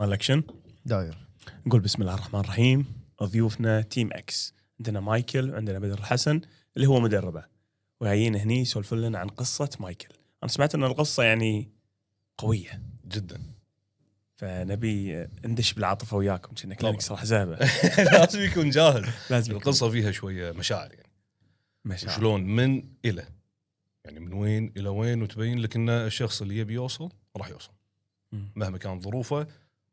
مالكشن داير. نقول بسم الله الرحمن الرحيم. ضيوفنا تيم اكس، عندنا مايكل وعندنا بدر الحسن اللي هو مدربه، وجايين هني يسولفون لنا عن قصه مايكل. انا سمعت ان القصه يعني قويه جدا، فنبي ندش بالعاطفه وياكم كأنك نكسر حزابه. لازم يكون جاهز. لازم القصه فيها شويه مشاعر يعني مشاعر. شلون من الى يعني من وين الى وين، وتبين لك ان الشخص اللي يبي يوصل راح يوصل مهما كانت ظروفه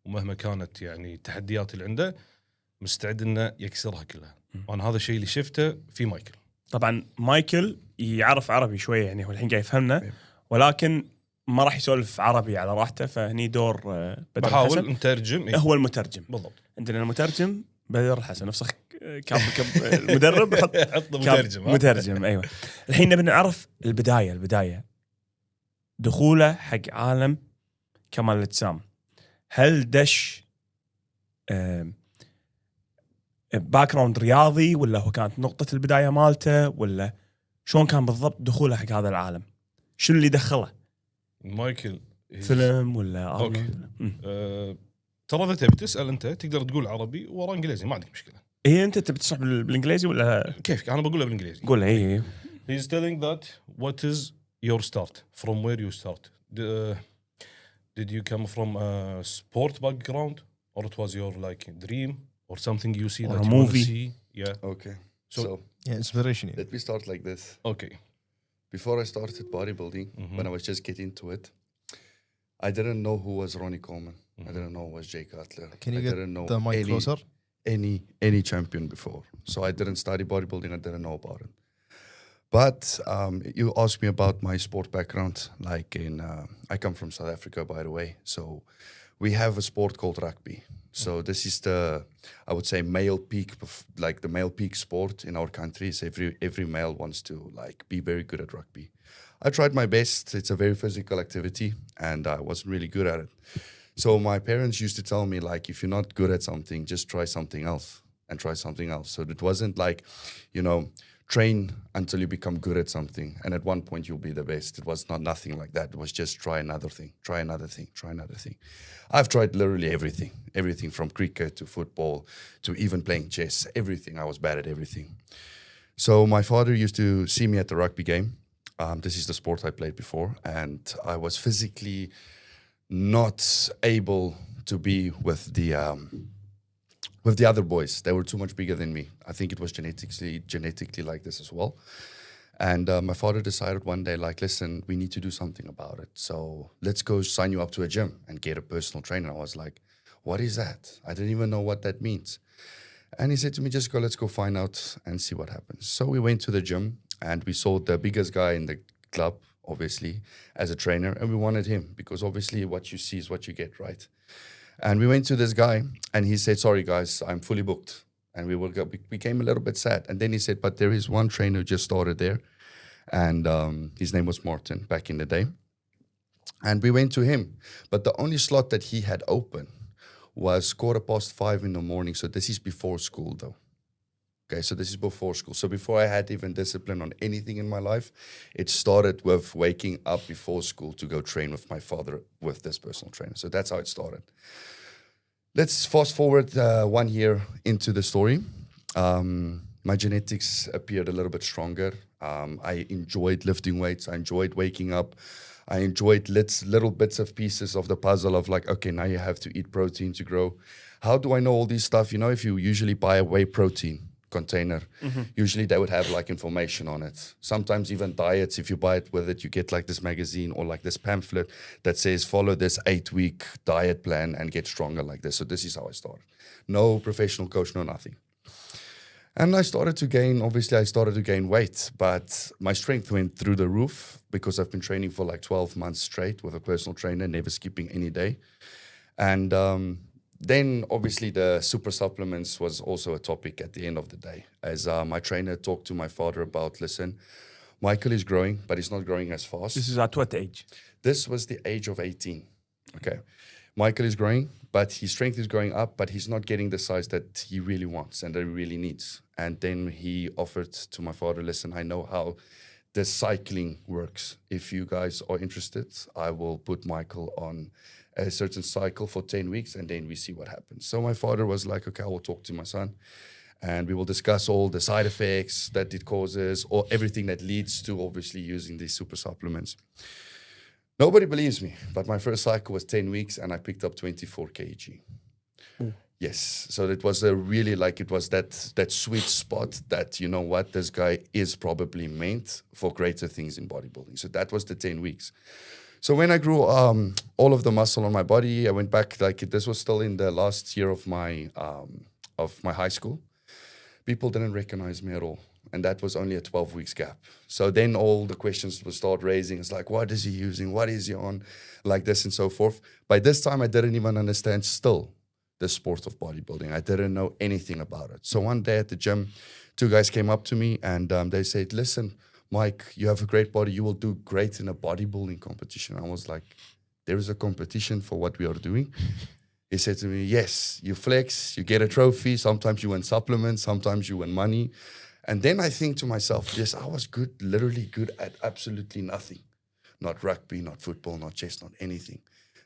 ومهما كانت يعني التحديات اللي عنده، مستعد انه يكسرها كلها. وانا هذا الشيء اللي شفته في مايكل. طبعا مايكل يعرف عربي شويه، يعني هو الحين قاعد يفهمنا، ولكن ما راح يسولف عربي على راحته، فهني دور بدر بحاول الحسن نترجم. هو المترجم بالضبط. عندنا المترجم بدر الحسن، نفسخ كاب المدرب حط مترجم. مترجم. ايوه الحين نبي نعرف البدايه دخوله حق عالم كمال الأجسام. هل دش باك جراوند رياضي، ولا هو كانت نقطة البداية مالته، ولا شلون كان بالضبط دخوله حق هذا العالم؟ شنو اللي دخله؟ مايكل فيلم ولا اوكي. ترى اذا تبي تسال انت تقدر تقول عربي ورا انجليزي، ما عندك مشكله. انت تبي تشرح بالانجليزي ولا كيف؟ انا بقولها بالانجليزي. قول. اي He's telling that what is your start, from where you start. Did you come from a sport background, or it was your like dream, or something you see Or that a you want to movie? see? Yeah. Okay. So Yeah, inspiration. Let me start like this. okay. Before I started bodybuilding, when I was just getting into it, I didn't know who was Ronnie Coleman. I didn't know who was Jay Cutler. Can you I get didn't know the mic closer? any champion before. So I didn't study bodybuilding. I didn't know about it. But you asked me about my sport background. Like I come from South Africa, by the way. So we have a sport called rugby. So this is I would say, male peak, like the male peak sport in our countries. Every male wants to like be very good at rugby. I tried my best. It's a very physical activity, and I wasn't really good at it. So my parents used to tell me, like, if you're not good at something, just try something else and try something else. So it wasn't like, train until you become good at something, and at one point you'll be the best. It was nothing like that. It was just try another thing, try another thing, try another thing. I've tried literally everything from cricket to football to even playing chess, everything. I was bad at everything. So my father used to see me at the rugby game. This is the sport I played before, and I was physically not able to be with the other boys. They were too much bigger than me. I think it was genetically like this as well. And my father decided one day, like, listen, we need to do something about it. So let's go sign you up to a gym and get a personal trainer. I was like, what is that? I didn't even know what that means. And he said to me, just go, let's go find out and see what happens. So we went to the gym and we saw the biggest guy in the club, obviously, as a trainer. And we wanted him because obviously what you see is what you get, right? And we went to this guy and he said, sorry guys, I'm fully booked. And we became a little bit sad. And then he said, but there is one trainer who just started there. And his name was Martin back in the day. And we went to him. But the only slot that he had open was 5:15 in the morning. So this is before school though. Okay, so this is before school. So before I had even discipline on anything in my life, it started with waking up before school to go train with my father with this personal trainer. So that's how it started. Let's fast forward 1 year into the story. My genetics appeared a little bit stronger. I enjoyed lifting weights. I enjoyed waking up. I enjoyed little bits of pieces of the puzzle of like, okay, now you have to eat protein to grow. How do I know all this stuff? If you usually buy a whey protein container, usually they would have like information on it. Sometimes even diets, if you buy it with it, you get like this magazine or like this pamphlet that says follow this 8-week diet plan and get stronger like this. So this is how I started. No professional coach, no nothing. And I started to gain weight, but my strength went through the roof because I've been training for like 12 months straight with a personal trainer, never skipping any day. And then obviously the super supplements was also a topic at the end of the day, as my trainer talked to my father about, listen, Michael is growing, but he's not growing as fast. This is at what age? This was the age of 18. Okay. Michael is growing, but his strength is going up, but he's not getting the size that he really wants and that he really needs. And then he offered to my father, listen, I know how the cycling works. If you guys are interested, I will put Michael on a certain cycle for 10 weeks, and then we see what happens. So my father was like, okay, I will talk to my son, and we will discuss all the side effects that it causes, or everything that leads to obviously using these super supplements. Nobody believes me, but my first cycle was 10 weeks, and I picked up 24 kg. Yes, so it was a really like, it was that sweet spot that, you know what, this guy is probably meant for greater things in bodybuilding. So that was the 10 weeks. So when I grew all of the muscle on my body, I went back, like this was still in the last year of my high school. People didn't recognize me at all. And that was only a 12 weeks gap. So then all the questions would start raising. It's like, what is he using? What is he on? Like this and so forth. By this time, I didn't even understand still the sport of bodybuilding. I didn't know anything about it. So one day at the gym, 2 guys came up to me and they said, listen, Mike, you have a great body. You will do great in a bodybuilding competition. I was like, there is a competition for what we are doing? He said to me, yes, you flex, you get a trophy. Sometimes you win supplements, sometimes you win money. And then I think to myself, yes, I was good, literally good at absolutely nothing. Not rugby, not football, not chess, not anything.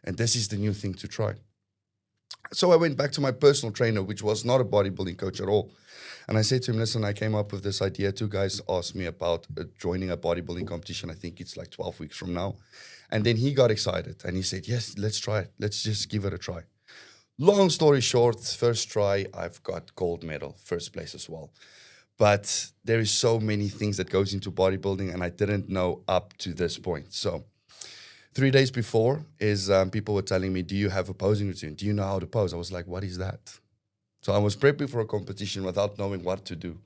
And this is the new thing to try. So I went back to my personal trainer, which was not a bodybuilding coach at all. And I said to him, listen, I came up with this idea. 2 guys asked me about joining a bodybuilding competition. I think it's like 12 weeks from now. And then he got excited and he said, yes, let's try it. Let's just give it a try. Long story short, first try, I've got gold medal, first place as well. But there is so many things that goes into bodybuilding and I didn't know up to this point. So 3 days before is people were telling me, do you have a posing routine? Do you know how to pose? I was like, what is that? So I was prepping for a competition without knowing what to do.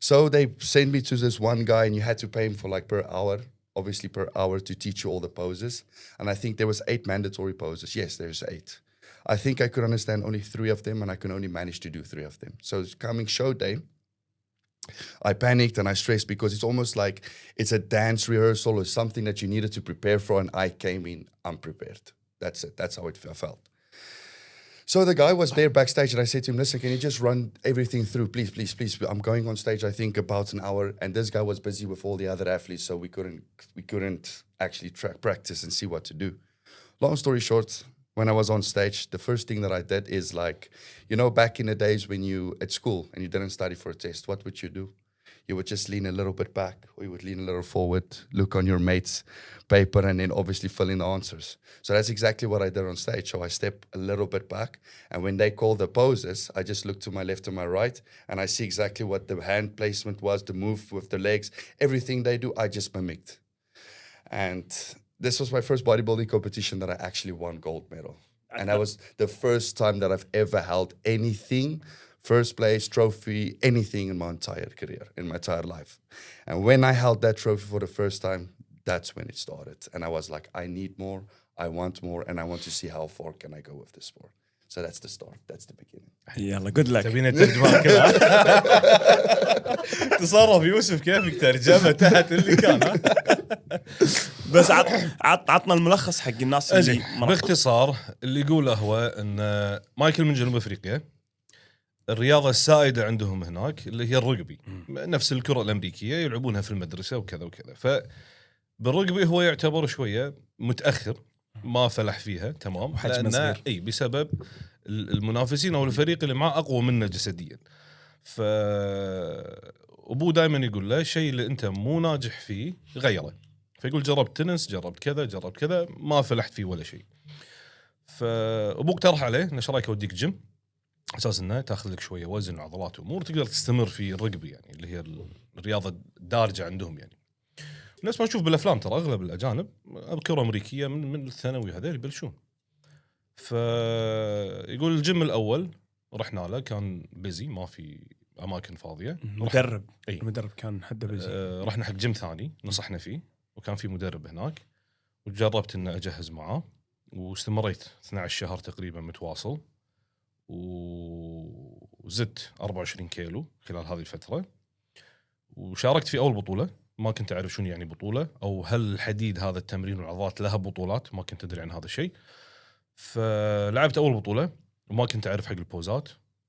So they sent me to this one guy and you had to pay him for like per hour, obviously per hour, to teach you all the poses. And I think there was 8 mandatory poses. Yes, there's 8. I think I could understand only 3 of them and I could only manage to do 3 of them. So it's coming show day. I panicked and I stressed because it's almost like it's a dance rehearsal or something that you needed to prepare for, and I came in unprepared. That's it. That's how it felt. So the guy was there backstage and I said to him, listen, can you just run everything through? Please, please, please. I'm going on stage, I think, about an hour. And this guy was busy with all the other athletes, so we couldn't actually practice and see what to do. Long story short, when I was on stage, the first thing that I did is like, you know, back in the days when you at school and you didn't study for a test, what would you do? You would just lean a little bit back, or you would lean a little forward, look on your mate's paper, and then obviously fill in the answers. So that's exactly what I did on stage. So I step a little bit back, and when they call the poses, I just look to my left and my right, and I see exactly what the hand placement was, the move with the legs, everything they do, I just mimicked. And this was my first bodybuilding competition that I actually won gold medal. And that was the first time that I've ever held anything, first place, trophy, anything in my entire career, in my entire life. And when I held that trophy for the first time, that's when it started. And I was like, I need more, I want more, and I want to see how far can I go with this sport. So that's the start, that's the beginning. يلا good luck. تبينا الترجمة كذا. تصرف يوسف كيفك ترجمة تحت اللي كان ها. بس عطنا الملخص حق الناس اللي باختصار اللي يقوله هو ان مايكل من جنوب افريقيا. الرياضة السائدة عندهم هناك اللي هي الرقبي، نفس الكرة الأمريكية يلعبونها في المدرسة وكذا وكذا. فبالرقبي هو يعتبر شوية متأخر، ما فلح فيها تمام، وحجم صغير. اي بسبب المنافسين او الفريق اللي معاه اقوى منه جسديا. ابوه دائما يقول له الشيء اللي انت مو ناجح فيه غيره، فيقول جربت تنس، جربت كذا، جربت كذا، ما فلحت فيه ولا شيء. فابوك طرح عليه انه ايش رايك اوديك جيم، اساس انه تاخذ لك شويه وزن وعضلات وامور تقدر تستمر في الرقبي، يعني اللي هي الرياضه الدارجه عندهم. يعني الناس ما تشوف بالافلام، ترى اغلب الاجانب الكره الامريكيه من الثانوي هذول يبلشون. فيقول الجيم الاول رحنا له كان بيزي، ما في اماكن فاضيه. مدرب المدرب كان حده بيزي. رحنا حق جيم ثاني نصحنا فيه، وكان في مدرب هناك، وجربت ان اجهز معاه، واستمريت 12 شهر تقريبا متواصل، وزدت 24 كيلو خلال هذه الفتره، وشاركت في اول بطوله. ما كنت أعرف شنو يعني بطولة، أو هل الحديد هذا التمرين والعضلات لها بطولات، ما كنت أدري عن هذا الشيء. فلعبت أول بطولة وما كنت أعرف حق البوزات،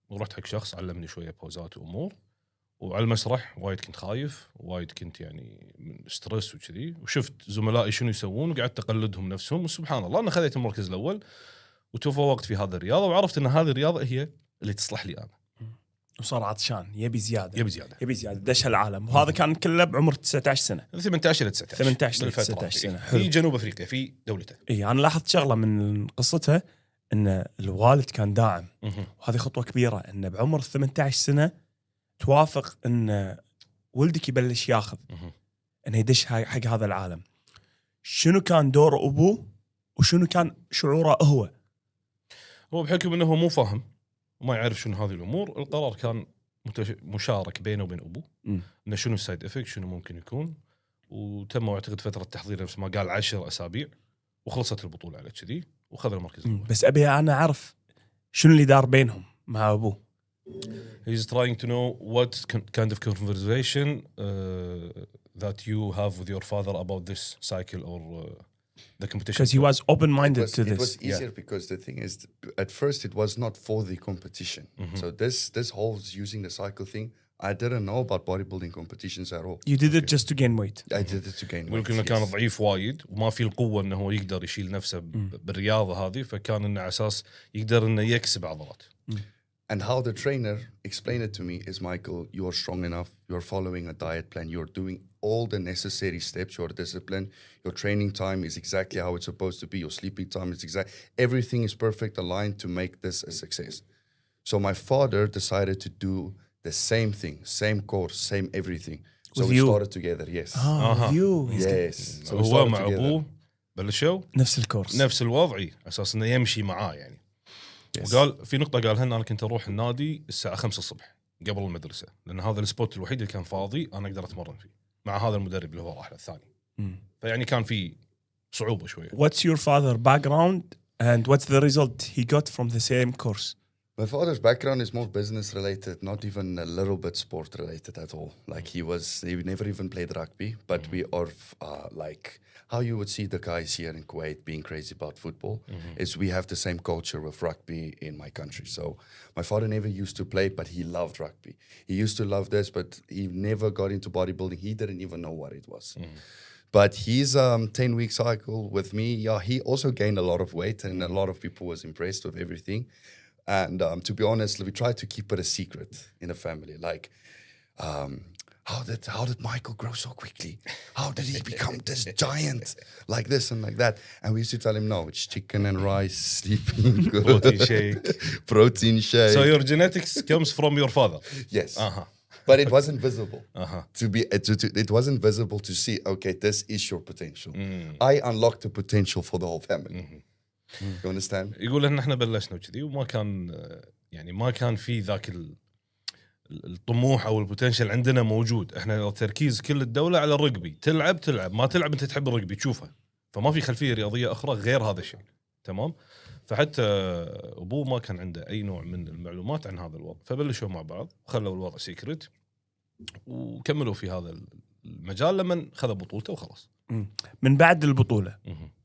ورحت حق شخص علمني شوية بوزات وأمور، وعلى المسرح وايد كنت خايف، وايد كنت يعني من ستريس وكذي، وشفت زملائي شنو يسوون وقعدت اقلدهم نفسهم، وسبحان الله انا خذيت المركز الاول وتفوقت في هذه الرياضه، وعرفت ان هذه الرياضه هي اللي تصلح لي انا. وصار عطشان يبي زياده يبي زياده دش العالم، وهذا كان كله بعمر 19 سنه 18 الى 19 18 ل 19 سنه. في جنوب افريقيا في دولته. اي انا لاحظت شغله من قصتها ان الوالد كان داعم، وهذه خطوه كبيره ان بعمر 18 سنه توافق ان ولدك يبلش ياخذ انه يدش حق هذا العالم. شنو كان دور ابوه وشنو كان شعوره هو؟ هو بحكم انه هو مو فاهم وما يعرف شنو هذه الامور، القرار كان مشارك بينه وبين ابوه انه شنو السايد افكت شنو ممكن يكون، وتم اعتقد فتره تحضير نفس ما قال 10 أسابيع، وخلصت البطوله على كذي وخذ المركز الاول. بس ابي انا اعرف شنو اللي دار بينهم مع ابوه. He's trying to know what kind of conversation that you have with your father about this cycle or the competition. Because he was open-minded to It this. was easier because the thing is, at first it was not for the competition. So this whole using the cycle thing, I didn't know about bodybuilding competitions at all. You did it just to gain weight. I did it to gain weight. ممكن كان ضعيف وايد وما في القوه انه هو يقدر يشيل نفسه بالرياضه هذه، فكان انه على اساس يقدر انه يكسب عضلات. And how the trainer explained it to me is, Michael, you are strong enough. You're following a diet plan. You're doing all the necessary steps. You're disciplined. Your training time is exactly how it's supposed to be. Your sleeping time is everything is perfect aligned to make this a success. So my father decided to do the same thing, same course, same everything. So With we you? started together, yes. With you. Yes. So we هو started مع together. ابوه بلشوا نفس الكورس. نفس الوضع اساس انه يمشي معاه يعني. Yes. وقال في نقطه قالها ان انا كنت اروح النادي الساعه 5 الصبح قبل المدرسه، لان هذا السبوت الوحيد اللي كان فاضي انا اقدر اتمرن فيه مع هذا المدرب اللي هو رحلة الثاني. فيعني كان في صعوبه شويه. What's your father background and what's the result he got from the same course? My father's background is more business related, not even a little bit sport related at all. Like he never even played rugby, but we are like how you would see the guys here in Kuwait being crazy about football is we have the same culture with rugby in my country. So my father never used to play, but he loved rugby. He used to love this, but he never got into bodybuilding. He didn't even know what it was. But his 10-week cycle with me, yeah, he also gained a lot of weight and a lot of people was impressed with everything. And to be honest, we tried to keep it a secret in the family. Like, how did Michael grow so quickly? How did he become this giant like this and like that? And we used to tell him, no, it's chicken and rice, sleeping good. Protein shake. Protein shake. So your genetics comes from your father. Yes. But it wasn't visible. It wasn't visible to see, okay, this is your potential. I unlocked the potential for the whole family. You understand? يقول ان احنا بلشنا وكذي وما كان يعني ما كان في ذاك الطموح او البوتنشل عندنا موجود. احنا التركيز كل الدوله على الرجبي، تلعب ما تلعب انت تحب الرجبي تشوفه، فما في خلفيه رياضيه اخرى غير هذا الشيء. تمام. فحتى ابوه ما كان عنده اي نوع من المعلومات عن هذا الوضع، فبلشوا مع بعض وخلوا الوضع سيكريت وكملوا في هذا المجال لما خذ بطولته وخلاص. من بعد البطوله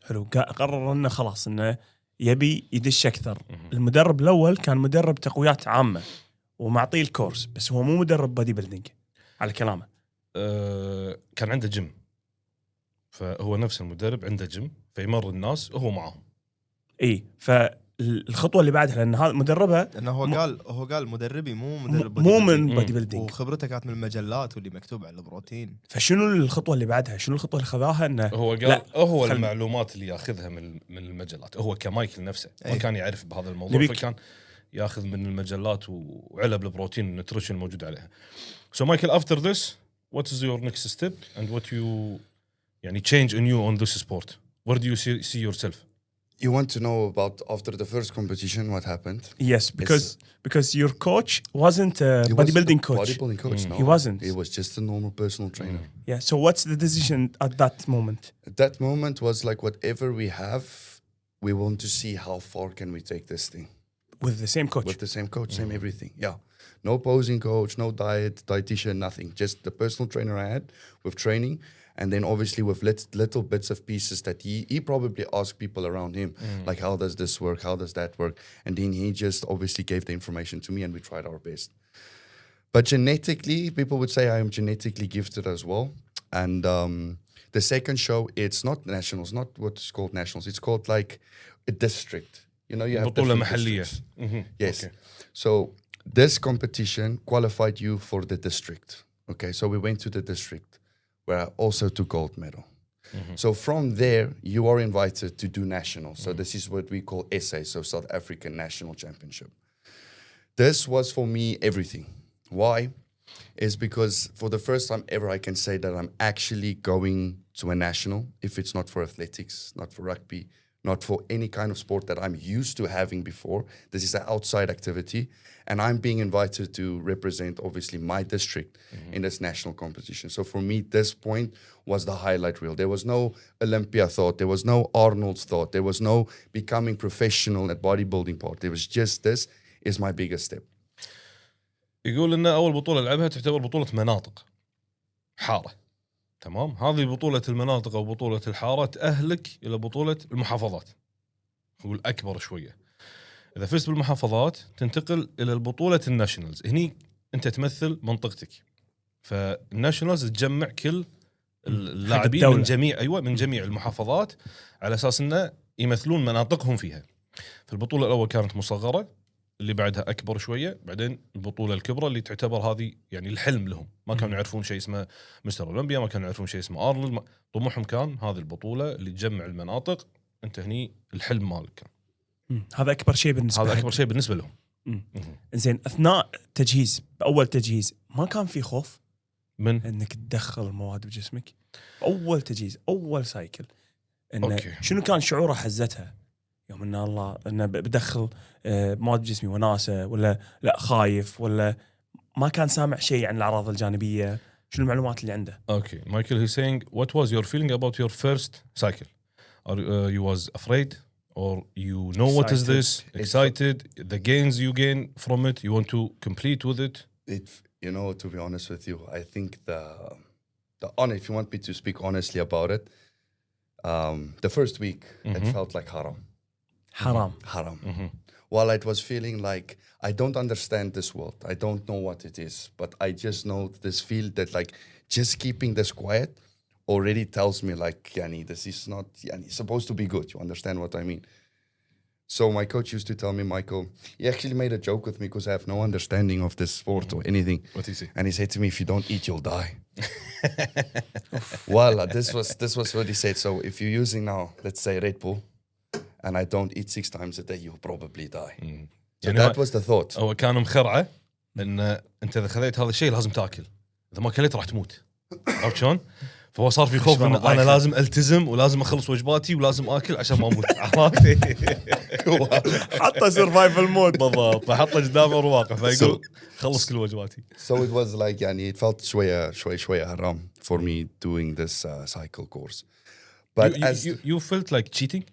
حلو قرر انه خلاص انه يبي يدش اكثر. المدرب الاول كان مدرب تقويات عامه ومعطيه الكورس، بس هو مو مدرب بادي بيلدينج على كلامه. كان عنده جيم، فهو نفس المدرب عنده جيم فيمر الناس وهو معهم. اي فالخطوه اللي بعدها لان هذا مدربه لانه هو قال مدربي مو مدرب مو من بادي بيلدينج، وخبرته كانت من المجلات واللي مكتوب على البروتين. فشنو الخطوه اللي بعدها؟ شنو الخطوه اللي خذاها؟ انه هو قال هو المعلومات اللي ياخذها من المجلات. هو كمايكل نفسه ما كان يعرف بهذا الموضوع، فكان ياخذ من المجلات وعلب البروتين والنيوتريشن موجود عليها. So Michael, after this, what is your next step and what you يعني change in you on this sport? Where do you see yourself? You want to know about after the first competition what happened? Yes, because your coach wasn't a bodybuilding coach. Bodybuilding coach, no. He wasn't. He was just a normal personal trainer. Yeah. So what's the decision at that moment? At that moment was like whatever we have, we want to see how far can we take this thing. With the same coach? With the same coach, same everything. Yeah. No posing coach, no dietitian, nothing. Just the personal trainer I had with training. And then obviously with little bits of pieces that he probably asked people around him, like how does this work? How does that work? And then he just obviously gave the information to me and we tried our best. But genetically, people would say I am genetically gifted as well. And the second show, it's not nationals, not what's called nationals. It's called like a district. You know, you have بطولة different محلية. districts. Yes. Okay. So this competition qualified you for the district. Okay, so we went to the district where I also took gold medal. So from there, you are invited to do nationals. So this is what we call SA, so South African National Championship. This was for me everything. Why? Is because for the first time ever, I can say that I'm actually going to a national, if it's not for athletics, not for rugby, not for any kind of sport that I'm used to having before. This is an outside activity. And I'm being invited to represent, obviously, my district in this national competition. So for me, this point was the highlight reel. There was no Olympia thought. There was no Arnold's thought. There was no becoming professional at bodybuilding part. There was just this is my biggest step. يقول إن أول بطولة لعبها تعتبر بطولة مناطق حارة. تمام. هذه بطولة المناطق أو بطولة الحارة تأهلك إلى بطولة المحافظات. يقول أكبر شوية. إذا فزت بالمحافظات تنتقل إلى البطولة الناشونالز. هني أنت تمثل منطقتك. فالناشونالز تجمع كل اللاعبين من جميع المحافظات على أساس إنه يمثلون مناطقهم فيها. فالبطولة الأول كانت مصغرة، اللي بعدها أكبر شوية، بعدين البطولة الكبرى اللي تعتبر هذه يعني الحلم لهم. ما كانوا يعرفون شيء اسمه مستر أولمبيا، ما كانوا يعرفون شيء اسمه أرنولد. طموحهم كان هذه البطولة اللي تجمع المناطق. أنت هني الحلم مالك كان. هذا أكبر شيء بالنسبة هذا أكبر شيء بالنسبة لهم. إنزين أثناء التجهيز، بأول تجهيز ما كان في خوف من إنك تدخل المواد بجسمك؟ أول تجهيز، أول سايكل، إنه أوكي. شنو كان شعوره حزتها يوم إن الله إنه بدخل مواد بجسمي وناسة، ولا لا خايف، ولا ما كان سامع شيء عن الأعراض الجانبية؟ شنو المعلومات اللي عنده؟ Okay, Michael, he's saying, what was your feeling about your first cycle? Are you was afraid, or you know what is this? Excited, the gains you gain from it, you want to complete with it? You know, to be honest with you, I think the honor, if you want me to speak honestly about it, the first week, it felt like haram. Haram. While it was feeling like I don't understand this world, I don't know what it is, but I just know this feel that like just keeping this quiet already tells me like, Yani, this is not it's supposed to be good. You understand what I mean? So my coach used to tell me, Michael, he actually made a joke with me because I have no understanding of this sport or anything. What did he say? And he said to me, if you don't eat, you'll die. Voila, this was what he said. So if you're using now, let's say Red Bull, and I don't eat 6 times a day, you'll probably die. So يعني that was the thought. هو كان مخرعه ان انت اذا خذيت هذا الشيء لازم تاكل، اذا ما اكلت راح تموت. عرفت شلون؟ فهو صار في خوف ان انا لازم التزم ولازم اخلص وجباتي ولازم اكل عشان ما اموت. حتى سرفايفل مود بالضبط، فحطه قدامه الواقع فيقول خلص كل وجباتي. So it was like يعني it felt شوية haram for me doing this cycle course. But you felt like cheating?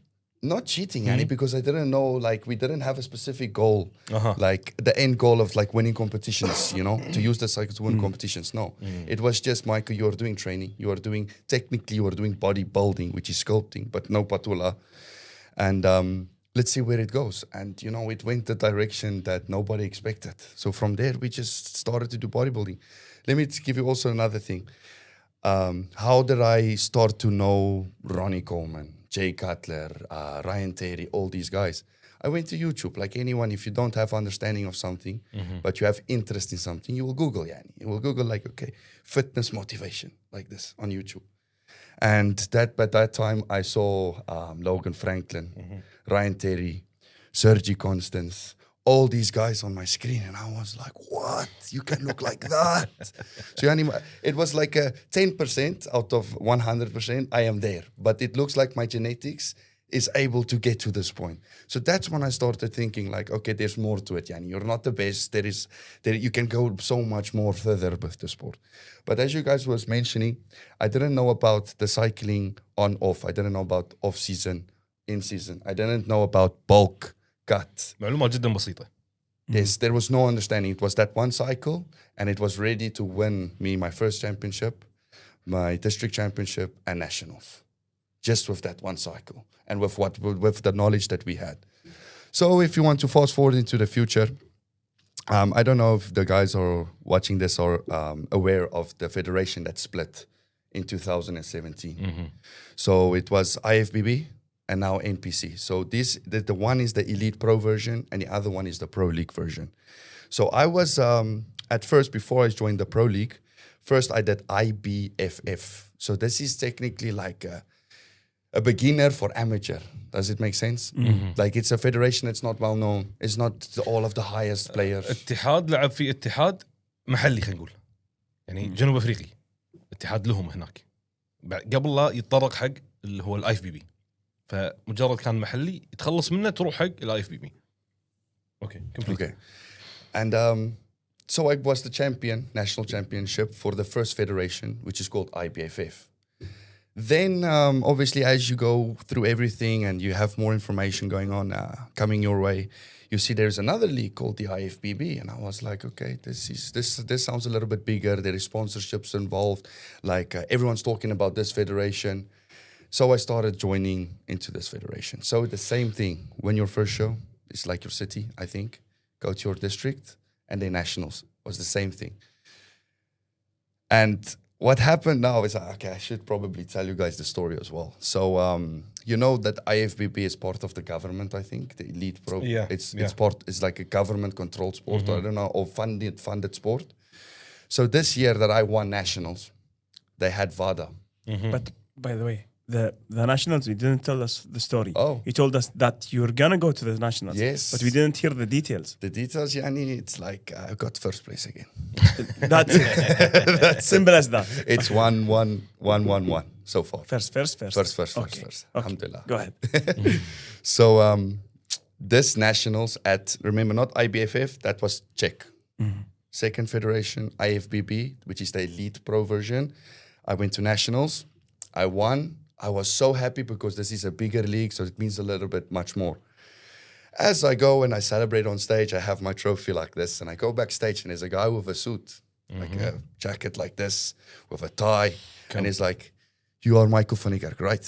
Not cheating, Yani, because I didn't know, like, we didn't have a specific goal, like the end goal of like winning competitions, you know, to use the cycle to win competitions. No, it was just, Michael, you are doing training, technically you are doing bodybuilding, which is sculpting, but no patula. And let's see where it goes. And, you know, it went the direction that nobody expected. So from there, we just started to do bodybuilding. Let me give you also another thing. How did I start to know Ronnie Coleman, Jay Cutler, Ryan Terry, all these guys? I went to YouTube, like anyone. If you don't have understanding of something, but you have interest in something, you will Google, Yani. You will Google like, okay, fitness motivation, like this on YouTube. And by that time, I saw Logan Franklin, Ryan Terry, Sergi Constance, all these guys on my screen, and I was like, what? You can look like that? So it was like a 10% out of 100%, I am there. But it looks like my genetics is able to get to this point. So that's when I started thinking like, okay, there's more to it. Yani, you're not the best. You can go so much more further with the sport. But as you guys was mentioning, I didn't know about the cycling on off. I didn't know about off season, in season. I didn't know about bulk. Cut. معلومة جدا بسيطة. Yes, there was no understanding. It was that one cycle, and it was ready to win me my first championship, my district championship, and nationals, just with that one cycle, and with the knowledge that we had. So, if you want to fast forward into the future, I don't know if the guys are watching this or aware of the federation that split in 2017. So it was IFBB and now NPC. So the one is the Elite Pro version and the other one is the Pro League version. So I was, at first, before I joined the Pro League, first I did IBFF. So this is technically like a beginner for amateur. Does it make sense? Like it's a federation that's not well known. It's not all of the highest players. اتحاد لعب في اتحاد محلي خلينا نقول يعني جنوب افريقي اتحاد لهم هناك قبل لا يتطرق حق اللي هو الاي اف بي بي فمجرد كان محلي يتخلص منه تروح حق الاي اف بي بي اوكي Okay. And so I was the champion, national championship for the first federation, which is called IBFF. Then, obviously, as you go through everything and you have more information going on, coming your way, you see there's another league called the IFBB. And I was like, okay, this sounds a little bit bigger. There is sponsorships involved. Like everyone's talking about this federation. So I started joining into this federation. So the same thing, when your first show, it's like your city, I think, go to your district, and then nationals was the same thing. And what happened now is, okay, I should probably tell you guys the story as well. So, you know that IFBB is part of the government, I think, the Elite Pro. Yeah, It's like a government-controlled sport, I don't know, or funded sport. So this year that I won nationals, they had VADA. But by the way, the nationals, you didn't tell us the story. Oh. You told us that you were gonna go to the nationals. Yes. But we didn't hear the details. The details, Yani, it's like I got first place again. That's it. That's simple as that. It's 1-1-1-1-1 so far. First. First. Okay. Alhamdulillah. Go ahead. So this nationals at, remember, not IBFF, that was Czech. Second federation, IFBB, which is the Elite Pro version. I went to nationals. I won. I was so happy because this is a bigger league, so it means a little bit much more. As I go and I celebrate on stage, I have my trophy like this, and I go backstage, and there's a guy with a suit, like a jacket like this, with a tie, and he's like, "You are Michael van Niekerk, right?"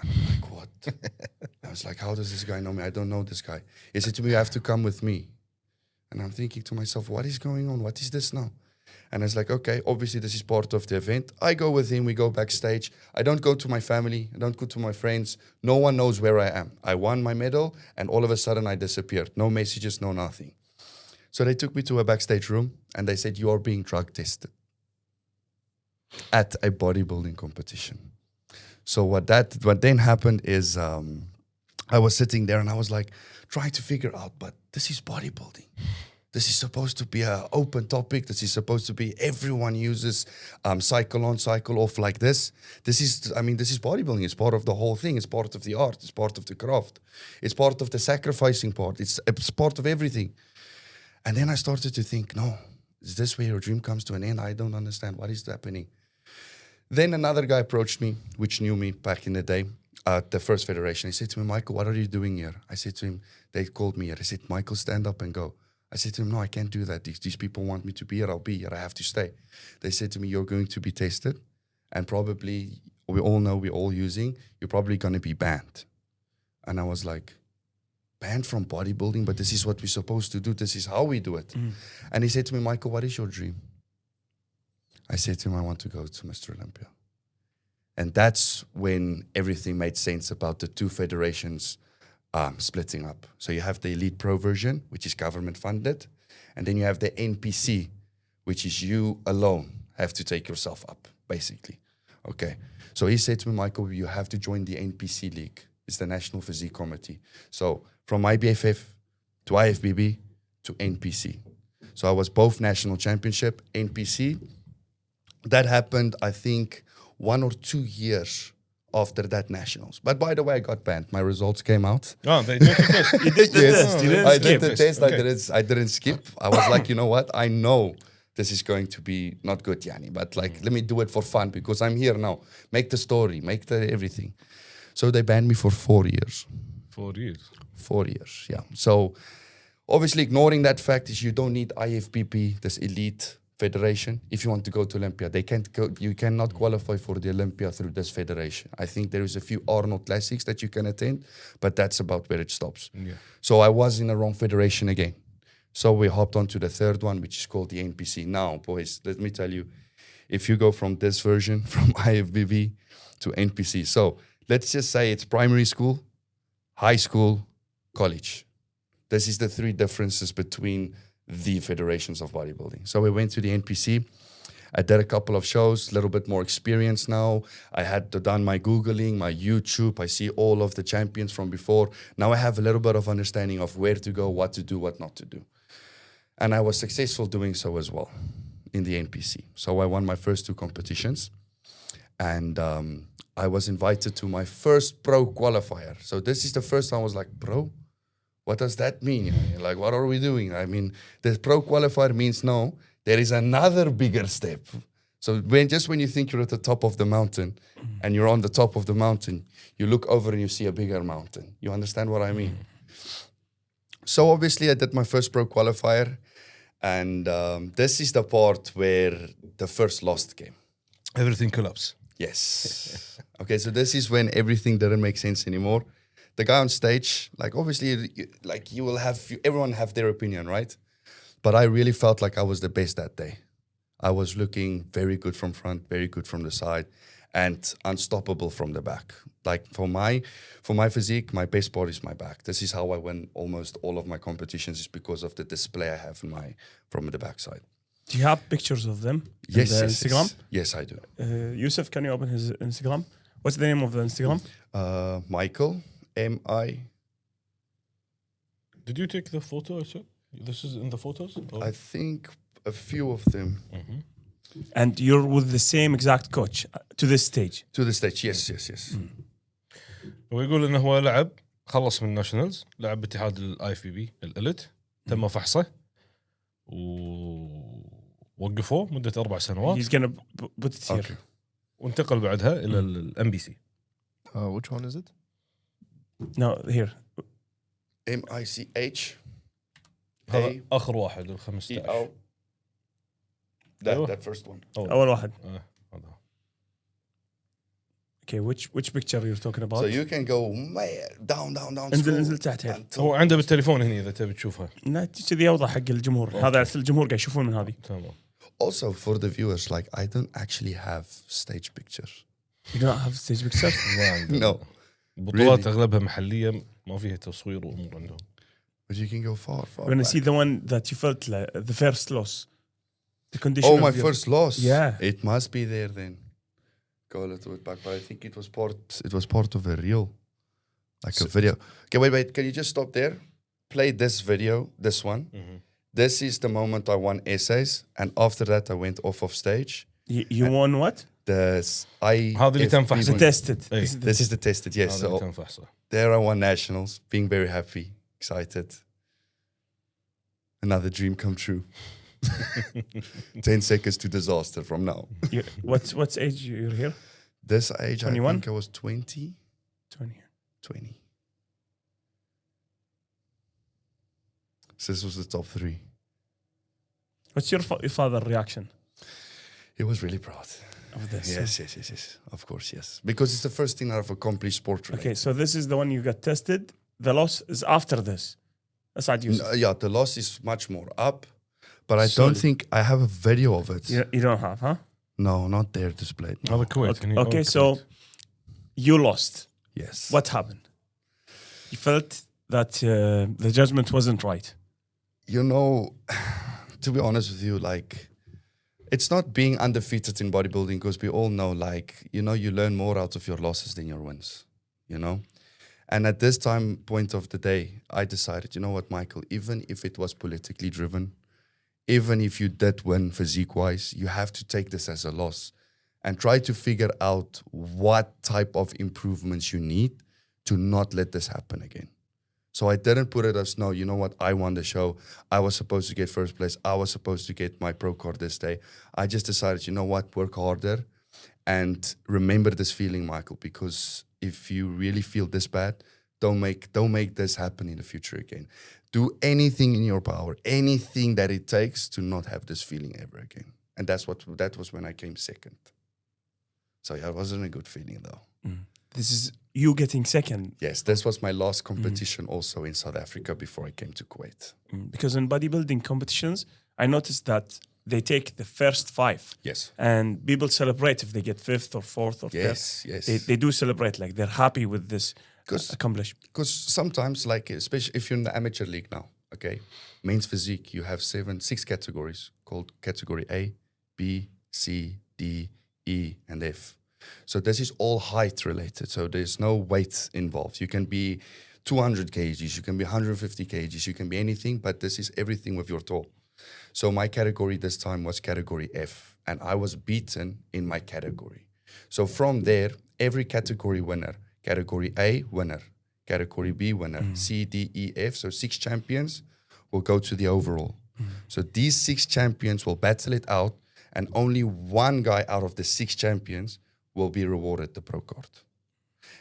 And I'm like, "What?" I was like, "How does this guy know me? I don't know this guy." He said to me, "You have to come with me." And I'm thinking to myself, what is going on? What is this now? And I was like, okay, obviously this is part of the event. I go with him, we go backstage. I don't go to my family, I don't go to my friends. No one knows where I am. I won my medal, and all of a sudden I disappeared. No messages, no nothing. So they took me to a backstage room, and they said, you are being drug tested at a bodybuilding competition. So what then happened is I was sitting there, and I was like, trying to figure out, but this is bodybuilding. This is supposed to be an open topic. This is supposed to be everyone uses cycle on, cycle off like this. This is bodybuilding. It's part of the whole thing. It's part of the art. It's part of the craft. It's part of the sacrificing part. It's part of everything. And then I started to think, no, is this where your dream comes to an end? I don't understand. What is happening? Then another guy approached me, which knew me back in the day, at the first federation. He said to me, Michael, what are you doing here? I said to him, they called me here. I said, Michael, stand up and go. I said to him, no, I can't do that. These people want me to be here. I'll be here. I have to stay. They said to me, you're going to be tested. And probably, we all know we're all using, you're probably going to be banned. And I was like, banned from bodybuilding? But this is what we're supposed to do. This is how we do it. And he said to me, Michael, what is your dream? I said to him, I want to go to Mr. Olympia. And that's when everything made sense about the two federations splitting up. So you have the Elite Pro version, which is government funded, and then you have the NPC, which is you alone have to take yourself up, basically. Okay. So he said to me, Michael, you have to join the NPC League. It's the National Physique Committee. So from IBFF to IFBB to NPC. So I was both national championship, NPC. That happened, I think, 1 or 2 years after that nationals. But by the way, I got banned. My results came out. Oh, they took the test. You did the test. You didn't I skip. did the test. Okay. I didn't skip. I was like, you know what? I know this is going to be not good, Yani. But like, let me do it for fun because I'm here now. Make the story. Make the everything. So they banned me for 4 years. 4 years. 4 years, yeah. So obviously ignoring that fact is you don't need IFBB, this elite federation. If you want to go to Olympia, you cannot qualify for the Olympia through this federation. I think there is a few Arnold Classics that you can attend, but that's about where it stops. Yeah. So I was in the wrong federation again. So we hopped on to the third one, which is called the NPC. Now, boys, let me tell you, if you go from this version, from IFBB to NPC, so let's just say it's primary school, high school, college. This is the three differences between the federations of bodybuilding. So we went to the NPC. I did a couple of shows, a little bit more experience now. I had done my Googling, my YouTube. I see all of the champions from before. Now I have a little bit of understanding of where to go, what to do, what not to do. And I was successful doing so as well in the NPC. So I won my first 2 competitions. And I was invited to my first pro qualifier. So this is the first time I was like, bro, what does that mean? Like, what are we doing? I mean, the pro qualifier means no. There is another bigger step. So when you think you're at the top of the mountain and you're on the top of the mountain, you look over and you see a bigger mountain. You understand what I mean? So obviously I did my first pro qualifier, and this is the part where the first lost came. Everything collapsed. Yes. Okay, so this is when everything didn't make sense anymore. The guy on stage, like obviously, everyone have their opinion, right? But I really felt like I was the best that day. I was looking very good from front, very good from the side, and unstoppable from the back. Like for my physique, my best part is my back. This is how I win almost all of my competitions, is because of the display I have from the backside. Do you have pictures of them? Yes, in the yes, Instagram? yes, I do. Yusuf, can you open his Instagram? What's the name of the Instagram? Michael, M-I. Did you take the photo? This is in the photos? I think a few of them. Mm-hmm. And you're with the same exact coach to this stage? To the stage, yes. ويقول انه هو لعب خلص من الناشونالز، لعب باتحاد الاي اف بي بي الاليت، تم فحصه ووقفوه مده 4 سنوات. He's gonna put it here. Okay. وانتقل بعدها الى الام بي سي. Which one is it? No, here. M-I-C-H. هذا اخر واحد ال 15. That first one. أول واحد. هذا. Okay, which picture you're talking about? So you can go down. انزل تحت هنا. هو عنده بالتليفون هنا اذا تبي تشوفها. لا كذي اوضح حق الجمهور. هذا الجمهور قاعد يشوفون من هذه. تمام. Also for the viewers, like I don't actually have stage pictures. You don't have stage pictures? No. بطولات اغلبها محليه ما فيها تصوير وامور عندهم. But you can go far. We're gonna see the one that you felt the first loss. The condition. Oh, of my your- first loss. Yeah. It must be there then. Go a little bit back, but I think it was part of a reel. Like a video. Okay, wait. Can you just stop there? Play this video, this one. Mm-hmm. This is the moment I won essays, and after that I went off of stage. You won what? هذا اللي تم فحصه. The tested. أي. This is the tested, yes. هذا اللي So تم فحصه. there I won nationals, being very happy, excited. Another dream come true. 10 seconds to disaster from now. What's age you're here? This age, 21? I think I was 20. 20. So this was the top 3. What's your father reaction He was really proud. of this? Yes. Of course, yes. Because it's the first thing I've accomplished sport related. Okay, so this is the one you got tested. The loss is after this. Aside Yusuf. Yeah, the loss is much more up. But I Sorry. don't think I have a video of it. You don't have, huh? No, not there displayed. هذا الكويت. Okay, so you lost. Yes. What happened? You felt that the judgment wasn't right. You know, to be honest with you, like, it's not being undefeated in bodybuilding, because we all know, like, you learn more out of your losses than your wins, And at this point of the day, I decided, you know what, Michael, even if it was politically driven, even if you did win physique-wise, you have to take this as a loss and try to figure out what type of improvements you need to not let this happen again. So I didn't put it as, no, you know what, I won the show. I was supposed to get first place. I was supposed to get my pro card this day. I just decided, you know what, work harder and remember this feeling, Michael, because if you really feel this bad, don't make this happen in the future again. Do anything in your power, anything that it takes to not have this feeling ever again. And that was when I came second. So yeah, it wasn't a good feeling though. this is you getting second. Yes, this was my last competition also in South Africa before I came to Kuwait. Because in bodybuilding competitions, I noticed that they take the first 5. Yes. And people celebrate if they get 5th or 4th or 5th. Yes. They do celebrate, like they're happy with this accomplishment. Because sometimes, like, especially if you're in the amateur league now, okay, men's physique, you have 6 categories called category A, B, C, D, E, and F. So this is all height related. So there's no weight involved. You can be 200 kgs, you can be 150 kgs, you can be anything, but this is everything with your toe. So my category this time was category F, and I was beaten in my category. So from there, every category winner, category A winner, category B winner, C, D, E, F, so 6 champions will go to the overall. So these 6 champions will battle it out, and only one guy out of the 6 champions will be rewarded the pro card.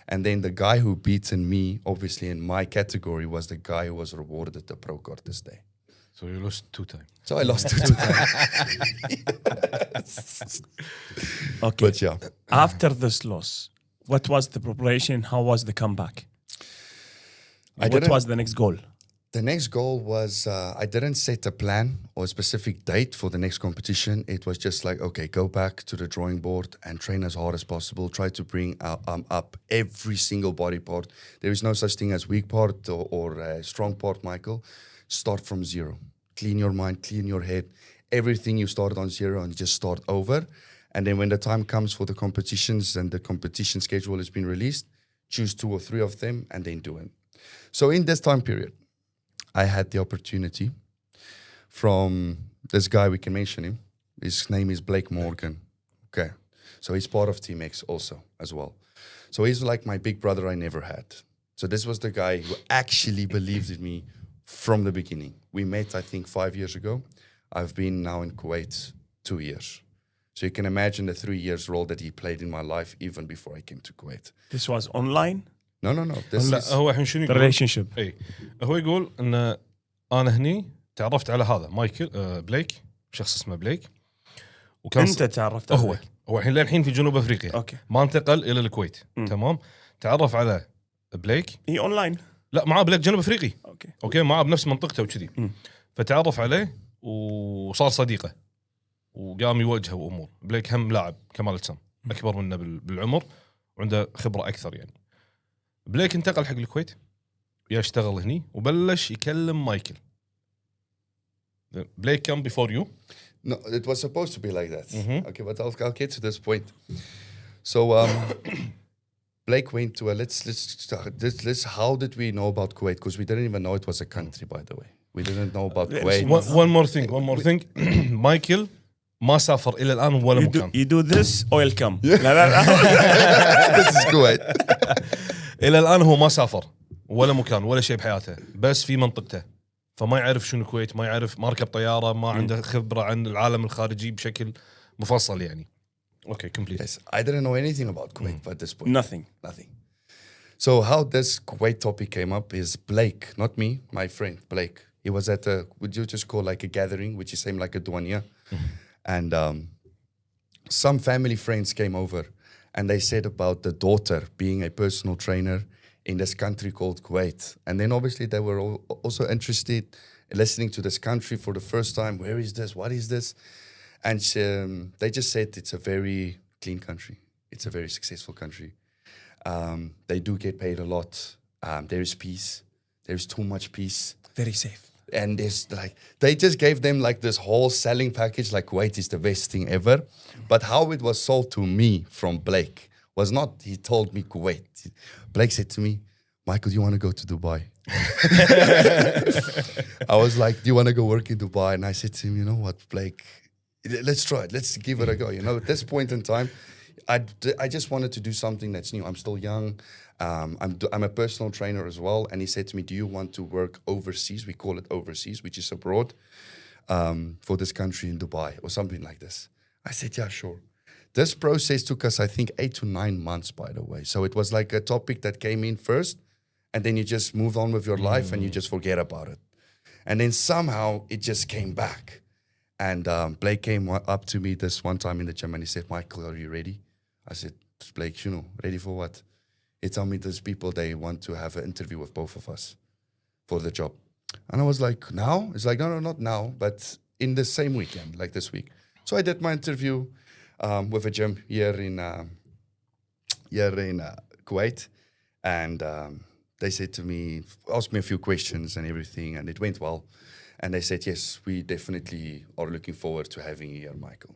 And then the guy who beaten me, obviously in my category, was the guy who was rewarded the pro card this day. So you lost 2 times. So I lost 2 times. Okay. But yeah. After this loss, what was the preparation? How was the comeback? What was the next goal? The next goal was, I didn't set a plan or a specific date for the next competition. It was just like, okay, go back to the drawing board and train as hard as possible. Try to bring up every single body part. There is no such thing as weak part or strong part, Michael. Start from zero. Clean your mind, clean your head. Everything you started on zero and just start over. And then when the time comes for the competitions and the competition schedule has been released, choose 2 or 3 of them and then do it. So in this time period, I had the opportunity from this guy, we can mention him. His name is Blake Morgan. Okay. So he's part of Team X also as well. So he's like my big brother I never had. So this was the guy who actually believed in me from the beginning. We met, I think, 5 years ago. I've been now in Kuwait 2 years. So you can imagine the 3 years role that he played in my life even before I came to Kuwait. This was online? No. This لا is هو الحين شنو The يقول؟ relationship. اي هو يقول ان انا هني تعرفت على هذا مايكل بليك، شخص اسمه بليك، وكان انت تعرفت عليه. هو الحين في جنوب افريقيا. اوكي. ما انتقل الى الكويت. تمام. تعرف على بليك. هي اونلاين. لا معاه بليك جنوب افريقي. اوكي معاه بنفس منطقته وكذي. فتعرف عليه وصار صديقه وقام يواجهه وامور. بليك هم لاعب كمال الأجسام، اكبر منه بالعمر وعنده خبره اكثر يعني. بليك انتقل حق الكويت يشتغل هني وبلش يكلم مايكل. بليك come before you. No, it was supposed to be like that. Okay, but I'll get to this point. So Blake went to let's how did we know about Kuwait? Because we didn't even know it was a country, by the way. We didn't know about Kuwait. One more thing. مايكل ما سافر الى الان ولا مكان. You do this oil come. لا This is Kuwait. الى الان هو ما سافر ولا مكان ولا شيء بحياته، بس في منطقته، فما يعرف شنو الكويت، ما يعرف، ما ركب طياره، ما عنده خبره عن العالم الخارجي بشكل مفصل يعني. Okay, complete. Yes, I didn't know anything about Kuwait at this point. Nothing. So how this Kuwait topic came up is Blake, not me, my friend Blake. He was at would you just call like a gathering, which is same like a duania, and some family friends came over, and they said about the daughter being a personal trainer in this country called Kuwait. And then obviously they were also interested in listening to this country for the first time. Where is this? What is this? And they just said it's a very clean country. It's a very successful country. They do get paid a lot. There is peace. There's too much peace. Very safe. And there's like, they just gave them like this whole selling package, like Kuwait is the best thing ever. But how it was sold to me from Blake was not, he told me Kuwait. Blake said to me, Michael, do you want to go to Dubai? I was like, do you want to go work in Dubai? And I said to him, you know what, Blake, let's try it. Let's give it a go. You know, at this point in time, I just wanted to do something that's new. I'm still young. I'm a personal trainer as well. And he said to me, do you want to work overseas? We call it overseas, which is abroad, for this country in Dubai or something like this. I said, yeah, sure. This process took us, I think, 8 to 9 months, by the way. So it was like a topic that came in first, and then you just move on with your life and you just forget about it. And then somehow it just came back. And Blake came up to me this one time in the gym and he said, Michael, are you ready? I said, Blake, you know, ready for what? He told me those people, they want to have an interview with both of us for the job. And I was like, now? It's like, no, not now, but in the same weekend, like this week. So I did my interview with a gym here in Kuwait. And they said to me, asked me a few questions and everything, and it went well. And they said, yes, we definitely are looking forward to having you here, Michael.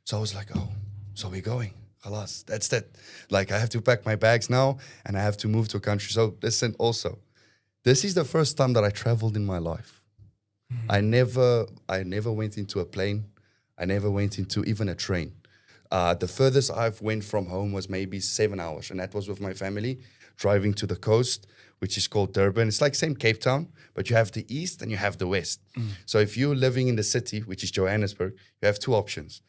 So I was like, oh, so we're going. Khalas, that's that. Like, I have to pack my bags now, and I have to move to a country. So listen, also, this is the first time that I traveled in my life. I never went into a plane. I never went into even a train. The furthest I've went from home was maybe 7 hours, and that was with my family, driving to the coast, which is called Durban. It's like same Cape Town, but you have the east and you have the west. So if you're living in the city, which is Johannesburg, you have two options.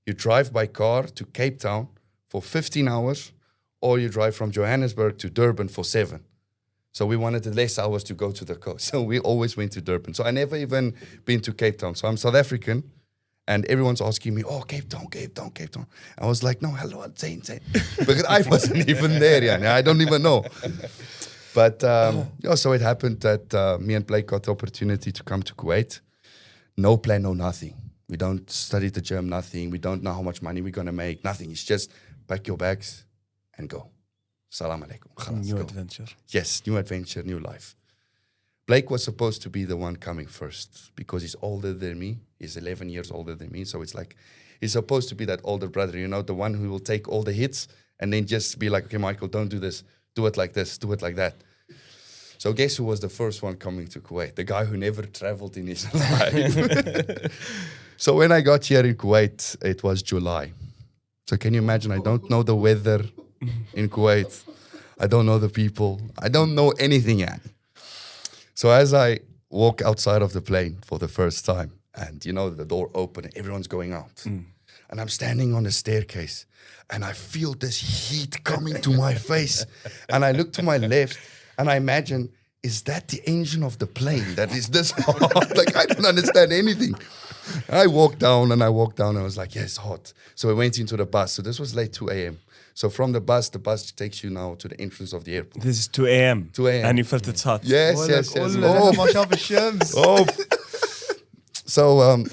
You drive by car to Cape Town for 15 hours, or you drive from Johannesburg to Durban for 7. So we wanted the less hours to go to the coast. So we always went to Durban. So I never even been to Cape Town. So I'm South African, and everyone's asking me, oh, Cape Town, Cape Town, Cape Town. I was like, no, hello, Zain. Because I wasn't even there, yeah. I don't even know. But yeah, so it happened that me and Blake got the opportunity to come to Kuwait. No plan, no nothing. We don't study the gym, nothing. We don't know how much money we're going to make, nothing. It's just pack your bags and go. Salam alaikum. Khalas, New go. adventure. Yes, new adventure, new life. Blake was supposed to be the one coming first because he's older than me. He's 11 years older than me. So it's like he's supposed to be that older brother, you know, the one who will take all the hits and then just be like, okay, Michael, don't do this. Do it like this. Do it like that. So guess who was the first one coming to Kuwait? The guy who never traveled in his life. So when I got here in Kuwait, it was July. So can you imagine? I don't know the weather in Kuwait. I don't know the people. I don't know anything yet. So as I walk outside of the plane for the first time, and you know, the door open and everyone's going out. And I'm standing on the staircase and I feel this heat coming to my face. And I look to my left and I imagine, is that the engine of the plane that is this hot? Like, I don't understand anything. I walked down and I was like, yeah, it's hot. So I went into the bus. So this was late 2 a.m. So from the bus takes you now to the entrance of the airport. This is 2 a.m. 2 a.m. And you felt it's hot. Yes. Oh, ما شاف الشمس. Oh. So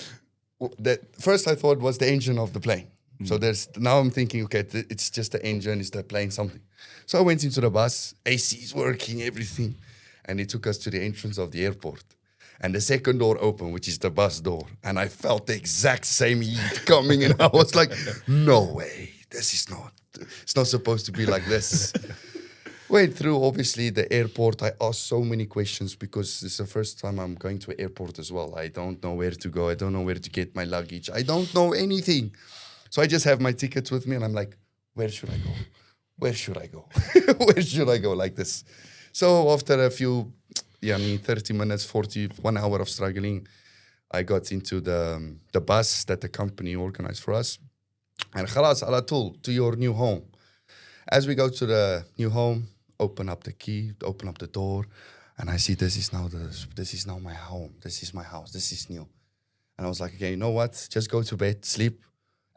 first I thought was the engine of the plane. So now I'm thinking, okay, it's just the engine, it's the plane, something. So I went into the bus, AC is working, everything. And it took us to the entrance of the airport. And the second door opened, which is the bus door. And I felt the exact same heat coming. And I was like, no way, it's not supposed to be like this. Went through, obviously, the airport. I asked so many questions because it's the first time I'm going to an airport as well. I don't know where to go. I don't know where to get my luggage. I don't know anything. So I just have my tickets with me and I'm like, where should I go? Where should I go? Where should I go like this? So after a few, 30 minutes, 1 hour of struggling, I got into the bus that the company organized for us. And khalas, ala tul, to your new home. As we go to the new home, open up the key, open up the door, and I see this is now my home. This is my house. This is new. And I was like, okay, you know what? Just go to bed, sleep,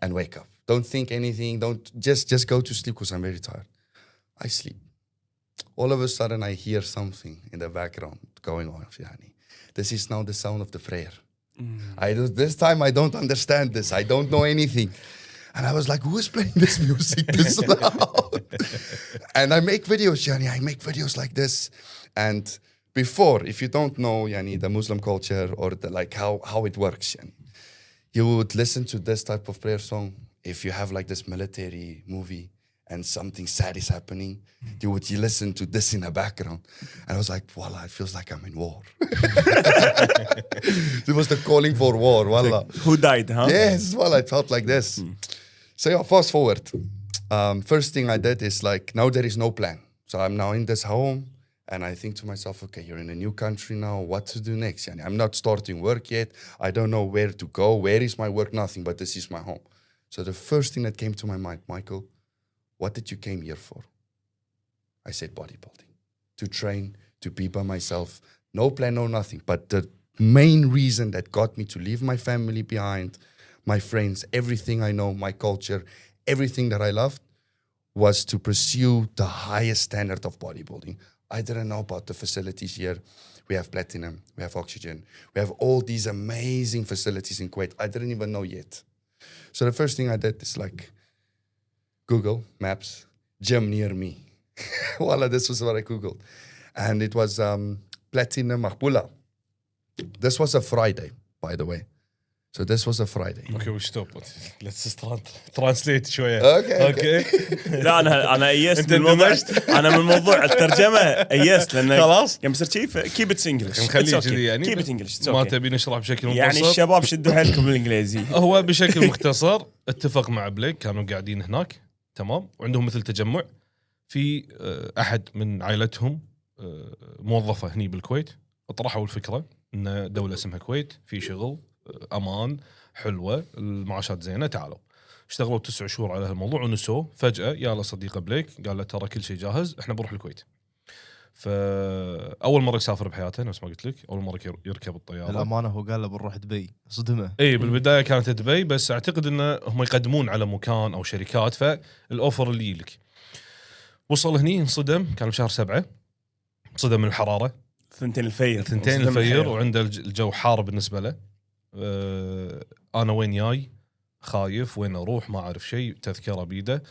and wake up. Don't think anything. Don't just go to sleep because I'm very tired. I sleep. All of a sudden, I hear something in the background going on. This is now the sound of the prayer. This time, I don't understand this. I don't know anything. And I was like, who is playing this music this loud? And I make videos, I make videos like this. And before, if you don't know the Muslim culture or how it works, you would listen to this type of prayer song. If you have like this military movie and something sad is happening, you listen to this in the background. And I was like, wallah, it feels like I'm in war. It was the calling for war, wallah. Who died, huh? Yes, well, I felt like this. So yeah, fast forward. First thing I did is like, now there is no plan. So I'm now in this home and I think to myself, okay, you're in a new country now. What to do next? I'm not starting work yet. I don't know where to go. Where is my work? Nothing, but this is my home. So the first thing that came to my mind, Michael, what did you came here for? I said bodybuilding. To train, to be by myself. No plan, no nothing. But the main reason that got me to leave my family behind, my friends, everything I know, my culture, everything that I loved, was to pursue the highest standard of bodybuilding. I didn't know about the facilities here. We have platinum, we have oxygen, we have all these amazing facilities in Kuwait. I didn't even know yet. So the first thing I did is like Google Maps, gym near me. Voila, this was what I Googled. And it was platinum Maqbula. This was a Friday, by the way. So this was a Friday. Okay, we stop. Let's just translate شوية. Okay. لا انا ايست من الموضوع. انا من موضوع الترجمه ايست لان خلاص يوم يصير كيف كيب اتس انجلش نخليه كذي يعني كيب ات انجلش ما تبي نشرح بشكل مختصر يعني الشباب شدوا حيلكم بالانجليزي. هو بشكل مختصر اتفق مع بليك كانوا قاعدين هناك تمام وعندهم مثل تجمع في احد من عائلتهم موظفه هني بالكويت طرحوا الفكره ان دوله اسمها كويت في شغل امان حلوه المعاشات زينه تعالوا اشتغلوا 9 شهور على هالموضوع ونسوه فجاه يا له صديقه بليك قال له ترى كل شيء جاهز احنا بنروح الكويت. فاول مره يسافر بحياته نفس ما قلت لك اول مره يركب الطياره. الامانه هو قال له بنروح دبي صدمه. اي بالبدايه كانت دبي بس اعتقد انه هم يقدمون على مكان او شركات فالاوفر اللي لك. وصل هني انصدم كان بشهر 7 انصدم من الحراره ثنتين الفير وعنده الجو حار بالنسبه له. انا وين جاي خايف وين اروح ما اعرف شيء تذكره بيده.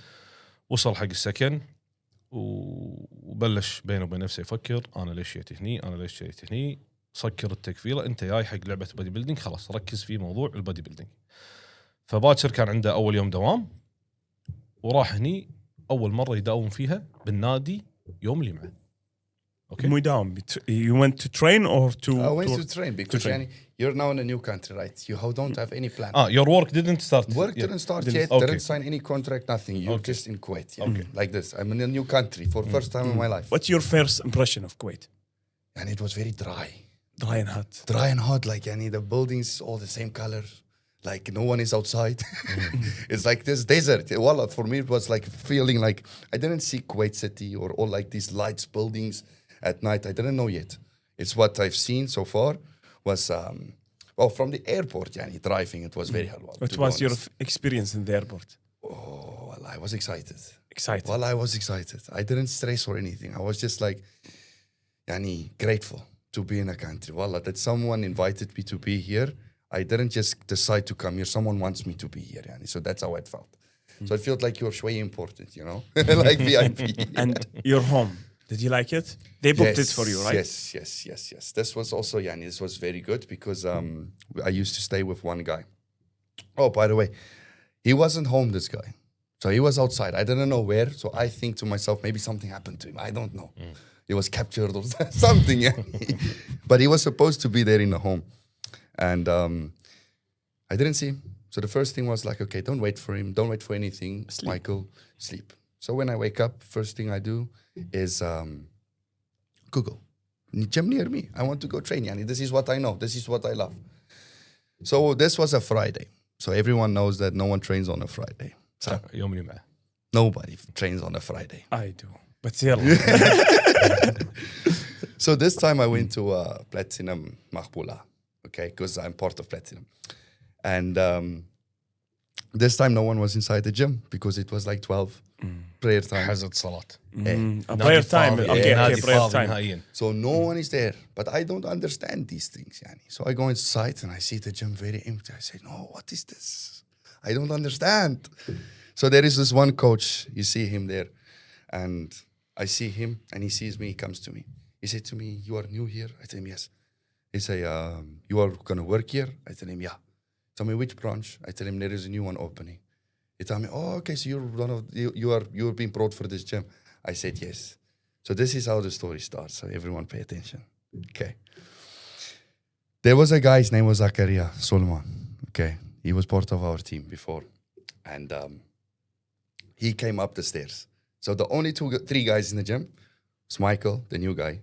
وصل حق السكن وبلش بينه وبين نفسه يفكر انا ليش جيت هني انا ليش جيت هني. سكر التكفيره انت جاي حق لعبه بودي بيلدينج خلاص ركز في موضوع البودي بيلدينج. فباكر كان عنده اول يوم دوام وراح هني اول مره يداوم فيها بالنادي يوم الجمعه. اوكي مو يداوم you went to train or to I went to train because you're now in a new country, right? You don't have any plan. Your work didn't start. Work didn't start yet. Didn't sign any contract. Nothing. You're just in Kuwait. Like this. I'm in a new country for the first time in my life. What's your first impression of Kuwait? And it was very dry. Dry and hot. Dry and hot. Like the buildings all the same color. Like no one is outside. It's like this desert. Well, for me it was like feeling like I didn't see Kuwait city or all like these lights buildings at night. I didn't know yet. It's what I've seen so far was from the airport. Driving it was very hard. What was your experience in the airport? Oh, well, I was excited. Excited. Well, I was excited. I didn't stress or anything. I was just like, grateful to be in a country. Wallah, that someone invited me to be here. I didn't just decide to come here. Someone wants me to be here. So that's how it felt. So it felt like you were way important, like VIP. And your home, did you like it? They booked it for you, right? Yes. This was also, this was very good because I used to stay with one guy. Oh, by the way, he wasn't home, this guy. So he was outside. I didn't know where. So I think to myself, maybe something happened to him. I don't know. He was captured or something. But he was supposed to be there in the home. And I didn't see him. So the first thing was like, okay, don't wait for him. Don't wait for anything. Sleep. Michael, sleep. So when I wake up, first thing I do is Google. Gym near me. I want to go train. This is what I know. This is what I love. So this was a Friday. So everyone knows that no one trains on a Friday. So يوم الجمعة. Nobody trains on a Friday. I do. But still. So this time I went to Platinum Maqbula. Okay, because I'm part of Platinum. And this time no one was inside the gym because it was like 12 prayer time. حزت صلاة. Prayer time. Okay, prayer time. نهائيا. So no one is there. But I don't understand these things. So I go inside and I see the gym very empty. I say, no, what is this? I don't understand. So there is this one coach. You see him there. And I see him and he sees me. He comes to me. He said to me, you are new here? I tell him, yes. He say, you are going to work here? I tell him, yeah. Tell me which branch? I tell him there is a new one opening. He tell me, oh, okay, so you're one of you're being brought for this gym. I said yes. So this is how the story starts. So everyone pay attention. Okay. There was a guy, his name was Zakaria Solomon. Okay. He was part of our team before. And he came up the stairs. So the only 3 guys in the gym was Michael, the new guy,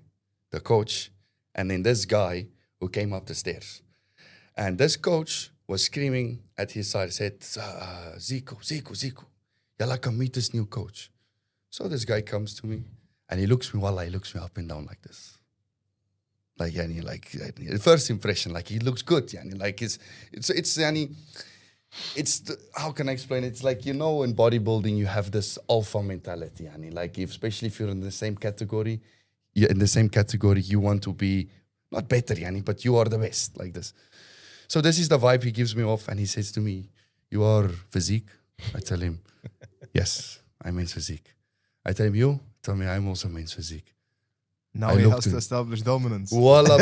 the coach, and then this guy who came up the stairs. And this coach was screaming at his side, said, Zico, yalla come meet this new coach. So this guy comes to me and he looks me up and down like this. Like the first impression, like he looks good. Like it's how can I explain it? It's like, you know, in bodybuilding you have this alpha mentality, yani, like especially if you're in the same category, you want to be not better, yani, but you are the best, like this. So this is the vibe he gives me off, and he says to me, "You are physique." I tell him, "Yes, I'm men's physique." I tell him, "You?" Tell me, "I'm also men's physique." Now I he looked has to to- establish dominance. Wallah,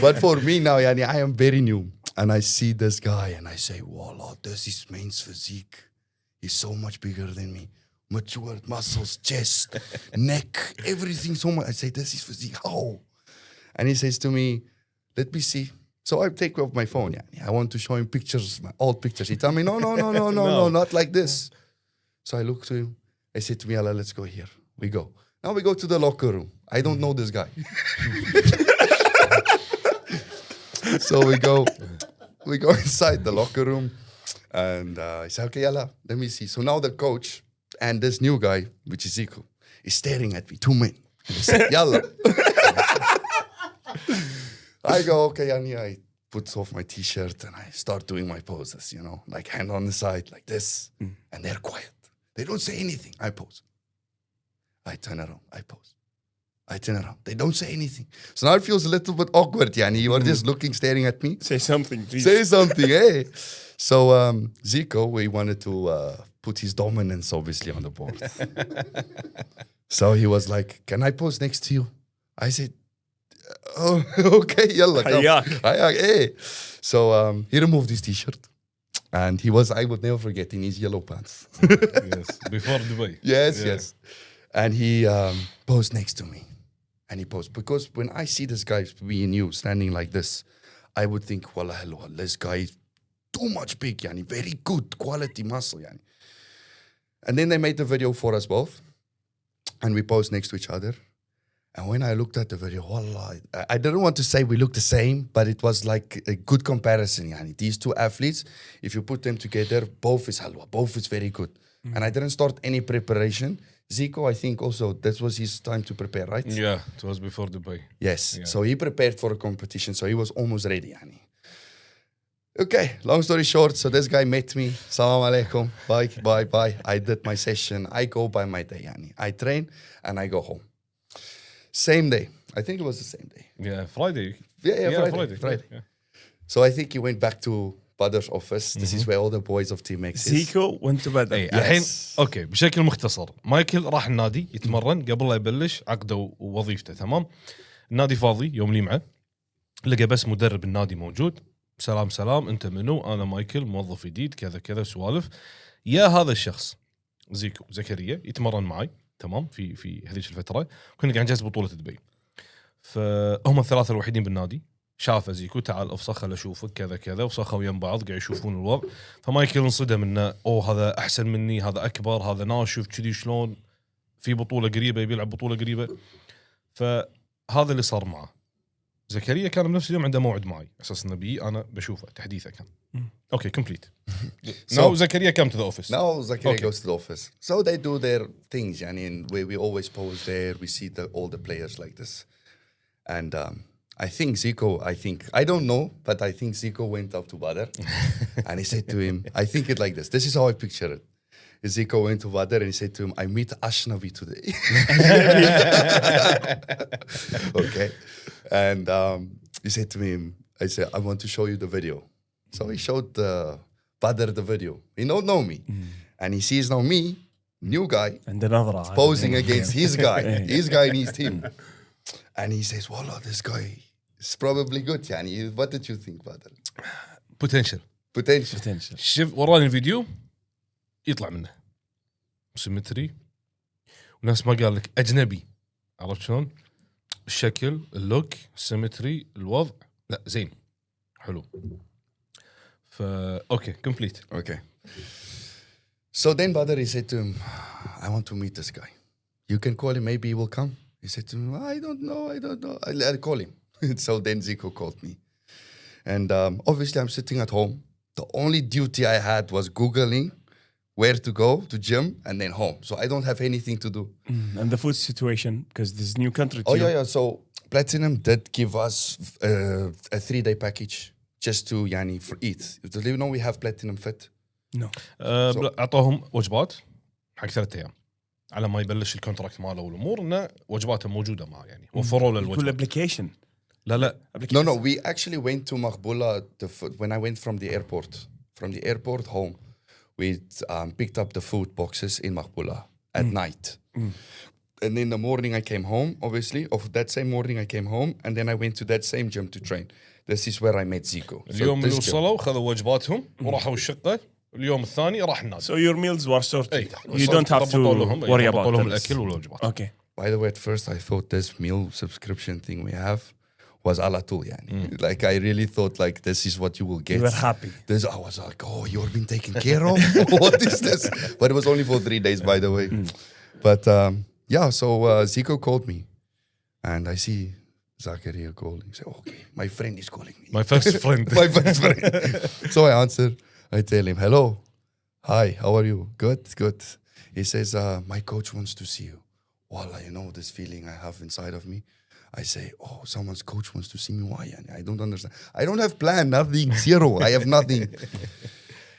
but for me now, yani, I am very new, and I see this guy, and I say, "Wallah, this is men's physique. He's so much bigger than me. Matured muscles, chest, neck, everything so much." I say, "This is physique. How?" And he says to me, "Let me see." So I take off my phone. Yani. I want to show him pictures, my old pictures. He tell me, no, not like this. So I look to him. I say to me, "Allah, let's go here." We go. Now we go to the locker room. I don't know this guy. So we go inside the locker room, and I say, "Okay, Allah, let me see." So now the coach and this new guy, which is Zico, is staring at me, 2 men. And they say, "Yalla." I go, "Okay, yani." I put off my t-shirt and I start doing my poses, you know, like hand on the side, like this. And they're quiet. They don't say anything. I pose. I turn around. I pose. I turn around. They don't say anything. So now it feels a little bit awkward, yani. You are just looking, staring at me. Say something, please. Say something, hey. So Zico, we wanted to put his dominance, obviously, on the board. So he was like, "Can I pose next to you?" I said, "Oh, okay, yalla, come." Hayak. Hayak, hey. So he removed his t-shirt, and he was, I would never forget, in his yellow pants. Yes. Before Dubai. Yes, Yeah. yes. And he posed next to me. And he posed. Because when I see this guy, me and you, standing like this, I would think, "Wallah, hello, this guy is too much big, yani, very good quality muscle, yani." And then they made the video for us both. And we posed next to each other. And when I looked at the video, wallah, I didn't want to say we looked the same, but it was like a good comparison, yani. These two athletes, if you put them together, both is halwa, both is very good. And I didn't start any preparation. Zico, I think also, that was his time to prepare, right? Yeah, it was before Dubai. Yes. Yeah. So he prepared for a competition, so he was almost ready, yani. Okay, long story short, so this guy met me. Salam alaikum. Bye. I did my session. I go by my day, yani. I train and I go home. Same day. I think it was the same day. Yeah, Friday. Yeah, Friday. Yeah. So I think he went back to Badr's office. This is where all the boys of Team X is. زيكو وانت بدأ. اي الحين اوكي بشكل مختصر مايكل راح النادي يتمرن قبل لا يبلش عقده ووظيفته تمام. النادي فاضي يوم الجمعه لقى بس مدرب النادي موجود. سلام انت منو؟ انا مايكل موظف جديد كذا كذا سوالف. يا هذا الشخص زيكو زكريا يتمرن معي تمام في هذيك الفتره كنا قاعد نجهز بطوله دبي. فهم الثلاثه الوحيدين بالنادي. شافه زيكو تعال افصخ خل اشوفك كذا كذا وصخوا يم بعض قاعد يشوفون الوضع. فمايكل انصدم انه هذا احسن مني هذا اكبر هذا ناشف كذي شلون في بطوله قريبه بيلعب بطوله قريبه. فهذا اللي صار معه. زكريا كان بنفس اليوم عنده موعد معي اساس نبي انا بشوفه تحديثه كان. اوكي كومبليت. Now زكريا come to the office. Now Zakaria Okay. goes to the office. So they do their things, yani, and we always pose there. We see all the players like this. And I think Zico, I don't know, but I think Zico went up to Badr and he said to him, I think it like this. This is how I picture it. Zico went to Badr and he said to him, "I meet Ashnabi today." Okay. And he said to me, I said, "I want to show you the video." So he showed Badr the video. He don't know me. And he sees now me, new guy, عنده نظرة posing against his guy in his team. And he says, "Wallah, this guy is probably good." Yani, what did you think, Badr? potential. Potential. شوف وراني الفيديو يطلع منه سيمتري ونفس ما قال لك اجنبي. عرفت شلون؟ الشكل اللوك السيمتري الوضع لا زين حلو. فا اوكي كومبليت. Okay. So then Badr, he said to him, "I want to meet this guy. You can call him, maybe he will come." He said to him, I don't know. I'll call him." So then Zico called me. And obviously I'm sitting at home. The only duty I had was Googling where to go to gym and then home. So I don't have anything to do. And the food situation because this new country Oh, yeah. So Platinum did give us a 3-day package. just to يعني for eat. Do you know we have platinum fit? No. اعطوهم وجبات حق 3 ايام على ما يبلش الكونتراكت ماله والامور انه وجباته موجوده معه يعني وفروا له كل الوجبات. ابلكيشن. لا No, we actually went to Maqbula when I went from the airport. From the airport home, we picked up the food boxes in Maqbula at night. And in the morning I came home, obviously. Of that same morning I came home, and then I went to that same gym to train. This is where I met Zico. اليوم اللي this gym- وصلوا خذوا وجباتهم وراحوا الشقه. اليوم الثاني راح النادي. So your meals were sorted. أي. You don't have to worry about لهم this. الاكل والوجبات. Okay. By the way, at first I thought this meal subscription thing we have was ala طول يعني. Like I really thought like this is what you will get. You were happy. I was like, oh, you're being taken care of? What is this? But it was only for 3 days, by the way. But yeah, so Zico called me. And I see Zakaria calling. So, okay, my friend is calling me. My first friend. My best friend. So I answer. I tell him, hello. Hi, how are you? Good, good. He says, my coach wants to see you. Wallah, you know this feeling I have inside of me. I say, oh, someone's coach wants to see me. Why? I don't understand. I don't have plan, nothing, zero. I have nothing.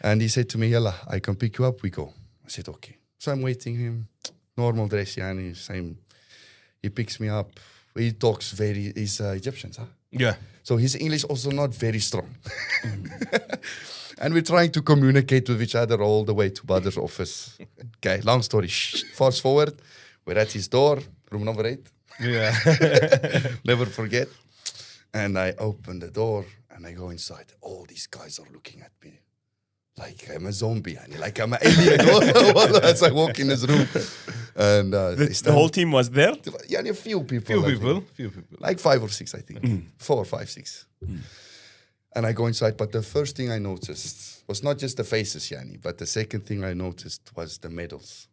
And he said to me, Yalla, I can pick you up, we go. I said, okay. So I'm waiting him. Normal dress, yani, same. He picks me up. He talks he's Egyptian, huh? Yeah. So his English also not very strong. And we're trying to communicate with each other all the way to Badr's office. Okay, long story. Fast forward, we're at his door, room number 8. Yeah. Never forget. And I open the door and I go inside. All these guys are looking at me like I'm a zombie, like I'm an alien as I walk in this room. And The whole team was there? Yeah, a few people. Few people. Like 5 or 6, I think. 4, 5, 6. And I go inside, but the first thing I noticed was not just the faces, yani, but the second thing I noticed was the medals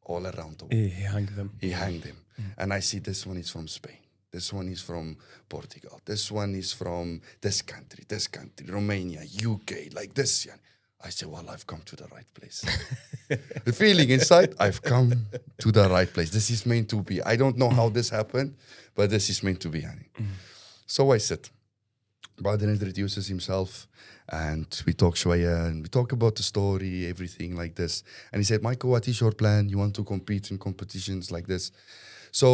all around the wall. He hung them. He hung them. And I see this one is from Spain. This one is from Portugal. This one is from this country, Romania, UK, like this. Yani. I say, well, I've come to the right place. The feeling inside, I've come to the right place. This is meant to be. I don't know how this happened, but this is meant to be. Yani. So I sit. Baden introduces himself and we talk shwaya and we talk about the story, everything like this. And he said, Michael, what is your plan? You want to compete in competitions like this? So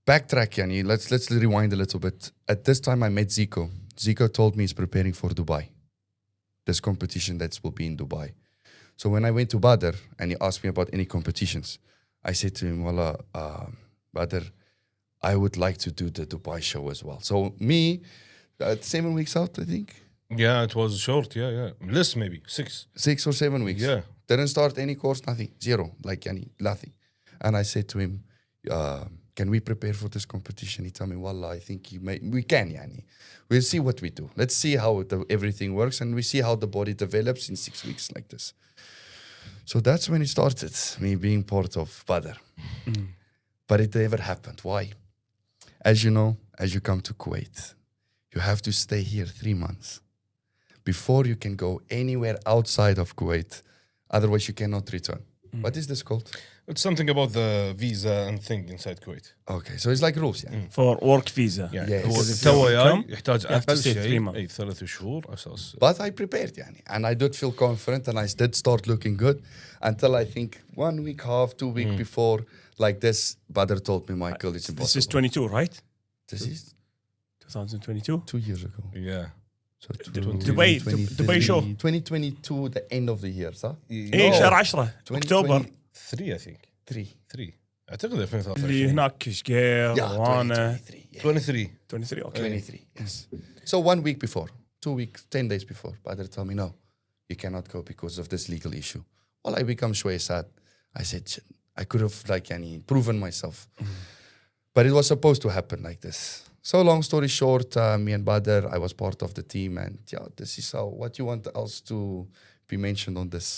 backtrack, yani, let's rewind a little bit. At this time I met Zico. Zico told me he's preparing for Dubai. This competition that will be in Dubai. So when I went to Badr and he asked me about any competitions, I said to him, Wallah, Badr, I would like to do the Dubai show as well. So me, 7 weeks out, I think. Yeah, it was short. Yeah. Less maybe 6. 6 or 7 weeks. Yeah. Didn't start any course, nothing. Zero. Like, yani, nothing. And I said to him, can we prepare for this competition? He told me, Wallah, I think we can, yani. We'll see what we do. Let's see how everything works and we see how the body develops in 6 weeks like this. So that's when it started, me being part of Badr. But it never happened. Why? As you know, as you come to Kuwait, you have to stay here 3 months before you can go anywhere outside of Kuwait. Otherwise, you cannot return. What is this called? It's something about the visa and thing inside Kuwait. Okay, so it's like rules, yeah. For work visa. يعني Yes. هو Because if تو you جاي come, يحتاج you have to اقل stay 3 شيء months. اي 3 شهور اساس. But I prepared, yani, and I did feel confident and I did start looking good until I think 1 week, half, 2 weeks before, like this, Badr told me, Michael, it's This impossible. is 22, right? This is 2022. 2 years ago. Yeah. So Dubai show. 2022, the end of the year, صح؟ ايه شهر 10 اكتوبر 3 I think 3. 3 اعتقد 2023 اللي هناك شقير Yeah, وانا 2023. 23 23 اوكي 23, yes. So 1 week before, 2 weeks, 10 days before, Badr told me, no, you cannot go because of this legal issue. Well, I become shway sad. I said, shit, I could have proven myself. But it was supposed to happen like this. So long story short, me and Badr, I was part of the team. And yeah, this is how, what you want else to be mentioned on this?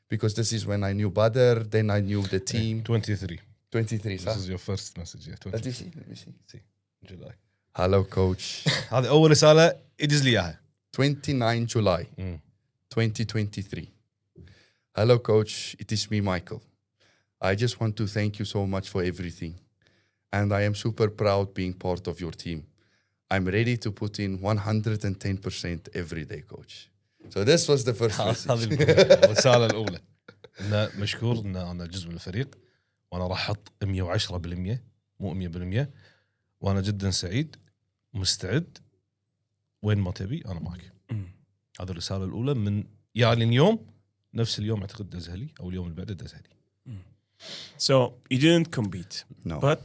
Because this is when I knew Badr, then I knew the team. 23 23, This صح? is your first message. Yeah, Let 23 me see, let me see. July. Hello, coach. هذه اول رساله ادز لي اياها. 29 July 2023. Hello, coach. It is me, Michael. I just want to thank you so much for everything. And I am super proud being part of your team. I'm ready to put in 110% every day, coach. So this was the first هذه message. الرساله الاولى. انه مشكور ان انا جزء من الفريق وانا راح احط 110% مو 100%، وانا جدا سعيد مستعد وين ما تبي انا معك. هذه الرساله الاولى من يعني اليوم نفس اليوم اعتقد دزهلي او اليوم اللي بعده دزهلي. So you didn't compete, No. but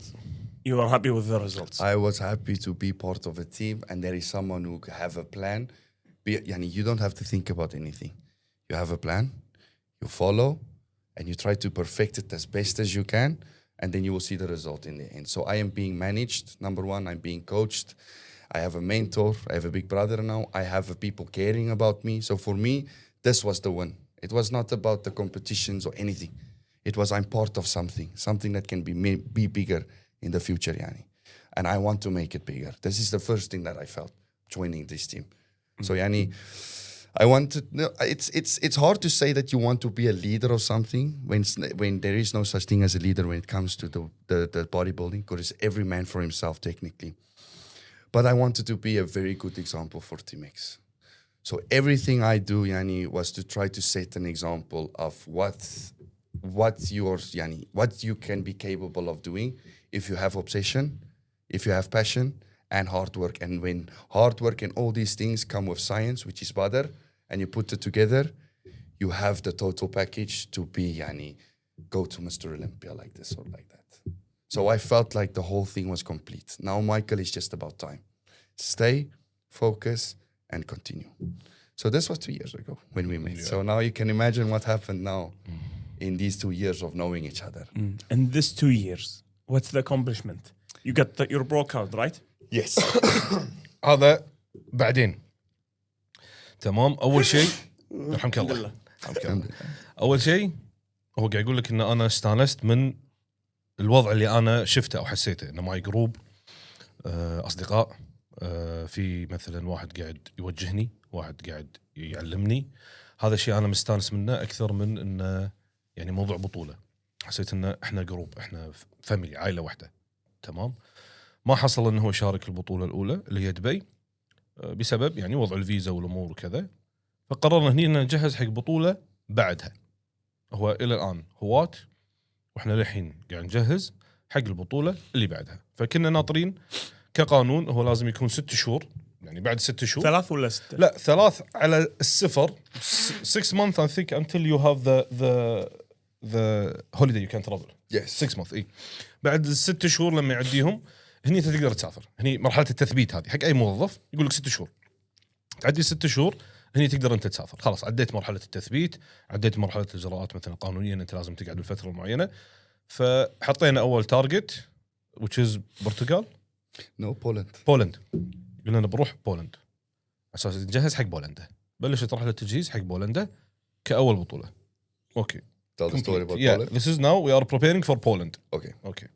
you were happy with the results. I was happy to be part of a team, and there is someone who have a plan. You don't have to think about anything. You have a plan, you follow, and you try to perfect it as best as you can, and then you will see the result in the end. So I am being managed. Number one, I'm being coached. I have a mentor. I have a big brother now. I have people caring about me. So for me, this was the win. It was not about the competitions or anything. It was I'm part of something that can be bigger in the future, yani. And I want to make it bigger. This is the first thing that I felt joining this team. So, yani, I wanted. No, it's hard to say that you want to be a leader of something when there is no such thing as a leader when it comes to the bodybuilding, because it's every man for himself technically. But I wanted to be a very good example for Team X. So everything I do, yani, was to try to set an example of what you can be capable of doing if you have obsession, if you have passion and hard work. And when hard work and all these things come with science, which is better, and you put it together, you have the total package to be go to Mr. Olympia like this or like that. So I felt like the whole thing was complete. Now Michael is just about time. Stay, focus, and continue. So this was 2 years ago when we met. So now you can imagine what happened now in these 2 years of knowing each other. And this 2 years, what's the accomplishment? You got your pro card, right? Yes. هذا بعدين. تمام. اول شيء رحمك الله. اول شيء هو قاعد يقول لك ان انا استانست من الوضع اللي انا شفته او حسيته، انه معي جروب اصدقاء، في مثلا واحد قاعد يوجهني، واحد قاعد يعلمني. هذا الشيء انا مستانس منه اكثر من انه يعني موضوع بطوله. حسيت ان احنا جروب، احنا فاميلي، عائله واحده. تمام. ما حصل انه هو يشارك البطوله الاولى اللي هي دبي بسبب يعني وضع الفيزا والامور وكذا، فقررنا هني ان نجهز حق بطوله بعدها. هو الى الان هواة، واحنا للحين قاعد نجهز حق البطوله اللي بعدها. فكنا ناطرين كقانون هو لازم يكون 6 شهور، يعني بعد 6 شهور. 3 ولا 6؟ لا 3 على السفر. 6 months I think until you have the holiday you can travel. Yes. 6 months. بعد ال6 شهور لما يعديهم هني انت تقدر تسافر. هني مرحله التثبيت هذه حق اي موظف، يقول لك 6 شهور. تعدي 6 شهور هني تقدر انت تسافر. خلاص عديت مرحله التثبيت، عديت مرحله الاجراءات مثلا قانونيا انت لازم تقعد بالفتره المعينه. فحطينا اول تارجت which is برتغال. No, Poland. بولند. قلنا بنروح بولند اساس نجهز حق بولندا. بلشت رحله التجهيز حق بولندا كاول بطوله. اوكي. Tell the story about Yeah, Poland. this is now we are preparing for Poland. Okay. Okay.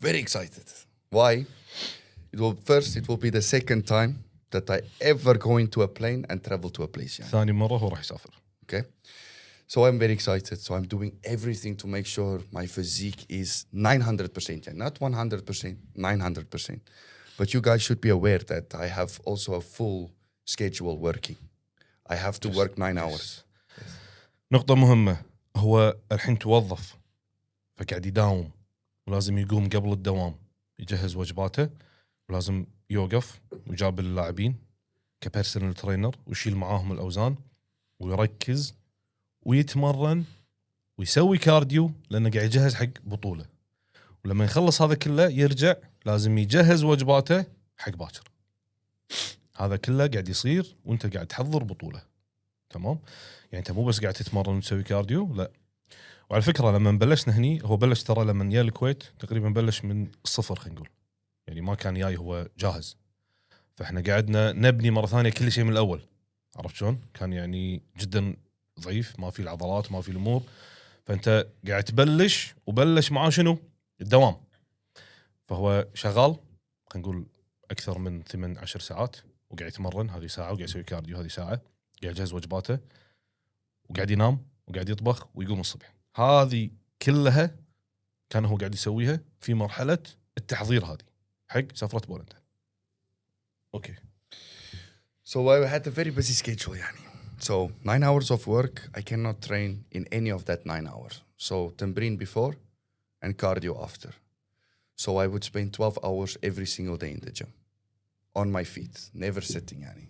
Very excited. Why? It will be the second time that I ever go into a plane and travel to a place. Yeah. ثاني مرة هو راح يسافر. Okay. So I'm very excited. So I'm doing everything to make sure my physique is 900%. Yeah. Not 100%, 900%. But you guys should be aware that I have also a full schedule working. I have to work 9 hours. نقطة مهمة، هو الحين توظف فقاعد يداوم، ولازم يقوم قبل الدوام يجهز وجباته، ولازم يوقف ويجاب اللاعبين كبيرسونال ترينر ويشيل معاهم الأوزان ويركز ويتمرن ويسوي كارديو لأنه قاعد يجهز حق بطولة. ولما يخلص هذا كله يرجع لازم يجهز وجباته حق باكر. هذا كله قاعد يصير وانت قاعد تحضر بطولة. تمام. يعني انت مو بس قاعد تتمرن وتسوي كارديو، لا. وعلى فكرة لما بلشنا هني، هو بلش ترى لما جاء الكويت تقريبا بلش من الصفر، خلينا نقول. يعني ما كان جاي هو جاهز، فاحنا قاعدنا نبني مرة ثانية كل شيء من الأول. عرفت شلون؟ كان يعني جدا ضعيف، ما في العضلات، ما في الأمور. فانت قاعد تبلش وبلش معاه شنو؟ الدوام. فهو شغال خلينا نقول أكثر من 8-10 ساعات، وقاعد يتمرن هذه ساعة، وقاعد يسوي كارديو هذه ساعة، قاعد يجهز وجباته، وقاعد ينام، وقاعد يطبخ، ويقوم الصبح. هذه كلها كان هو قاعد يسويها في مرحلة التحضير هذه حق سفرة بولندا. اوكي. So I had a very busy schedule يعني. So 9 hours of work, I cannot train in any of that 9 hours. So تمرين before and cardio after. So I would spend 12 hours every single day in the gym. On my feet, never sitting يعني.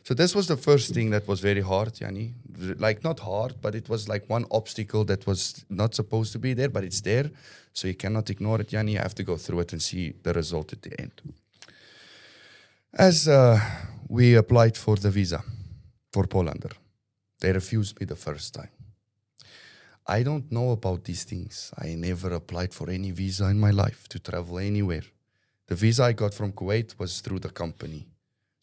So this was the first thing that was very hard يعني. Like not hard, but it was like one obstacle that was not supposed to be there, but it's there. So you cannot ignore it يعني. You have to go through it and see the result at the end. As we applied for the visa for Poland, they refused me the first time. I don't know about these things. I never applied for any visa in my life to travel anywhere. The visa I got from Kuwait was through the company.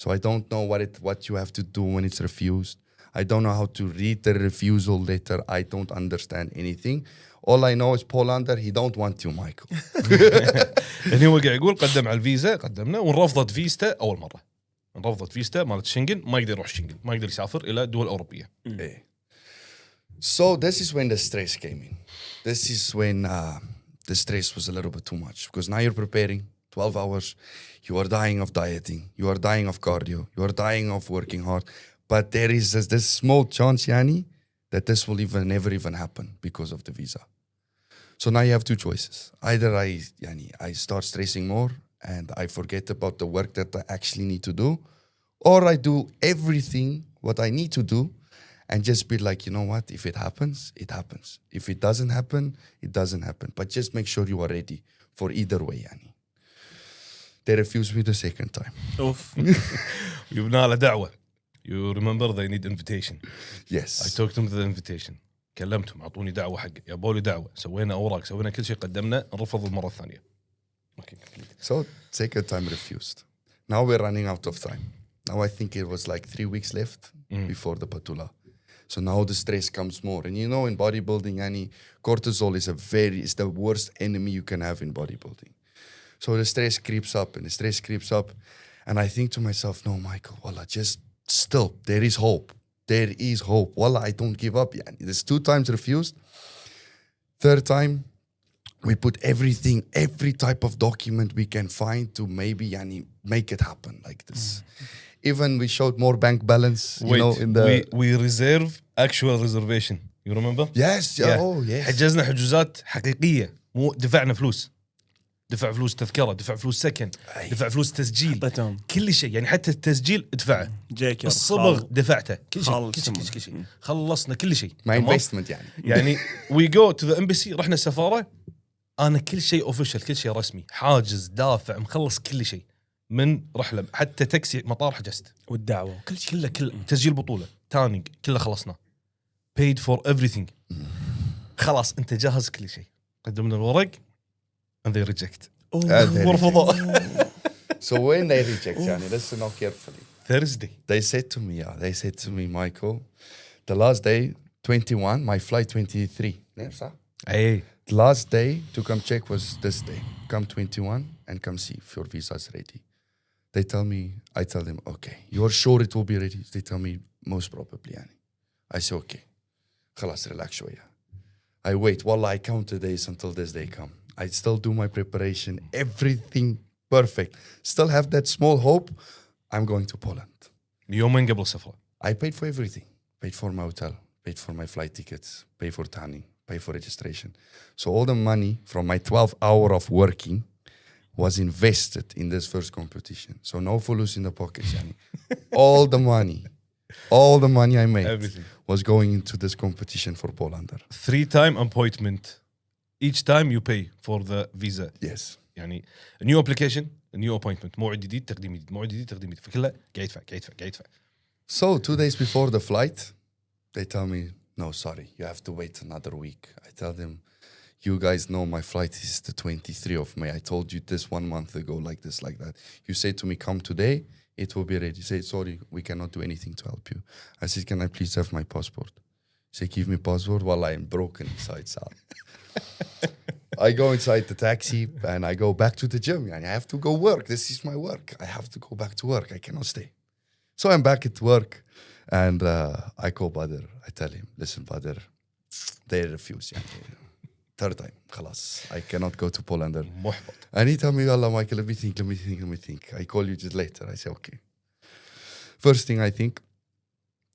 So I don't know what you have to do when it's refused. I don't know how to read the refusal letter. I don't understand anything. All I know is Polander, he don't want you, Michael. يعني هو قاعد يقول قدم على الفيزا، قدمنا ونرفضت فيزته اول مره. رفضت فيزته مالت شنغن، ما يقدر يروح شنغن، ما يقدر يسافر الى دول اوروبيه. So this is when the stress came in. This is when the stress was a little bit too much, because now you're preparing 12 hours, you are dying of dieting, you are dying of cardio, you are dying of working hard, but there is this small chance yani that this will never even happen because of the visa. So now you have two choices. Either I start stressing more and I forget about the work that I actually need to do, or I do everything what I need to do and just be like, you know what, if it happens, it happens. If it doesn't happen, it doesn't happen. But just make sure you are ready for either way yani. They refused me the second time. اوف. يبنى له دعوه. You remember they need invitation. Yes. I talked them to the invitation. كلمتهم اعطوني دعوه حق يابوا لي دعوه، سوينا اوراق، سوينا كل شيء، قدمنا، رفضوا المره الثانيه. اوكي. So second time refused. Now we're running out of time. Now I think it was like 3 weeks left before the Patula. So now the stress comes more. And you know, in bodybuilding, cortisol is the worst enemy you can have in bodybuilding. So the stress creeps up and the stress creeps up. And I think to myself, no, Michael, wallah, just still, there is hope. There is hope. Wallah, I don't give up. There's 2 times refused. Third time, we put everything, every type of document we can find to maybe make it happen like this. Even we showed more bank balance, Wait, in the... we reserve actual reservation. You remember? Yes, Yeah. oh, yes. حجزنا حجوزات حقيقية، مو دفعنا فلوس. دفع فلوس تذكرة، دفع فلوس سكن، دفع فلوس تسجيل، حطيتهم. كل شيء يعني، حتى التسجيل ادفعه، جيكر الصبغ دفعته، كل خالص. شيء كل شيء خلصنا كل شيء. My تمام؟ investment يعني we go to the embassy، رحنا السفارة، أنا كل شيء اوفيشال، كل شيء رسمي، حاجز، دافع، مخلص كل شيء، من رحلة حتى تاكسي مطار حجزت، والدعوه كل شيء كله تسجيل بطولة، تانينج، كله خلصنا، paid for everything. خلاص أنت جاهز كل شيء، قدمنا الورق and they reject. ورفضوا. So when they reject, listen now carefully. Thursday. They said to me, Michael, the last day, 21, my flight 23. Hey. The last day to come check was this day. Come 21 and come see if your visa is ready. They tell me, I tell them, okay, you're sure it will be ready? They tell me, most probably. I say, okay. خلاص relax شوية. I wait. Wallah, I count the days until this day come. I still do my preparation, everything perfect. Still have that small hope. I'm going to Poland. يومين قبل السفرة. I paid for everything. Paid for my hotel, paid for my flight tickets, paid for tanning, paid for registration. So all the money from my 12 hours of working was invested in this first competition. So no fulus in the pockets. all the money I made Everything was going into this competition for Polander. 3-time appointment. Each time you pay for the visa. Yes. يعني a new application, a new appointment. موعد جديد، تقديم جديد، موعد جديد، تقديم جديد. فكله قاعد يدفع. So 2 days before the flight, they tell me, no, sorry, you have to wait another week. I tell them, you guys know my flight is the 23rd of May. I told you this 1 month ago, like this, like that. You say to me, come today, it will be ready. Say, sorry, we cannot do anything to help you. I said, can I please have my passport? Say, give me passport while I am broken inside out. I go inside the taxi and I go back to the gym. I have to go work. This is my work. I have to go back to work. I cannot stay. So I'm back at work and I call Badr. I tell him, listen, Badr, they refuse. third time خلاص I cannot go to Poland. محبط. And he told me, Allah, Michael, let me think. I call you just later. I say, okay. First thing I think,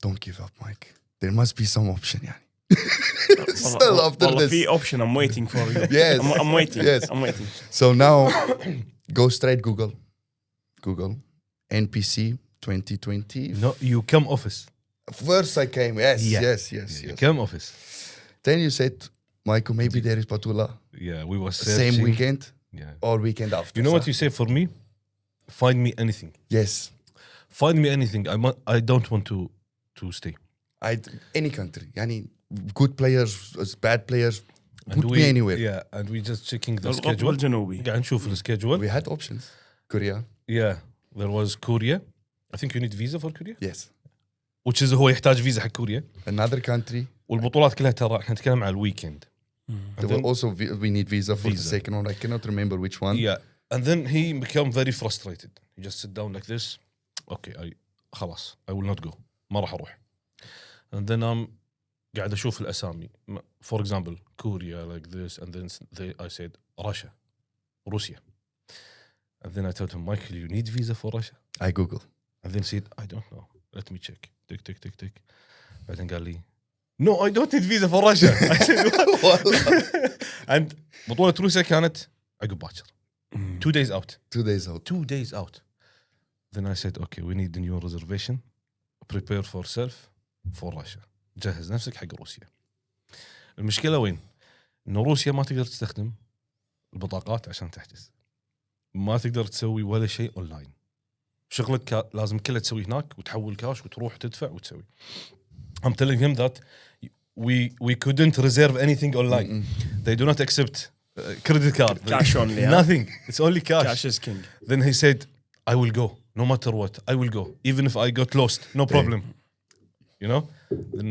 don't give up, Mike. There must be some option, يعني. Still after والله this. في option. I'm waiting for you. Yes. I'm waiting. Yes. I'm waiting. So now, go straight Google. NPC 2020. No, you come office. First I came, yes. You come office. Then you said, Michael, maybe there is Patula. Yeah, we were Same searching. weekend Yeah. or weekend after. You know what you say for me? Find me anything. Yes. Find me anything. I don't want to stay. Any country. Yani, good players, bad players, And put me anywhere. Yeah, and we just checking the القطب schedule. الجنوبي. قاعد نشوف السكيدول. We had options. Korea. Yeah, there was Korea. I think you need visa for Korea. Yes. Which is هو يحتاج فيزا حق كوريا. Another country. والبطولات كلها ترى احنا نتكلم على الويكند. There were also we need visa for the Visa. second one. I cannot remember which one. Yeah, and then he became very frustrated. He just sit down like this. Okay, خلاص I will not go. ما راح أروح. And then قاعد أشوف الأسامي. For example, Korea like this, and then I said Russia, روسيا. And then I told him, Michael, you need visa for Russia? I Google. And then said, I don't know. Let me check. Tick. بعدين قال لي, No, I don't need visa for Russia. I said, what? And بطولة روسيا كانت عقب باكر. 2 days out. 2 days out. 2 days out. Then I said, okay, we need a new reservation. Prepare for self for Russia. جهز نفسك حق روسيا. المشكلة وين؟ إنه روسيا ما تقدر تستخدم البطاقات عشان تحجز. ما تقدر تسوي ولا شيء أونلاين. شغلك لازم كله تسوي هناك وتحول كاش وتروح تدفع وتسوي. I'm telling him that we couldn't reserve anything online. They do not accept credit card. Cash only. Nothing. It's only cash. Cash is king. Then he said, I will go. No matter what. I will go. Even if I got lost. No problem. You know? Then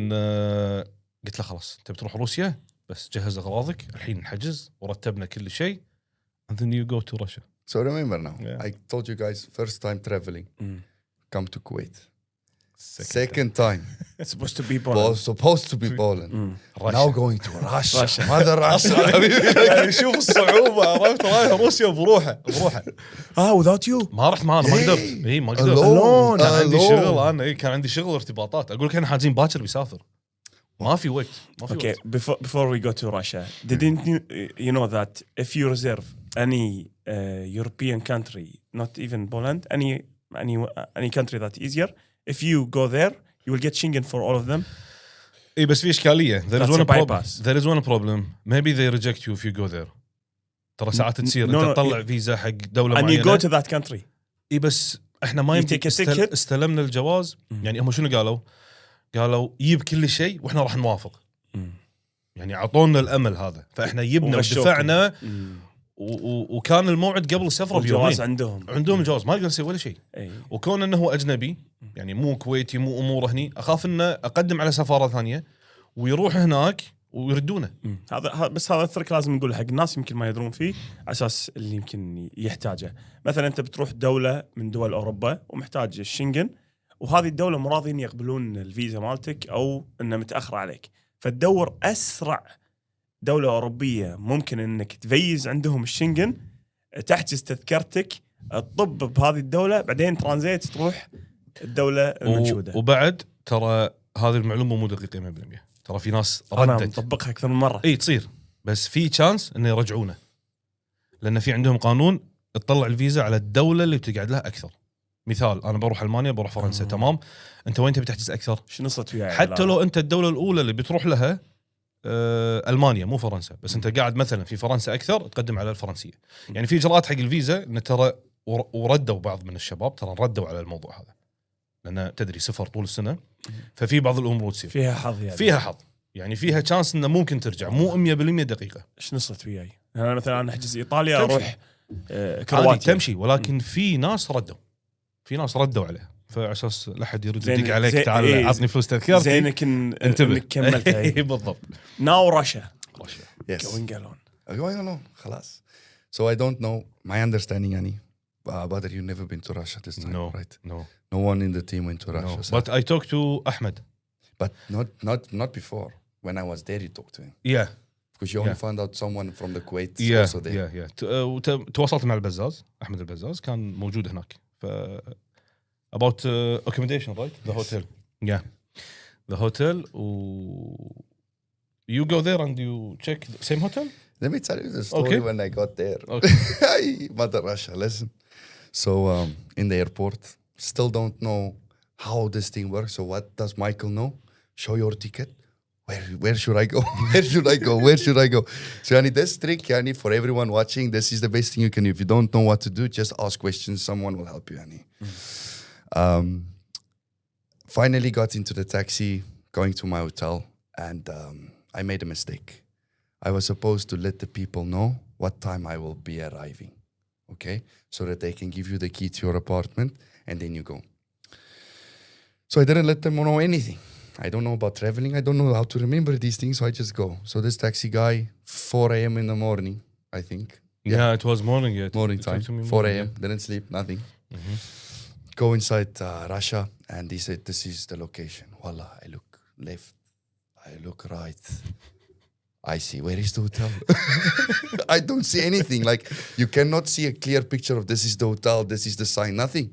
قلت له خلاص تبي تروح روسيا بس جهز أغراضك الحين نحجز ورتبنا كل شيء. And then you go to Russia. So remember now, Yeah. I told you guys, first time traveling, come to Kuwait. Second time, Supposed to be Poland. supposed to be Poland. Now going to Russia. Mother Russia. يعني شوف الصعوبة عرفت رايح روسيا بروحه Without you. ما رحت معنا ما قدرت ما قدرت Alone. كان عندي Alone. شغل انا كان عندي شغل ارتباطات اقول لك احنا حاجين باكر بيسافر ما في وقت Okay, before we go to Russia, didn't you know that if you reserve any European country, not even Poland, any country that easier, if you go there, you will get Schengen for all of them. اي بس في اشكاليه there is That's one a problem bypass. there is one problem maybe they reject you if you go there ترى ساعات تصير No, انت no, تطلع فيزا حق دوله And you معينه go to that country. اي بس احنا ما You take a ticket. استلمنا الجواز يعني هم شنو قالوا يجيب كل شيء واحنا راح نوافق يعني اعطونا الامل هذا فاحنا جبنا وغشوكم. ودفعنا وكان الموعد قبل السفره الجواز بيومين عندهم. عندهم جواز ما نقدر نسوي ولا شيء أي. وكون انه هو اجنبي يعني مو كويتي مو اموره هني اخاف انه اقدم على سفاره ثانيه ويروح هناك ويردونه هذا بس هذا الترك لازم نقول حق الناس يمكن ما يدرون فيه على اساس اللي يمكن يحتاجه. مثلا انت بتروح دوله من دول اوروبا ومحتاج الشنغن وهذه الدوله مو راضيين يقبلون الفيزا مالتك او انه متاخر عليك فتدور اسرع دوله اوروبيه ممكن انك تفيز عندهم الشنغن تحجز تذكرتك الطب بهذه الدوله بعدين ترانزيت تروح الدوله المنشوده. وبعد ترى هذه المعلومه مو دقيقه 100% ترى في ناس انا ردت مطبقها اكثر من مره. اي تصير بس في تشانس انه يرجعونه لان في عندهم قانون تطلع الفيزا على الدوله اللي بتقعد لها اكثر. مثال انا بروح المانيا بروح فرنسا تمام انت وين تبي تحجز اكثر شنو صرت وياي حتى لو انت الدوله الاولى اللي بتروح لها المانيا مو فرنسا بس انت قاعد مثلا في فرنسا اكثر تقدم على الفرنسيه يعني في اجراءات حق الفيزا ان ترى وردوا بعض من الشباب ترى ردوا على الموضوع هذا لان تدري سفر طول السنه ففي بعض الامور تصير فيها حظ يعني. فيها حظ يعني فيها تشانس انه ممكن ترجع مو 100% دقيقه شنو صرت وياي انا مثلا انا احجز ايطاليا تمشي. اروح عادي كرواتيا تمشي ولكن في ناس ردوا عليه فعلى اساس لا حد يرد زين- يدق عليك زين- تعال إيه، عطني فلوس تذكرتي زينك انتبه انك كملتها إيه، بالضبط ناو رشا Yes. وين قالون Going alone. خلاص. So I don't know. My understanding, يعني, Badr, you never been to Russia this time, No, right? no, No one in the team went to Russia. no. So. But I talked to Ahmed. But not before. When I was there, you talked to him. Yeah, of Because you only Yeah. found out someone from the Kuwait yeah also there. yeah تواصلت مع البزاز احمد البزاز كان موجود هناك ف about accommodation right the Yes. hotel yeah the hotel you go there and you check the same hotel Let me tell you the story Okay. when I got there. Okay. Mother Russia, listen. So in the airport, still don't know how this thing works. So what does Michael know? Show your ticket. Where should I go? Where should I go? Where should I go? So Yani, this trick, Yani, for everyone watching, this is the best thing you can do. If you don't know what to do, just ask questions. Someone will help you, Yani. Finally got into the taxi, going to my hotel, and I made a mistake. I was supposed to let the people know what time I will be arriving, okay? So that they can give you the key to your apartment, and then you go. So I didn't let them know anything. I don't know about traveling. I don't know how to remember these things, so I just go. So this taxi guy, 4 a.m. in the morning, I think. yeah it was morning yeah Morning You time, talked to me 4 morning, a.m., didn't sleep, nothing. Go inside Russia, and he said, this is the location. Wallah, I look left, I look right. I see, where is the hotel? I don't see anything. Like, you cannot see a clear picture of this is the hotel, this is the sign, nothing.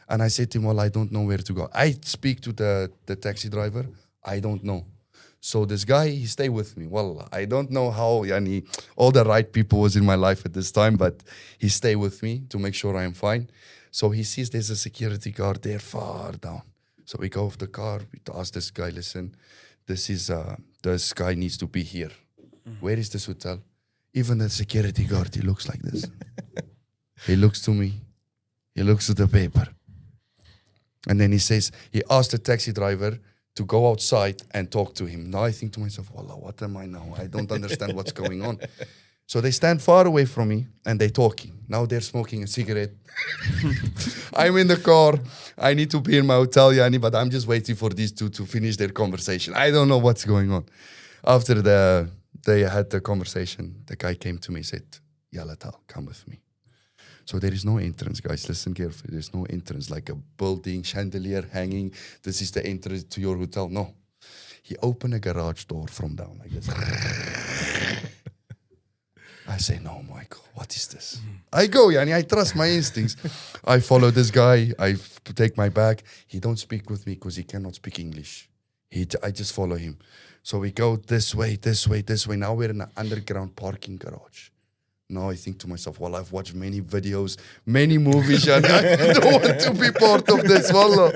And I said to him, well, I don't know where to go. I speak to the taxi driver, I don't know. So this guy, he stay with me. Wallah, I don't know how, yani, all the right people was in my life at this time, but he stay with me to make sure I'm fine. So he sees there's a security guard there far down. So we go off the car, we ask this guy, listen, this guy needs to be here. Where is this hotel? Even the security guard, he looks like this. He looks to me. He looks to the paper. And then he says, he asked the taxi driver to go outside and talk to him. Now I think to myself, wallah, what am I now? I don't understand what's going on. So they stand far away from me and they're talking. Now they're smoking a cigarette. I'm in the car. I need to be in my hotel, Yani, but I'm just waiting for these two to finish their conversation. I don't know what's going on. After they had the conversation, the guy came to me and said, Yalla tal, come with me. So there is no entrance, guys. Listen carefully. There's no entrance, like a building, chandelier hanging. This is the entrance to your hotel. No. He opened a garage door from down like this. I say, no, Michael, what is this? I go, Yani, I trust my instincts. I follow this guy. I take my bag. He don't speak with me because he cannot speak English. I just follow him. So we go this way, this way, this way. Now we're in an underground parking garage. Now I think to myself, well, I've watched many videos, many movies, and I don't want to be part of this, wallah.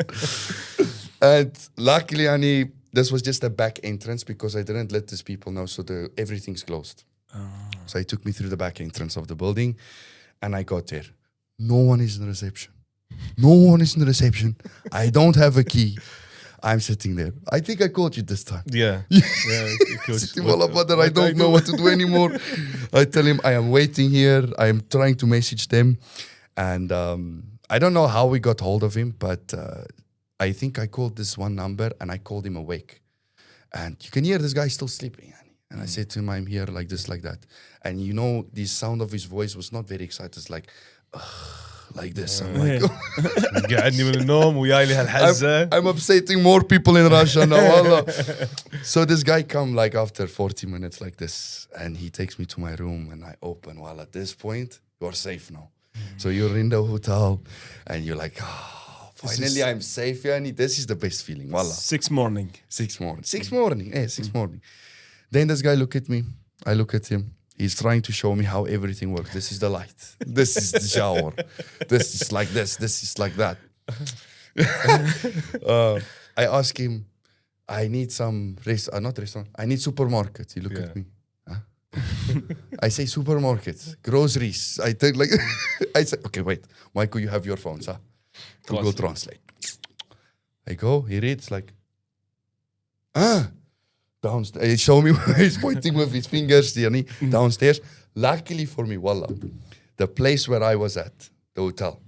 And luckily, Yani, this was just a back entrance because I didn't let these people know, so everything's closed. So he took me through the back entrance of the building, and I got there. No one is in the reception. No one is in the reception. I don't have a key. I'm sitting there. I think I called you this time. yeah Sitting wallah, brother, I don't know what to do anymore. I tell him I am waiting here. I am trying to message them. And I don't know how we got hold of him, but I think I called this one number and I called him awake. And you can hear this guy still sleeping. And I said to him, I'm here like this, like that. And you know, the sound of his voice was not very excited. It's like this. I'm like, قعدني من النوم وياي لي هالحزة. I'm upsetting more people in Russia now. Allah. So this guy come like after 40 minutes like this, and he takes me to my room, and I open. Well, at this point, you're safe now. So you're in the hotel, and you're like, finally I'm safe. Yani, this is the best feeling. Wallah. 6 morning. 6 morning. 6 morning. 6 morning. Then this guy look at me. I look at him. He's trying to show me how everything works. This is the light. This is the shower. This is like this. This is like that. I ask him, I need some not restaurant. I need supermarket. He look at me. Huh? I say supermarket, groceries. I take like I say, okay, wait, Michael, you have your phones, huh? Google Translate. I go. He reads like, downstairs. He show me where he's pointing with his fingers, downstairs. Luckily for me, wallah, the place where I was at, the hotel,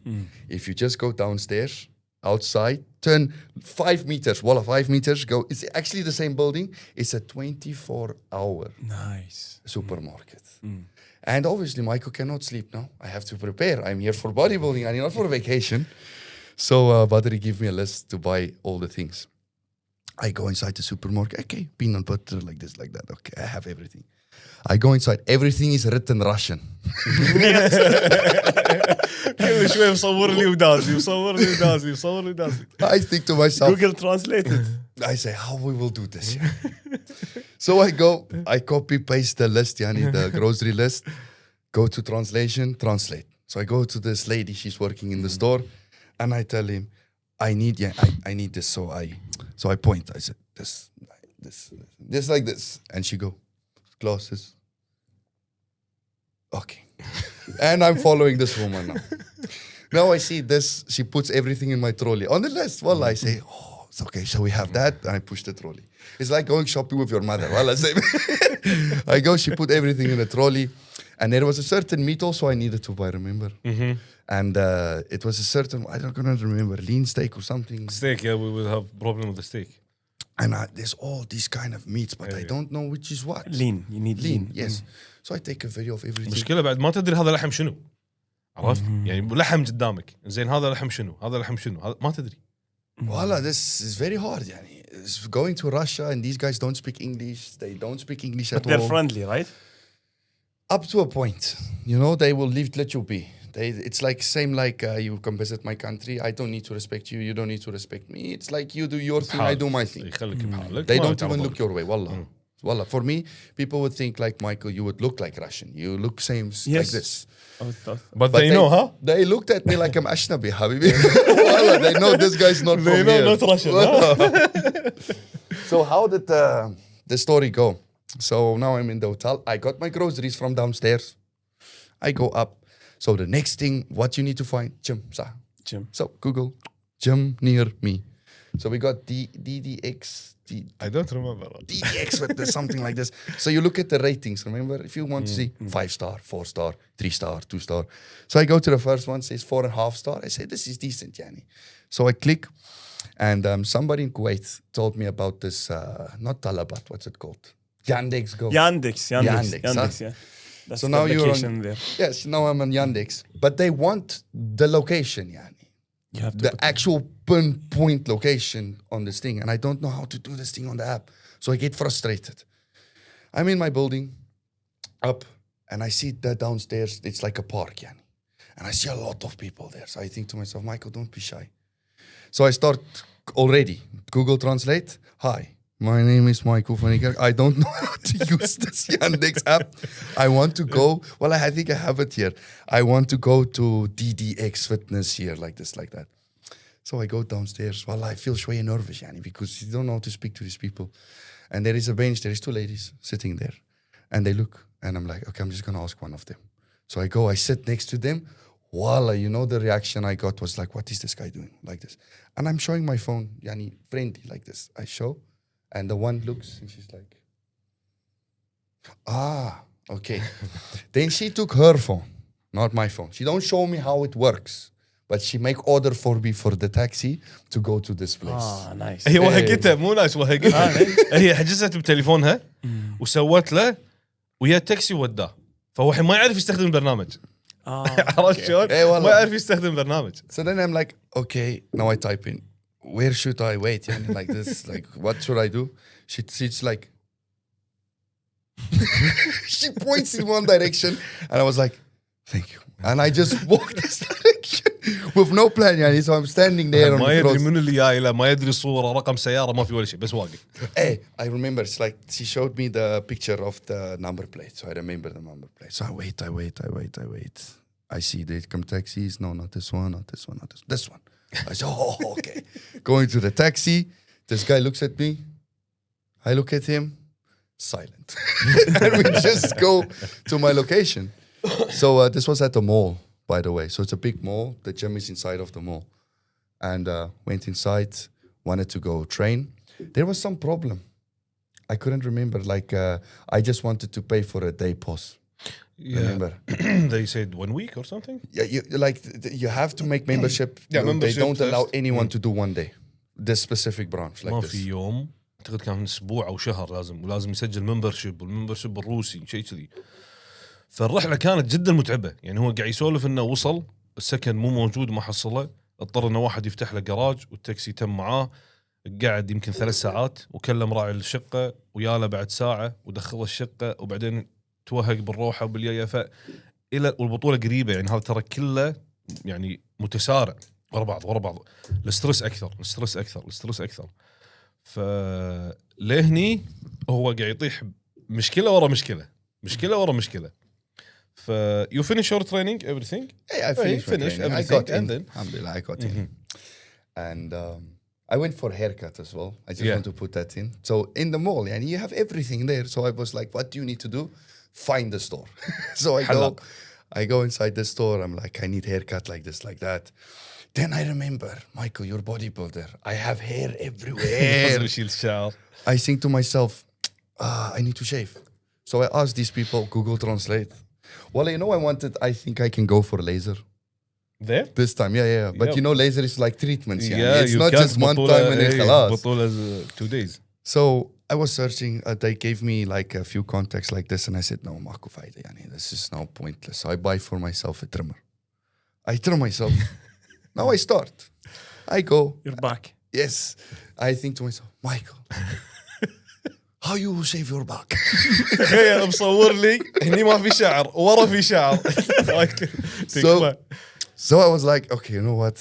if you just go downstairs, outside, turn 5 meters, wallah, 5 meters, go. It's actually the same building. It's a 24-hour Nice. supermarket. And obviously, Michael cannot sleep now. I have to prepare. I'm here for bodybuilding. I'm not for vacation. So Badri gave me a list to buy all the things. I go inside the supermarket. Okay, peanut butter like this, like that. Okay, I have everything. I go inside. Everything is written Russian. كل شوي مصور لي ودازي مصور لي ودازي مصور لي ودازي. I think to myself, Google translated. I say, how we will do this? Yeah. So I go, I copy paste the list, yani the grocery list, go to translation, translate. So I go to this lady, she's working in the store, and I tell him, I need this. So I point, I said, this like this. And she go, glasses. Okay. And I'm following this woman now. Now I see this, she puts everything in my trolley. On the list, well, I say, oh, it's okay, so we have that, and I push the trolley. It's like going shopping with your mother. Well, I say, I go, she put everything in the trolley, and there was a certain meat also I needed to buy, remember? Mm-hmm. And it was a certain, I don't remember, lean steak or something. Steak, yeah, we will have problem with the steak. And there's all these kind of meats, but I don't know which is what. Lean, you need lean. Yes. So I take a video of everything. مشكلة بعد ما تدري هذا لحم شنو. عرفت؟ يعني لحم قدامك. زين هذا لحم شنو؟ هذا لحم شنو؟ هذا ما تدري. Voila, this is very hard. Yani. It's going to Russia and these guys don't speak English. They don't speak English But at they're all. friendly, right? Up to a point. You know, they will let you be. It's like same like you come visit my country. I don't need to respect you. You don't need to respect me. It's like you do your thing, I do my thing. يخليك بحالك. They don't even look your way. Wallah. Wallah. For me, people would think like Michael, you would look like Russian. You look same like this. But they know, huh? They looked at me like I'm Ashnabi, Habibi. Wallah, they know this guy's not They from know here. not Russian, huh? So how did the story go? So now I'm in the hotel. I got my groceries from downstairs. I go up. So the next thing, what you need to find, gym. Gym. So Google, gym near me. So we got DDX. I don't remember. DDX with something like this. So you look at the ratings, remember? If you want to see 5-star, 4-star, 3-star, 2-star. So I go to the first one, says 4.5 star. I say, this is decent, Yani. So I click, and somebody in Kuwait told me about this, not Talabat, what's it called? Yandex Go. Yandex, Huh? yeah. That's So the now you're application there. Yes, now I'm on Yandex. But they want the location, Yani. You have to The put actual pinpoint location on this thing. And I don't know how to do this thing on the app. So I get frustrated. I'm in my building, up, and I see that downstairs, it's like a park, Yani. And I see a lot of people there. So I think to myself, Michael, don't be shy. So I start already. Google Translate. Hi, my name is Michael Faniker. I don't know how to use this Yandex app. I want to go. Well, I think I have it here. I want to go to DDX Fitness here, like this, like that. So I go downstairs. Well, I feel shway nervous, Yani, because you don't know how to speak to these people. And there is a bench. There is 2 ladies sitting there. And they look. And I'm like, okay, I'm just going to ask one of them. So I go, I sit next to them. Voila, you know, the reaction I got was like, what is this guy doing? Like this. And I'm showing my phone, Yani, friendly, like this. I show. And the one looks and she's like, okay. Then she took her phone, not my phone. She don't show me how it works, but she make order for me for the taxi to go to this place. nice. هي وهقتها مو ناس وهقتها. هي حجزت بتليفونها وسوت له ويا التاكسي وداه. فهو الحين ما يعرف يستخدم البرنامج. عرفت شلون؟ ما يعرف يستخدم البرنامج. So then I'm like, okay, now I type in, where should I wait? Yani, like this, like, what should I do? She's like, she points in one direction, and I was like, thank you. And I just walked this direction with no plan, yani. So I'm standing there on ما the يدري cross. من اللي جاي له ما يدري صورة رقم سيارة ما في ولا شيء بس واقف. Hey, I remember, it's like, she showed me the picture of the number plate. So I remember the number plate. So I wait. I see they come taxis. No, not this one, not this one, not this one. I said, oh, okay. Going to the taxi. This guy looks at me. I look at him. Silent. And we just go to my location. So this was at the mall, by the way. So it's a big mall. The gym is inside of the mall. And went inside, wanted to go train. There was some problem. I couldn't remember. Like, I just wanted to pay for a day pass. Yeah. Remember? They said 1 week or something. Yeah, you have to make membership. Yeah, membership they don't allow first. anyone to do one day. This specific branch like ما this. في يوم اعتقد كان اسبوع او شهر ولازم يسجل ممبرشيب والممبرشيب الروسي شيء كذي. فالرحله كانت جدا متعبه يعني هو قاعد يسولف انه وصل السكن مو موجود ما حصله اضطر انه واحد يفتح له جراج والتاكسي تم معاه قعد يمكن 3 ساعات وكلم راعي الشقه وياله بعد ساعه ودخل الشقه وبعدين توهق بالروحه وباليايه الى والبطوله قريبه يعني هذا ترى كله يعني متسارع ورا بعض الاسترس اكثر فلهني هو قاعد يطيح مشكله ورا مشكله ف you finish your training everything Hey, I finished my finish training. I everything got in. and then Alhamdulillah, I got in. And I went for a haircut as well. I just Yeah. want to put that in. So in the mall, and you have everything there. So I was like, what do you need to do? Find the store. So I go inside the store. I'm like, I need haircut like this, like that. Then I remember, Michael, you're bodybuilder. I have hair everywhere. يشيل الشعر. I think to myself, I need to shave. So I asked these people, Google Translate. Well, I think I can go for laser. there This time, yeah. But Yeah. you know, laser is like treatments. Yeah, yeah it's you not can't just one بطولة- time and then خلاص. بطولة 2 days So I was searching. They gave me like a few contacts like this, and I said, "No, ماكو فايدة. يعني this is now pointless." So I buy for myself a trimmer. I trim myself. Now I start. I go. You're back. Yes. I think to myself, Michael, how you shave your back? تخيل مصور لي هني ما في شعر ورا في شعر So I was like, okay, you know what?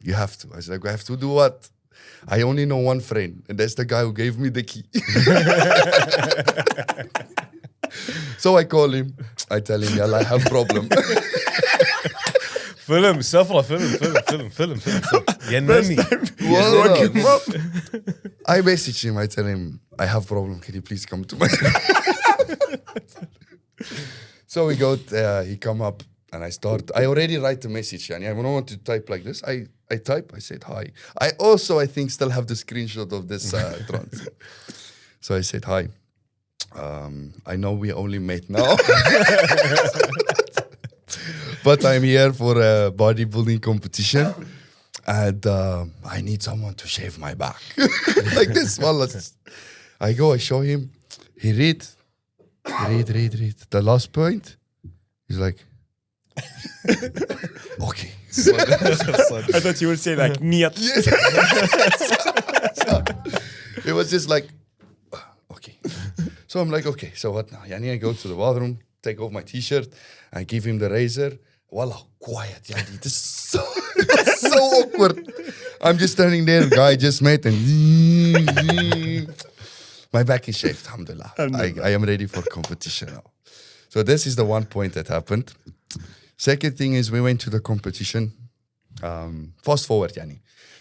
You have to. I was like, I have to do what? I only know one friend, and that's the guy who gave me the key. So I call him. I tell him, "Yalla, I have problem." فيلم سفرة فيلم ينمي Well, I message him. I tell him, "I have problem. Can you please come to my?" So we go. He come up, and I start. I already write the message. And I don't want to type like this. I type. I said hi. I think still have the screenshot of this trans. So I said hi. I know we only met now, but I'm here for a bodybuilding competition, and I need someone to shave my back like this. Well, I go. I show him. He read. The last point. He's like, okay. I thought you would say like niet. It was just like, okay. So I'm like, okay, so what now? Yani, I go to the bathroom, take off my t-shirt, I give him the razor. Wallah, quiet. Yani, this is so awkward. I'm just standing there, guy just met, and my back is shaved, alhamdulillah. I am ready for competition now. So this is the one point that happened. Second thing is we went to the competition. Fast forward, yani.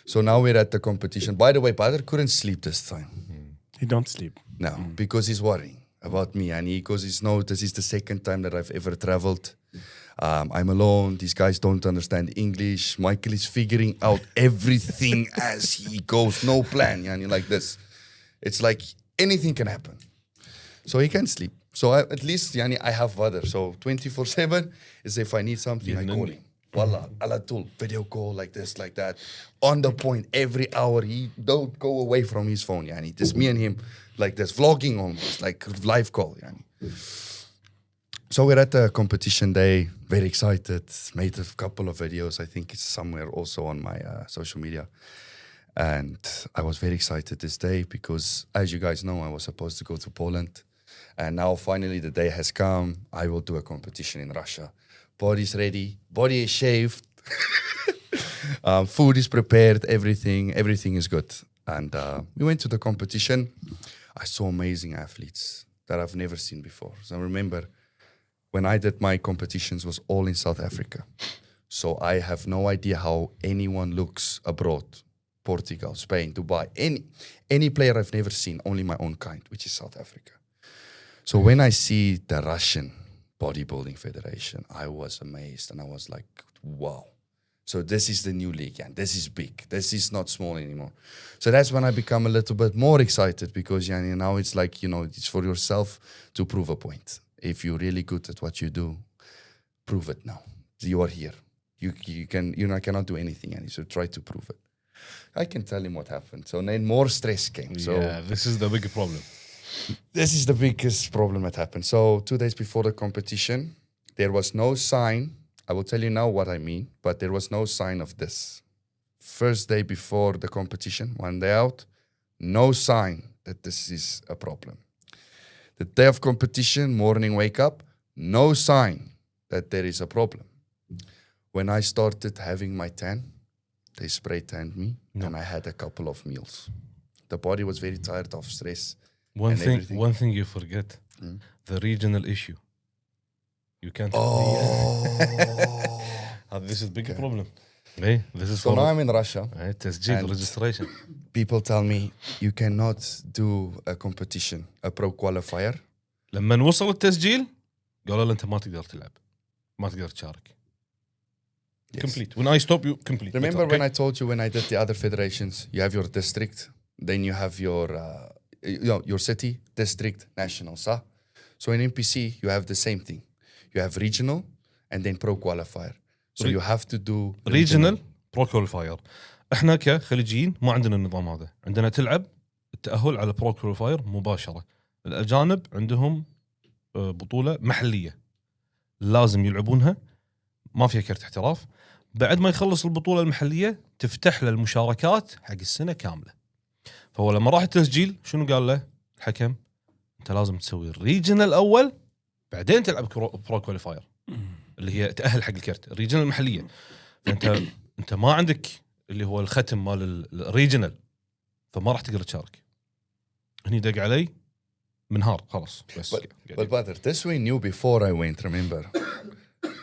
So now we're at the competition. By the way, Badr couldn't sleep this time. He don't sleep. No, because he's worrying about me. And because this is the second time that I've ever traveled. I'm alone. These guys don't understand English. Michael is figuring out everything as he goes. No plan, yani, like this. It's like anything can happen. So he can't sleep. So at least yani, I have Badr. So 24/7 is if I need something, I call him. Wallah, ala tool, video call, like this, like that. On the point, every hour, he don't go away from his phone, yani. Just me and him, like this, vlogging almost, like live call, yani. So we're at the competition day, very excited, made a couple of videos. I think it's somewhere also on my social media. And I was very excited this day because, as you guys know, I was supposed to go to Poland. And now finally the day has come. I will do a competition in Russia. Body's ready, body is shaved, food is prepared, everything is good. And we went to the competition. I saw amazing athletes that I've never seen before. So I remember when I did my competitions was all in South Africa. So I have no idea how anyone looks abroad. Portugal, Spain, Dubai, any player I've never seen, only my own kind, which is South Africa. So when I see the Russian Bodybuilding Federation, I was amazed and I was like, wow. So this is the new league and this is big. This is not small anymore. So that's when I become a little bit more excited because now it's like, it's for yourself to prove a point. If you're really good at what you do, prove it now. You are here. You cannot do anything, so try to prove it. I can tell him what happened. So then more stress came. So yeah, this is the big problem. This is the biggest problem that happened. So 2 days before the competition, there was no sign. I will tell you now what I mean, but there was no sign of this first day before the competition, one day out, no sign that this is a problem. The day of competition, morning wake up, no sign that there is a problem. When I started having my tan, they spray tanned me, and I had a couple of meals. The body was very tired of stress. One thing you forget, the regional issue. You can't. This is a big problem. Hey, this is So now I'm in Russia. تسجيل registration. People tell me you cannot do a competition, a pro qualifier. لما وصل التسجيل قالوا له انت ما تقدر تلعب ما تقدر تشارك. Yes. Complete. When I stop you complete. Remember when I told you when I did the other federations, you have your district, then you have your city, district, national. So in NPC you have the same thing. You have regional and then pro qualifier. So you have to do regional pro qualifier. احنا كخليجيين ما عندنا النظام هذا. عندنا تلعب التأهل على pro qualifier مباشرة. الأجانب عندهم بطولة محلية لازم يلعبونها ما فيها كرت احتراف. بعد ما يخلص البطولة المحلية تفتح له المشاركات حق السنة كاملة. فهو لما راح التسجيل شنو قال له الحكم؟ انت لازم تسوي الريجنال اول بعدين تلعب برو كواليفاير اللي هي تأهل حق الكرت الريجنال المحلية. فانت ما عندك اللي هو الختم مال الريجنال فما راح تقدر تشارك. هني دق علي منهار خلاص بس. But brother, this we knew before I went, remember?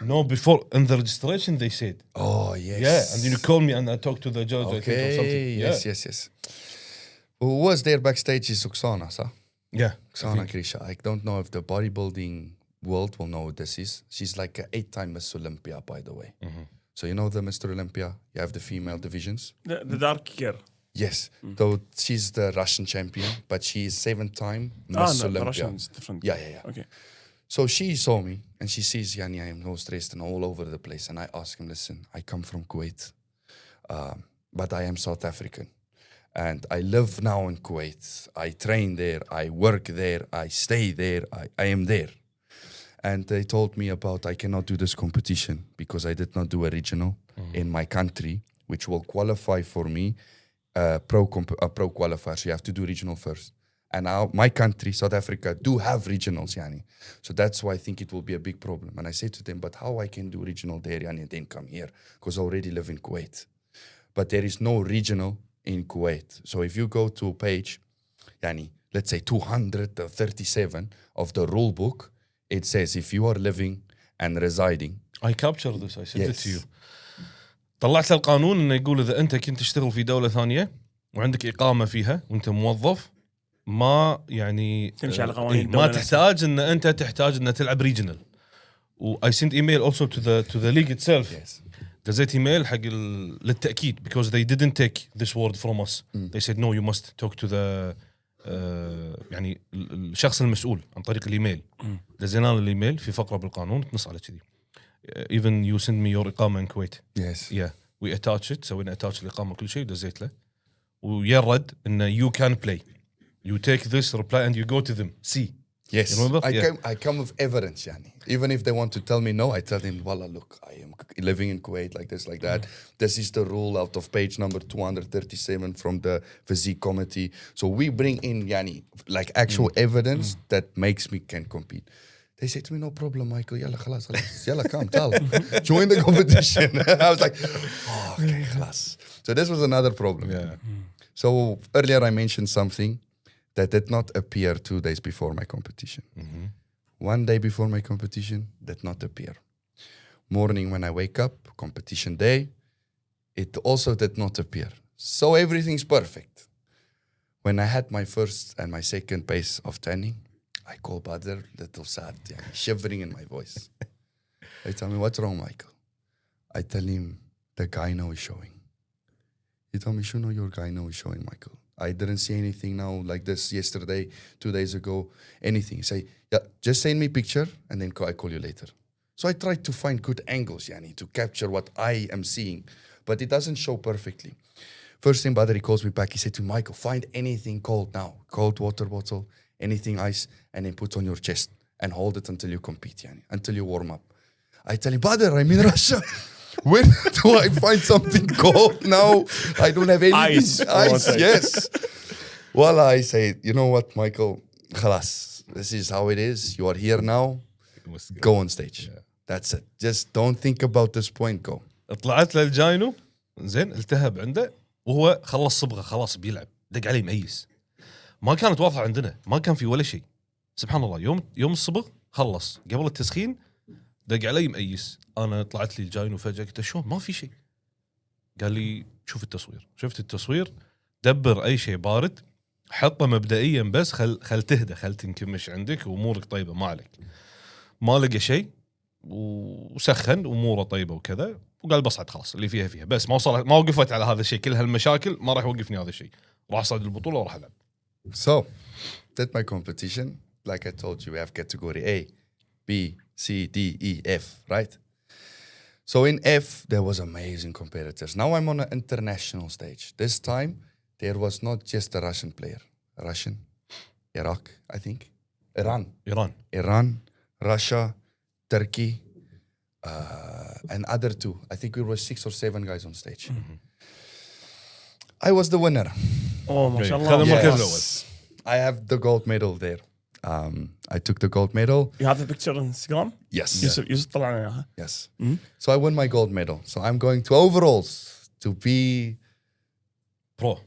No, before in the registration they said. Oh yes. Yeah, and then you called me and I talked to the judge. Okay. I think or something. Yes. Who was there backstage is Oksana, sir? Yeah. Oksana Grisha. I don't know if the bodybuilding world will know what this is. She's like an 8-time Miss Olympia, by the way. Mm-hmm. So you know the Mr. Olympia? You have the female divisions. The dark girl. Yes. So she's the Russian champion, but she is 7-time Miss The Olympia. Russian's different. Yeah. Okay. So she saw me and she sees, Yani, I am no stressed and all over the place. And I ask him, listen, I come from Kuwait, but I am South African. And I live now in Kuwait. I train there. I work there. I stay there. I am there. And they told me about I cannot do this competition because I did not do a regional in my country, which will qualify for me pro qualifier. So you have to do regional first. And now my country, South Africa, do have regionals, Yani. So that's why I think it will be a big problem. And I say to them, but how I can do regional there, Yani, and then come here? Because I already live in Kuwait. But there is no regional in Kuwait. So if you go to page, Yani, let's say 237 of the rule book, it says if you are living and residing. I captured this. I sent it Yes. to you. طلعت له القانون انه يقول اذا انت كنت تشتغل في دولة ثانية وعندك إقامة فيها وانت موظف ما يعني تمشي على قوانين ما الدولة تحتاج ان انت تحتاج ان تلعب ريجنال. و I sent email also to the league itself. Yes. دزيت ايميل حق للتأكيد because they didn't take this word from us. They said no you must talk to the يعني الشخص المسؤول عن طريق الايميل. دزينا له الايميل في فقرة بالقانون تنص على كذي. Even you send me your إقامة in Kuwait. Yes. Yeah. We attach it. سوينا attach الإقامة كل شيء دزيت له. ويرد إنه you can play. You take this reply and you go to them. See. Yes. You remember? I come with evidence, Yani. Even if they want to tell me no, I tell them, Wallah, look, I am living in Kuwait like this, like that. This is the rule out of page number 237 from the physique committee. So we bring in, Yani, like actual evidence that makes me can compete. They say to me, no problem, Michael. Yalla, khalas, khalas. Yalla, come, tell. Join the competition. I was like, oh, okay, khalas. So this was another problem. Yeah. So earlier I mentioned something that did not appear 2 days before my competition. 1 day before my competition did not appear. Morning when I wake up, competition day, it also did not appear. So everything's perfect. When I had my first and my second pace of tanning, I call Badr, little sad, shivering in my voice. They tell me, what's wrong, Michael? I tell him, the gyno is showing. He told me, no, your gyno is showing, Michael. I didn't see anything now like this yesterday, 2 days ago, anything. He say, yeah, just send me picture and then I call you later. So I tried to find good angles, Yani, to capture what I am seeing, but it doesn't show perfectly. First thing, Badr, he calls me back. He said to Michael, find anything cold now, cold water bottle, anything ice, and then put on your chest and hold it until you compete, Yani, until you warm up. I tell him, Badr, I'm in Russia. Where do I find something cold now? I don't have anything. Ice. Yes. Well, I say, you know what, Michael? خلاص. This is how it is. You are here now. Go on stage. That's it. Just don't think about this point. Go. طلعت له الجاينو زين التهب عنده وهو خلص صبغه خلاص بيلعب دق عليه ميس ما كانت واضحه عندنا ما كان في ولا شيء سبحان الله يوم الصبغ خلص قبل التسخين دق علي ميس انا طلعت لي الجاينو فجاه قلت شلون ما في شيء قال لي شوف التصوير شفت التصوير دبر اي شيء بارد حطه مبدئيا بس خل تهدى خل تنكمش عندك وامورك طيبه ما عليك ما لقى شيء وسخن اموره طيبه وكذا وقال بصعد خلاص اللي فيها بس ما وقفت على هذا الشيء كل هالمشاكل ما راح يوقفني هذا الشيء راح اصعد البطوله وراح العب. So that's my competition. Like I told you, we have category A, B, C, D, E, F, right? So in F there was amazing competitors. Now I'm on an international stage. This time there was not just a Russian player. Iraq, I think. Iran, Russia, Turkey, and other two. I think we were 6 or 7 guys on stage. I was the winner. اوه ما شاء خذ الله. المركز الأول. I have the gold medal there. I took the gold medal. You have the picture on Instagram? Yes. يوسف طلعنا اياها. Yes. So I won my gold medal. So I'm going to overalls to be pro,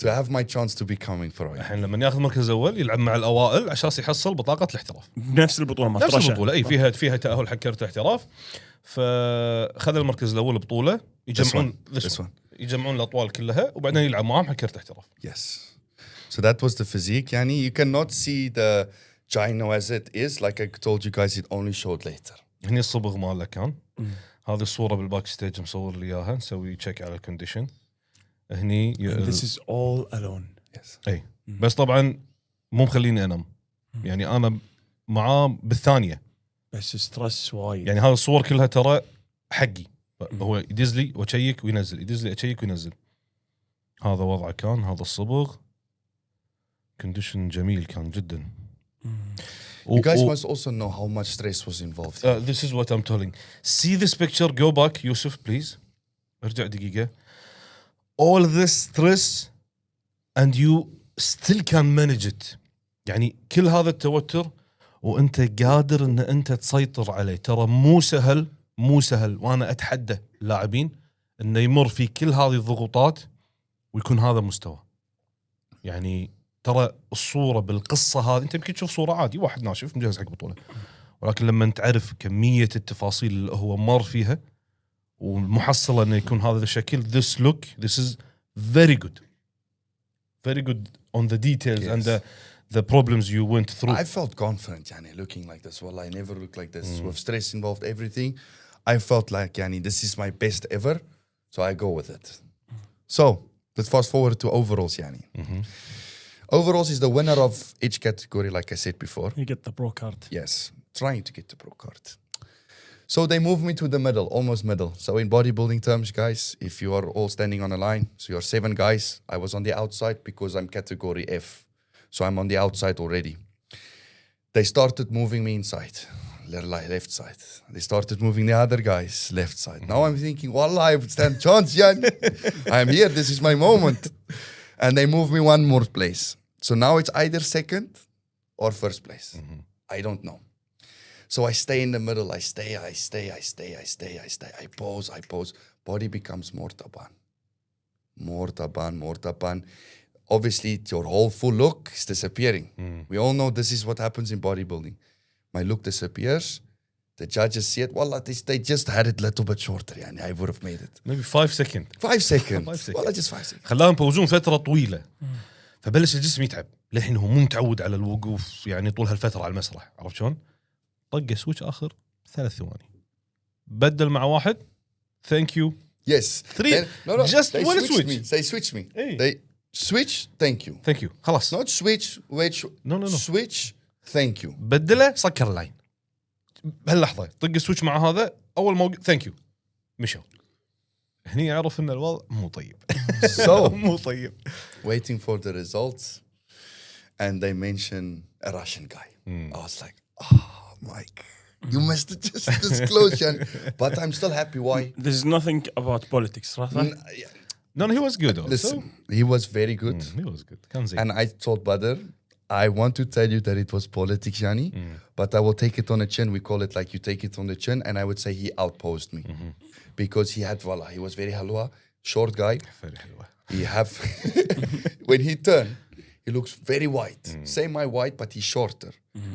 to have my chance to becoming pro. الحين لما ياخذ المركز الاول يلعب مع الاوائل عشان يحصل بطاقه الاحتراف بنفس البطوله ما نفس البطوله اي فيها تاهل حق كرت احتراف فخذ المركز الاول بطوله يجمعون This one. يجمعون الاطوال كلها وبعدين يلعب معاهم حق كرت احتراف. Yes. So that was the physique. Yani, you cannot see the gyno as it is. Like I told you guys, it only showed later. هني الصبغ ماله كان هذه الصوره بالباك ستيج مصور لي اياها نسوي تشيك على الكونديشن هني This is all alone. Yes. اي بس طبعا مو مخليني انام يعني انا معاه بالثانيه بس ستريس وايد. يعني هذه الصور كلها ترى حقي هو يدز لي واشيك وينزل يدز لي اشيك وينزل هذا وضعه كان هذا الصبغ كونديشن جميل كان جدا. You guys must also know how much stress was involved. This is what I'm telling. See this picture. Go back, Yusuf, please. ارجع دقيقة. All this stress and you still can manage it. يعني كل هذا التوتر وانت قادر ان انت تسيطر عليه. ترى مو سهل وانا اتحدى اللاعبين انه يمر في كل هذه الضغوطات ويكون هذا مستوى. يعني ترى الصورة بالقصة هذه انت يمكن تشوف صورة عادي واحد ناشف مجهز حق بطولة ولكن لما تعرف كمية التفاصيل اللي هو مر فيها والمحصلة انه يكون هذا الشكل this is very good on the details Yes. and the problems you went through. I felt confident, yani, looking like this. Well, I never looked like this. With stress involved, everything. I felt like, yani, this is my best ever. So I go with it. So let's fast forward to overalls, yani. Overalls is the winner of each category, like I said before. You get the pro card. Yes, trying to get the pro card. So they move me to the middle, almost middle. So in bodybuilding terms, guys, if you are all standing on a line, so you're 7 guys, I was on the outside because I'm category F. So I'm on the outside already. They started moving me inside, left side. They started moving the other guys, left side. Now I'm thinking, wallah, I stand chance, Jan. I'm here, this is my moment. And they move me one more place. So now it's either second or first place. I don't know. So I stay in the middle. I stay. I pose. Body becomes more taban. Obviously, your whole full look is disappearing. We all know this is what happens in bodybuilding. My look disappears. The judges see it. Wallah, they just had it a little bit shorter. Yani, I would have made it. Maybe 5 seconds. 5 seconds. 5 seconds. Wallah, just 5 seconds. خلاهم يبوزون فترة طويلة فبلش الجسم يتعب لحين هو مو متعود على الوقوف يعني طول هالفترة على المسرح عرفت شلون؟ طق سويتش آخر 3 ثواني بدل مع واحد thank you Yes. 3 No. just They one switched switch me. They switched me. Hey. They switch. Thank you. thank you خلاص Not switch. Which? No. Switch. Thank you. بدله سكر اللاين بهاللحظة طق السويتش مع هذا أول ما thank you مشوا هني أعرف إن الوضع مو طيب So مو طيب waiting for the results, and they mention a Russian guy. I was like, oh, Mike, You must just disclose يعني. But I'm still happy. Why? There's nothing about politics صح؟ No, he was good also. Listen, he was very good. He was good. كان زين. And I told Badr, I want to tell you that it was politics, Yani, but I will take it on the chin. We call it like you take it on the chin. And I would say he outposed me because he was very halwa, short guy. Very حلوة. He have, when he turned, he looks very white. Same my white, but he's shorter.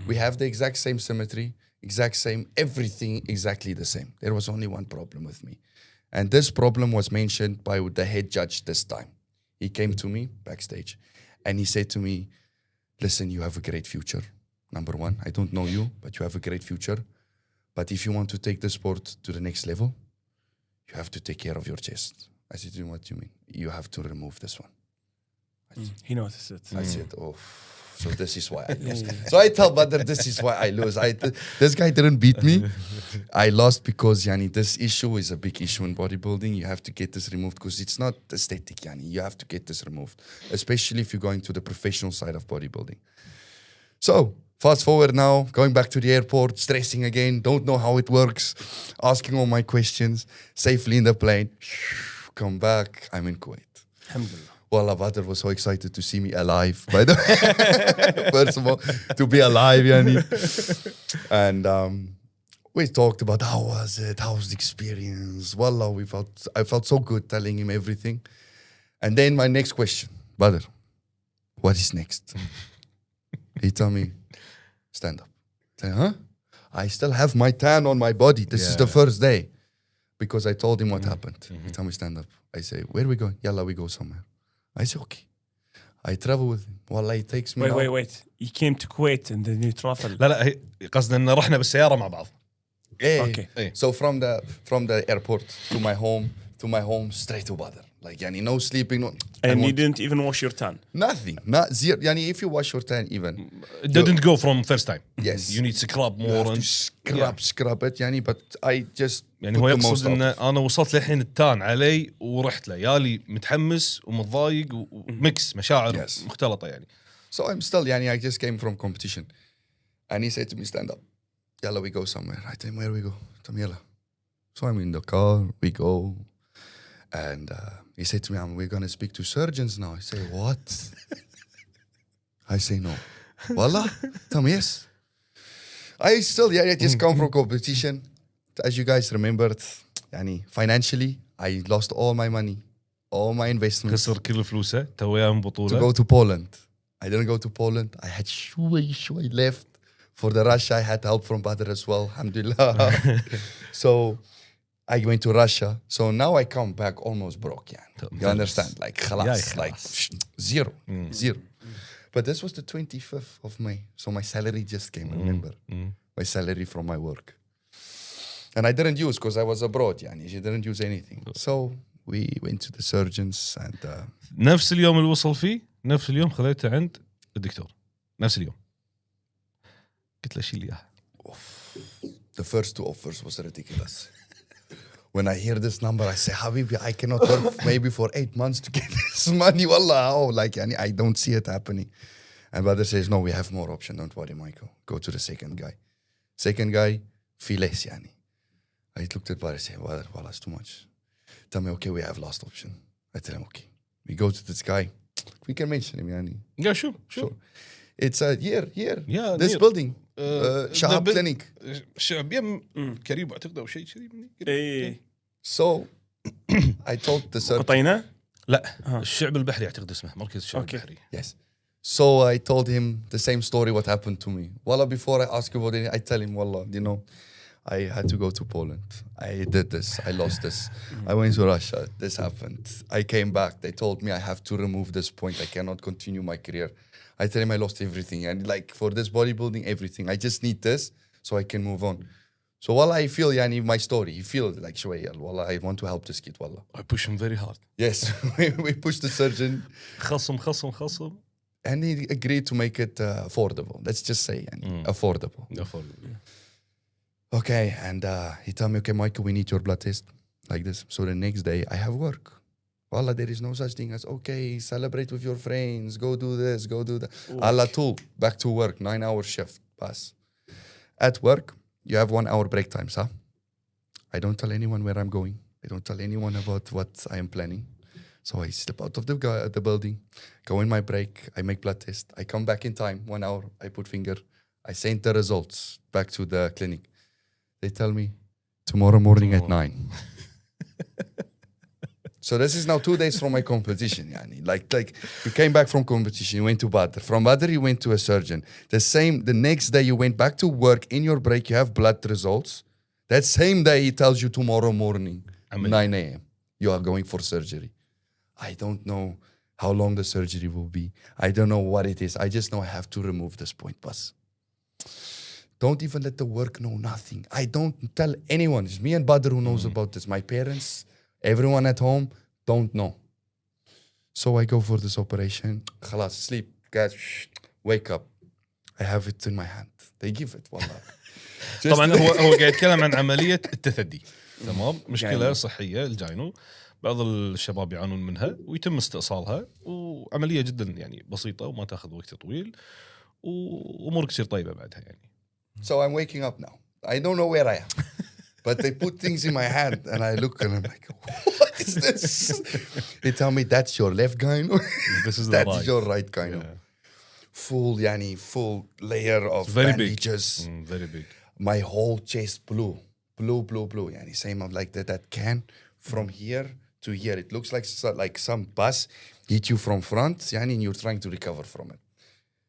We have the exact same symmetry, exact same, everything exactly the same. There was only one problem with me. And this problem was mentioned by the head judge this time. He came to me backstage and he said to me, listen, you have a great future. Number one, I don't know you, but you have a great future. But if you want to take the sport to the next level, you have to take care of your chest. I said, what do you mean? You have to remove this one. He noticed it. I said, oh, so this is why I lose. So I tell Badr, this is why I lose. This guy didn't beat me. I lost because yani, this issue is a big issue in bodybuilding. You have to get this removed because it's not aesthetic. Yani. You have to get this removed, especially if you're going to the professional side of bodybuilding. So fast forward now, going back to the airport, stressing again, don't know how it works, asking all my questions, safely in the plane, come back, I'm in Kuwait. Alhamdulillah. Wallah, Badr was so excited to see me alive, by the way. First of all, to be alive, yani. And we talked about how was it, how was the experience. Wallah, I felt so good telling him everything. And then my next question, Badr, what is next? He told me, stand up. I said, huh? I still have my tan on my body. This is the first day. Because I told him what happened. He told me, stand up. I say, where are we going? Yalla, we go somewhere. I say, okay. I travel with him. Wallah, he takes me Wait. You came to Kuwait and then you travel. لا قصدنا ان رحنا بالسيارة مع بعض. Yeah. Okay. So from the airport to my home straight to Badr. Like, yani, no sleeping. No, And you didn't even wash your tan. nothing. Not zero. Yani, if you wash your tan even. It didn't go from first time. Yes. You need to scrub You more. have to scrub it. Yani, but I just يعني put هو the most يقصد ان out of it. انا وصلت للحين التان علي ورحت له يالي متحمس ومتضايق وميكس مشاعر Yes. مختلطة يعني. So I'm still, yani, I just came from competition. And he said to me, stand up. Yalla, we go somewhere. I tell him, where we go? Tell me, yalla. So I'm in the car, we go. And he said to me, we're going to speak to surgeons now. I say, what? I say, no. Wallah? Tell me, yes. I still, I just come from competition. As you guys remembered, yani, financially, I lost all my money, all my investments. خسر كل فلوسه تويا من To بطولة. go to Poland. I didn't go to Poland. I had shway left. For the Russia, I had help from Badr as well, alhamdulillah. So I went to Russia. So now I come back almost broke, yeah. You understand? Like, khalas, like zero. But this was the 25th of May. So my salary just came, remember? My salary from my work. And I didn't use because I was abroad, yani. She didn't use anything. So we went to the surgeons and... نفس اليوم اللي وصل فيه نفس اليوم خذيته عند الدكتور نفس اليوم قلت له شيل اياها. The first two offers was ridiculous. When I hear this number, I say, Habibi, I cannot work maybe for 8 months to get this money. Wallah, how? Like, yani, I don't see it happening. And Badr says, no, we have more option. Don't worry, Michael. Go to the second guy. Second guy, fee less, yani. I looked at Badr and said, Wallah, it's too much. Tell me, okay, we have last option. I tell him, okay. We go to this guy. We can mention him, yani. Yeah, sure. It's a year. Yeah, this near. building. Shahab Clinic. الشعب يم كريم اعتقد او شيء كذي. ايه. So I told the surgeon. قطينا؟ لا الشعب البحري اعتقد اسمه مركز الشعب Okay. البحري. Yes. So I told him the same story what happened to me. Wallah, before I ask you about it, I tell him, Wallah, you know, I had to go to Poland. I did this. I lost this. I went to Russia. This happened. I came back. They told me I have to remove this point. I cannot continue my career. I tell him I lost everything. And like for this bodybuilding, everything. I just need this so I can move on. So Wallah, I feel yani, my story. You feel like Shwayal. Wallah, I want to help this kid. Wallah. I push him very hard. Yes. we pushed the surgeon. خصم. And he agreed to make it affordable. Let's just say affordable. Okay, and he told me, okay, Michael, we need your blood test like this. So the next day, I have work. Wallah, there is no such thing as, okay, celebrate with your friends, go do this, go do that. Allah tool, back to work, 9-hour shift, pass. At work, you have 1 hour break times, huh? I don't tell anyone where I'm going. I don't tell anyone about what I am planning. So I step out of the building, go in my break, I make blood test, I come back in time, 1 hour, I put finger, I send the results back to the clinic. They tell me, tomorrow morning at 9. So this is now 2 days from my competition. Yani. Like you came back from competition, you went to Badr. From Badr, you went to a surgeon. The next day you went back to work. In your break, you have blood results. That same day, he tells you tomorrow morning, 9 a.m., you are going for surgery. I don't know how long the surgery will be. I don't know what it is. I just know I have to remove this point, boss. Don't even let the work know nothing. I don't tell anyone. It's me and Badr who knows about this. My parents, everyone at home don't know. So I go for this operation. Khalas, sleep. Guys, wake up. I have it in my hand. They give it, wallah. طبعا هو قاعد يتكلم عن عملية التثدي. تمام. مشكلة صحية الجاينو. بعض الشباب يعانون منها ويتم استئصالها وعملية جدا يعني بسيطة وما تاخذ وقت طويل وأمورك تصير طيبة بعدها يعني. So I'm waking up now. I don't know where I am. But they put things in my hand and I look and I'm like, what is this? They tell me that's your left gyno. This is that's right. your right gyno. Yeah. Full layer of very bandages. Big. Very big. My whole chest blue. Yani same of like that can from here to here. It looks like some bus hit you from front, yani, and you're trying to recover from it.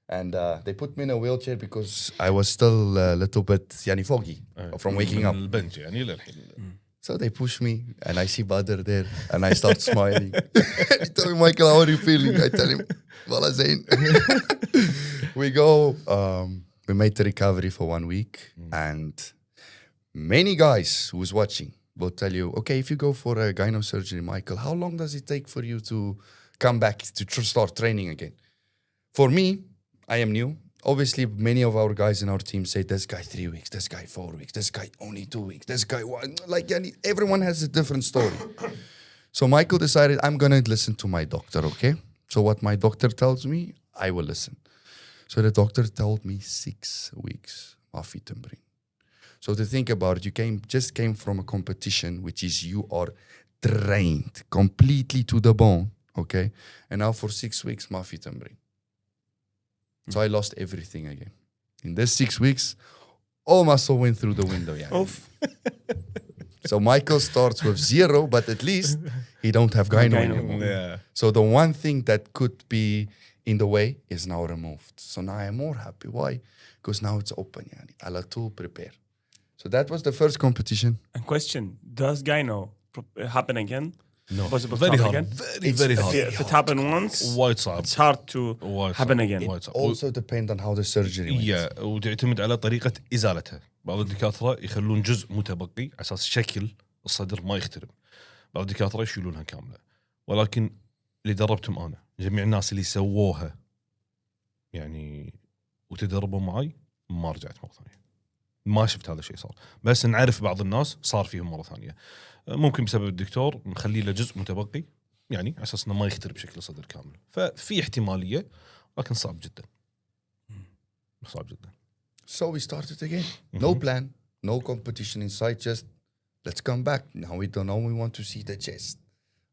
And they put me in a wheelchair because I was still a little bit foggy from waking up. So they push me and I see Badr there and I start smiling. He told me, Michael, how are you feeling? I tell him, Wallah Zain. We go, we made the recovery for 1 week and many guys who's watching will tell you, okay, if you go for a gyno surgery, Michael, how long does it take for you to come back to start training again? For me, I am new. Obviously, many of our guys in our team say, this guy 3 weeks, this guy 4 weeks, this guy only 2 weeks, this guy 1. Like, everyone has a different story. So Michael decided, I'm going to listen to my doctor, okay? So what my doctor tells me, I will listen. So the doctor told me 6 weeks. So to think about it, you just came from a competition, which is you are trained completely to the bone, okay? And now for 6 weeks, mafi tamrin. So I lost everything again. In this 6 weeks, all muscle went through the window. Yeah. So Michael starts with 0, but at least he don't have gyno anymore. Yeah. So the one thing that could be in the way is now removed. So now I'm more happy. Why? Because now it's open. Yani. Ala to prepare. So that was the first competition. And question, does gyno happen again? No. Possible Very to hard. happen again? Very hard. If it happened once, وايد صعب. it's hard to happen again. It also depends on how the surgery went. وتعتمد على طريقة إزالتها. بعض الدكاترة يخلون جزء متبقي على أساس شكل الصدر ما يخترب. بعض الدكاترة يشيلونها كاملة. ولكن اللي دربتهم أنا جميع الناس اللي سووها يعني وتدربوا معي ما رجعت مرة ثانية. ما شفت هذا الشيء صار. بس نعرف بعض الناس صار فيهم مرة ثانية. ممكن بسبب الدكتور نخلي له جزء متبقي يعني على اساس انه ما يخترب بشكل الصدر كامل. ففي احتماليه لكن صعب جدا. صعب جدا. So we started again. No plan, no competition in sight, just let's come back. Now we don't know, we want to see the chest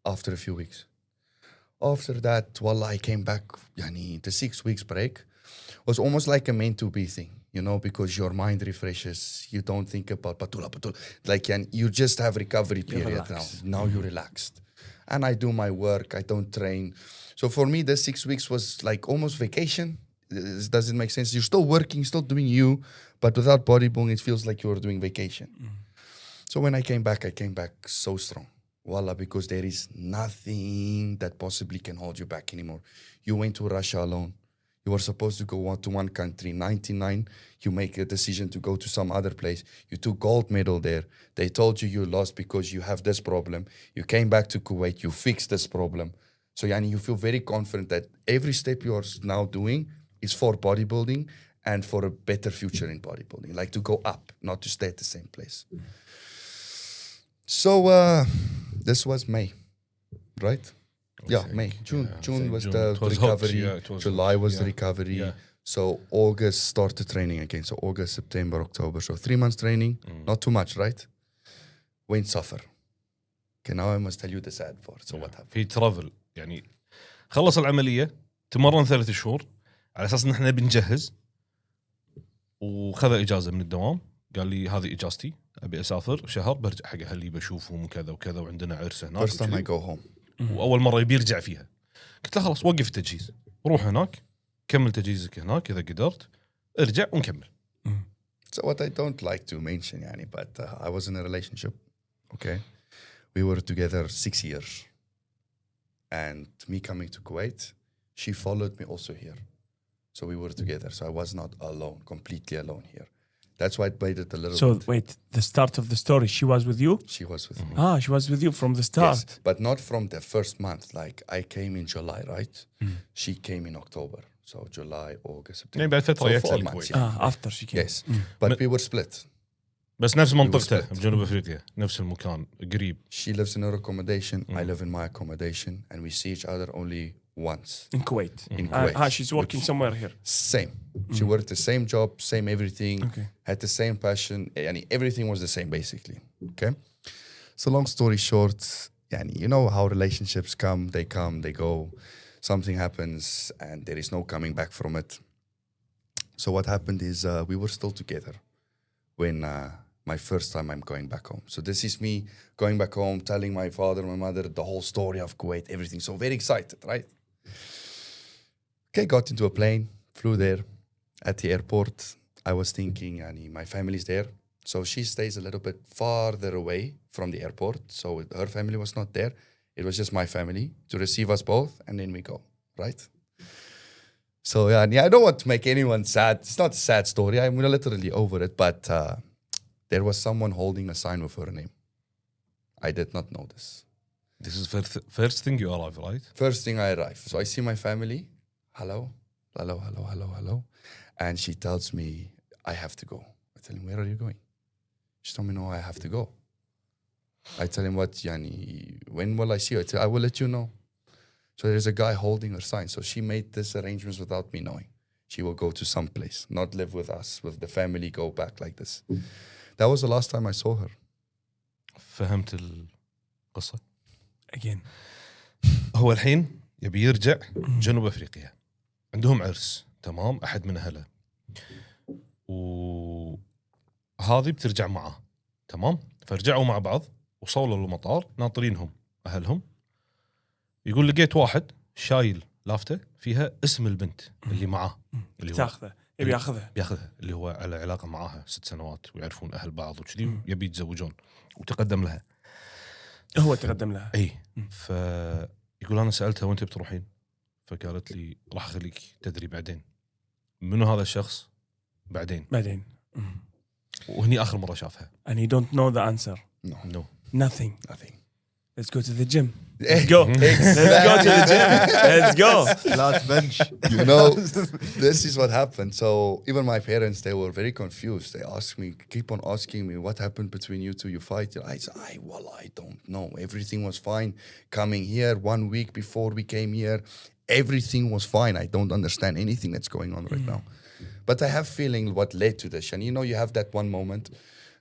after a few weeks. After that, wallah, I came back. Yani, the 6 weeks break was almost like a meant to be thing. You know, because your mind refreshes, you don't think about patula. Like, and you just have recovery period now. Now you're relaxed. And I do my work, I don't train. So for me, the 6 weeks was like almost vacation. Does it make sense? You're still working, still doing you, but without bodybuilding, it feels like you're doing vacation. So when I came back so strong. Wallah, because there is nothing that possibly can hold you back anymore. You went to Russia alone. You were supposed to go to one country. 99, you make a decision to go to some other place. You took gold medal there. They told you you lost because you have this problem. You came back to Kuwait. You fixed this problem. So yani, you feel very confident that every step you are now doing is for bodybuilding and for a better future in bodybuilding. Like to go up, not to stay at the same place. So this was May, right? Yeah, May. June was the recovery. July was the recovery. So August started training again. So August, September, October. So 3 months training, not too much, right? Went suffer. Okay, now I must tell you the sad part. So what happened? في ترافل يعني خلص العمليه تمرن 3 شهور على اساس ان احنا بنجهز وخذ اجازه من الدوام. قال لي هذه اجازتي ابي اسافر شهر برجع حق اهلي بشوفهم وكذا وكذا وعندنا عرس هناك. First time I go home. واول مره يبي يرجع فيها. قلت له خلاص وقف التجهيز روح هناك كمل تجهيزك هناك اذا قدرت ارجع ونكمل. So what I don't like to mention, yani, but I was in a relationship. Okay, we were together 6 years, and me coming to Kuwait, she followed me also here. So we were together. So I was not alone, completely alone here. That's why it made it a little So bit. wait, the start of the story, she was with you? She was with me. Ah, she was with you from the start. Yes, but not from the first month. Like I came in July, right? She came in October. So July, August, September. يعني بعد فتره So جت 4 الكويت. months. Yeah. After she came. Yes, but we were split. بس نفس منطقته split. بجنوب افريقيا نفس المكان قريب. She lives in her accommodation. I live in my accommodation, and we see each other only once. In Kuwait. In Kuwait. She's working somewhere here. Same. She worked the same job, same everything. Okay. Had the same passion. Yani everything was the same basically. Okay. So long story short, yani, you know how relationships come, they go. Something happens, and there is no coming back from it. So what happened is we were still together when my first time I'm going back home. So this is me going back home, telling my father, my mother, the whole story of Kuwait, everything. So very excited, right? Okay, got into a plane, flew there. At the airport, I was thinking, yani, my family's there. So she stays a little bit farther away from the airport. So her family was not there. It was just my family to receive us both, and then we go, right? So yeah, I don't want to make anyone sad. It's not a sad story. I'm literally over it. But there was someone holding a sign with her name. I did not know this. This is first thing you arrive, right? First thing I arrive. So I see my family. Hello. And she tells me, I have to go. I tell him, where are you going? She told me, no, I have to go. I tell him, what, yani, when will I see you? I tell, I will let you know. So there's a guy holding her sign. So she made this arrangements without me knowing. She will go to some place, not live with us, with the family, go back like this. That was the last time I saw her. فهمت القصة. Again. هو الحين يبي يرجع جنوب افريقيا عندهم عرس تمام احد من اهله وهذه بترجع معه تمام فرجعوا مع بعض وصولوا للمطار ناطرينهم اهلهم يقول لقيت واحد شايل لافته فيها اسم البنت اللي معاه اللي هو تاخذه يبي ياخذها بياخذها اللي هو على علاقه معاها 6 سنوات ويعرفون اهل بعض وكذي يبي يتزوجون وتقدم لها هو تقدم لها اي فيقول انا سالتها وانت بتروحين فقالت لي راح اخليك تدري بعدين منو هذا الشخص بعدين وهني اخر مره شافها and you don't know the answer. No. Nothing. Let's go to the gym. Let's Let's go. Let's go to the gym. Let's go. flat bench. You know, this is what happened. So even my parents, they were very confused. They asked me, keep on asking me, what happened between you two? You fight? I said, I don't know. Everything was fine. Coming here 1 week before we came here, everything was fine. I don't understand anything that's going on right now. But I have feeling what led to this. And you know, you have that one moment,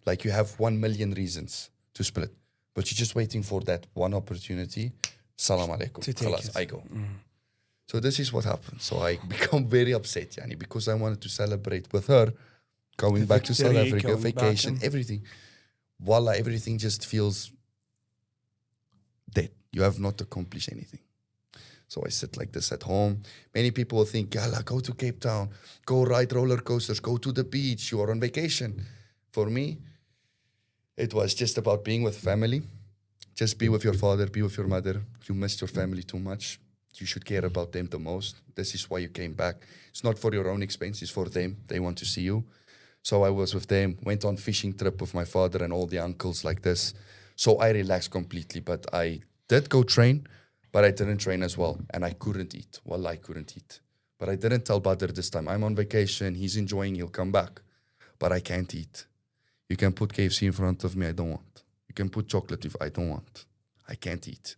like you have 1 million reasons to split. But you're just waiting for that one opportunity. Salam alaikum. Khalas, I go. So this is what happened. So I become very upset, yani, because I wanted to celebrate with her, going back to South Africa, vacation, everything. Wallah, everything just feels dead. You have not accomplished anything. So I sit like this at home. Many people will think, Yalla, go to Cape Town, go ride roller coasters, go to the beach, you are on vacation. For me, it was just about being with family. Just be with your father, be with your mother. You missed your family too much. You should care about them the most. This is why you came back. It's not for your own expense, it's for them. They want to see you. So I was with them, went on fishing trip with my father and all the uncles like this. So I relaxed completely, but I did go train, but I didn't train as well. And I couldn't eat. Wallah, I couldn't eat. But I didn't tell Badr this time. I'm on vacation, he's enjoying, he'll come back. But I can't eat. You can put KFC in front of me, I don't want. You can put chocolate if I don't want. I can't eat.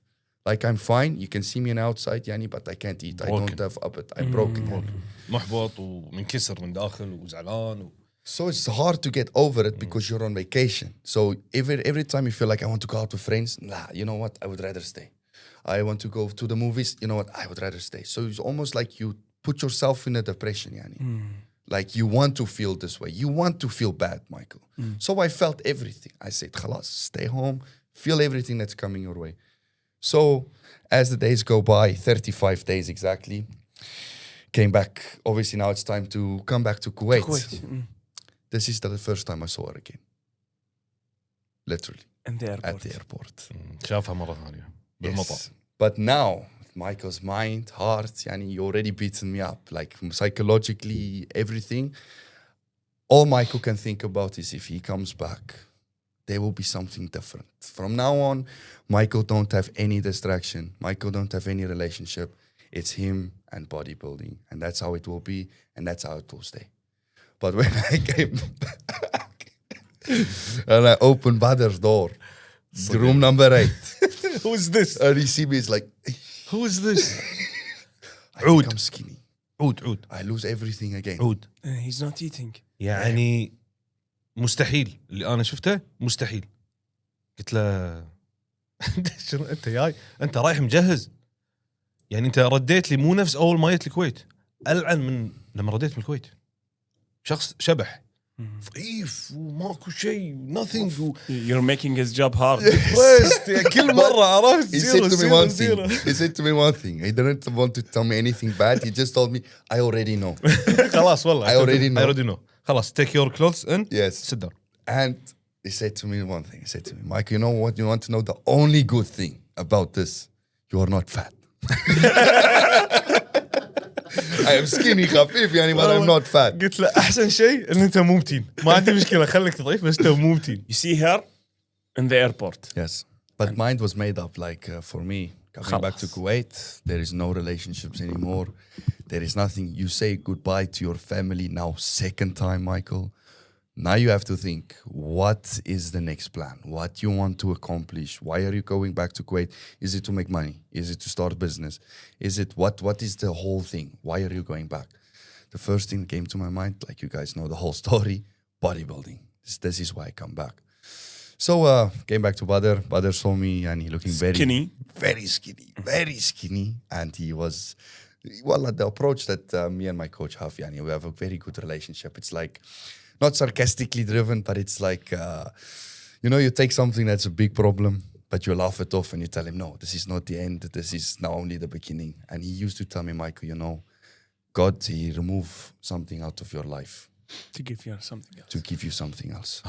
Like I'm fine, you can see me on outside يعني but I can't eat. I don't have appetite. I'm broken. يعني. محبط ومنكسر من داخل وزعلان So it's hard to get over it because you're on vacation. So every time you feel like I want to go out with friends, nah, you know what? I would rather stay. I want to go to the movies, you know what? I would rather stay. So it's almost like you put yourself in a depression, yani. Like you want to feel this way. You want to feel bad, Michael. So I felt everything. I said, khalas, stay home, feel everything that's coming your way. So as the days go by, 35 days exactly, came back. Obviously now it's time to come back to Kuwait. This is the first time I saw her again. Literally. At the airport. شافها مرة ثانية بالمطار. Yes. But now, Michael's mind, heart, yani, you already beaten me up. Like psychologically, everything. All Michael can think about is if he comes back, there will be something different. From now on, Michael don't have any distraction. Michael don't have any relationship. It's him and bodybuilding. And that's how it will be. And that's how it will stay. But when I came back and I opened Badr's door, room number 8. Who is this? And he see me, he's like, Who is this? I become skinny. عود I lose everything again. عود. He's not eating. يعني مستحيل اللي أنا شفته مستحيل. قلت له شنو أنت جاي؟ أنت رايح مجهز. يعني أنت رديت لي مو نفس أول ما جيت الكويت. ألعن من لما رديت من الكويت. شخص شبح. ضعيف وماكو شيء nothing You're making his job hard. كل مرة عرفت He said to me one thing. He didn't want to tell me anything bad. He just told me, I already know. خلاص والله I already know. خلاص take your clothes and Yes. sit down. And he said to me one thing. He said to me, Mike, you know what? You want to know the only good thing about this? You are not fat. I am skinny خفيف يعني but I'm not fat. قلت له أحسن شيء إن أنت مو متين. ما عندي مشكلة خليك ضعيف بس أنت مو متين. You see her in the airport. Yes. But mind was made up. Like for me, coming back to Kuwait, there is no relationships anymore. There is nothing. You say goodbye to your family now, second time, Michael. Now you have to think, what is the next plan? What you want to accomplish? Why are you going back to Kuwait? Is it to make money? Is it to start business? Is it what is the whole thing? Why are you going back? The first thing that came to my mind, like you guys know the whole story, bodybuilding. This is why I come back. So came back to Badr. Badr saw me and he looking very skinny. And he was, well, the approach that me and my coach have, yani, we have a very good relationship. It's like, not sarcastically driven, but it's like, you know, you take something that's a big problem, but you laugh it off and you tell him, no, this is not the end. This is now only the beginning. And he used to tell me, Michael, you know, God, he remove something out of your life. To give you something else. To give you something else.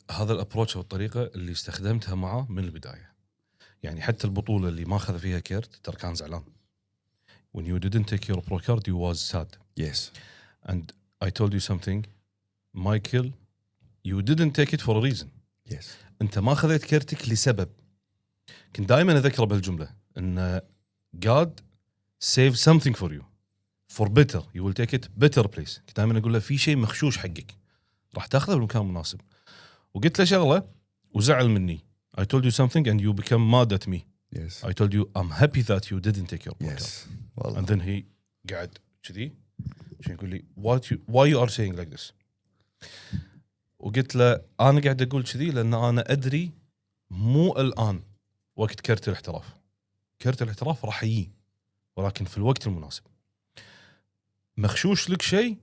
هذا الابروتش والطريقة اللي استخدمتها معه من البداية. يعني حتى البطولة اللي ما أخذ فيها كيرت ترى كان زعلان. When you didn't take your pro card, you was sad. Yes. And I told you something. مايكل you didn't take it for a reason. Yes. أنت ما خذيت كرتك لسبب. كنت دائما أذكره بهالجملة إن God save something for you for better you will take it better place. كنت دائما أقول له في شيء مخشوش حقك راح تأخذه بالمكان المناسب. وقلت له شغلة وزعل مني. I told you something and you become mad at me. Yes. I told you I'm happy that you didn't take your podcast. Yes. Well, And then he قاعد كذي عشان يقول لي why you are saying like this. وقلت له أنا قاعد أقول كذي لأن أنا أدري مو الآن وقت كرت الاحتراف. كرت الاحتراف راح يجي ولكن في الوقت المناسب. مخشوش لك شيء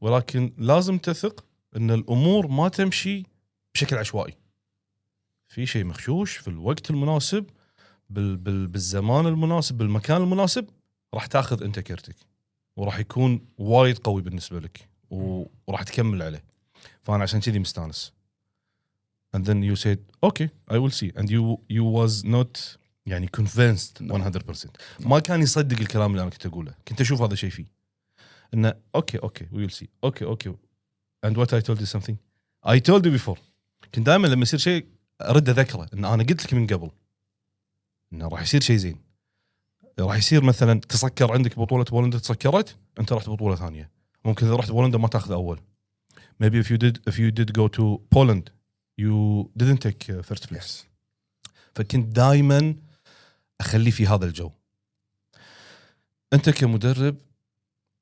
ولكن لازم تثق أن الأمور ما تمشي بشكل عشوائي. في شيء مخشوش في الوقت المناسب بالزمان المناسب بالمكان المناسب راح تاخذ أنت كرتك وراح يكون وايد قوي بالنسبة لك وراح تكمل عليه. فأنا عشان كذي مستانس. And then you said okay I will see and you was not يعني convinced 100%. ما كان يصدق الكلام اللي أنا كنت أقوله. كنت أشوف هذا شيء فيه إنه okay we will see okay and what I told you something I told you before. كنت دائما لما يصير شيء أرد أذكره إن أنا قلت لك من قبل إنه راح يصير شيء زين. راح يصير مثلا تسكر عندك بطولة بولندا تسكرت أنت رحت بطولة ثانية. ممكن إذا رحت بولندا ما تأخذ أول. Maybe if you did go to Poland you didn't take first place. yes. فكنت دائما اخليه في هذا الجو. انت كمدرب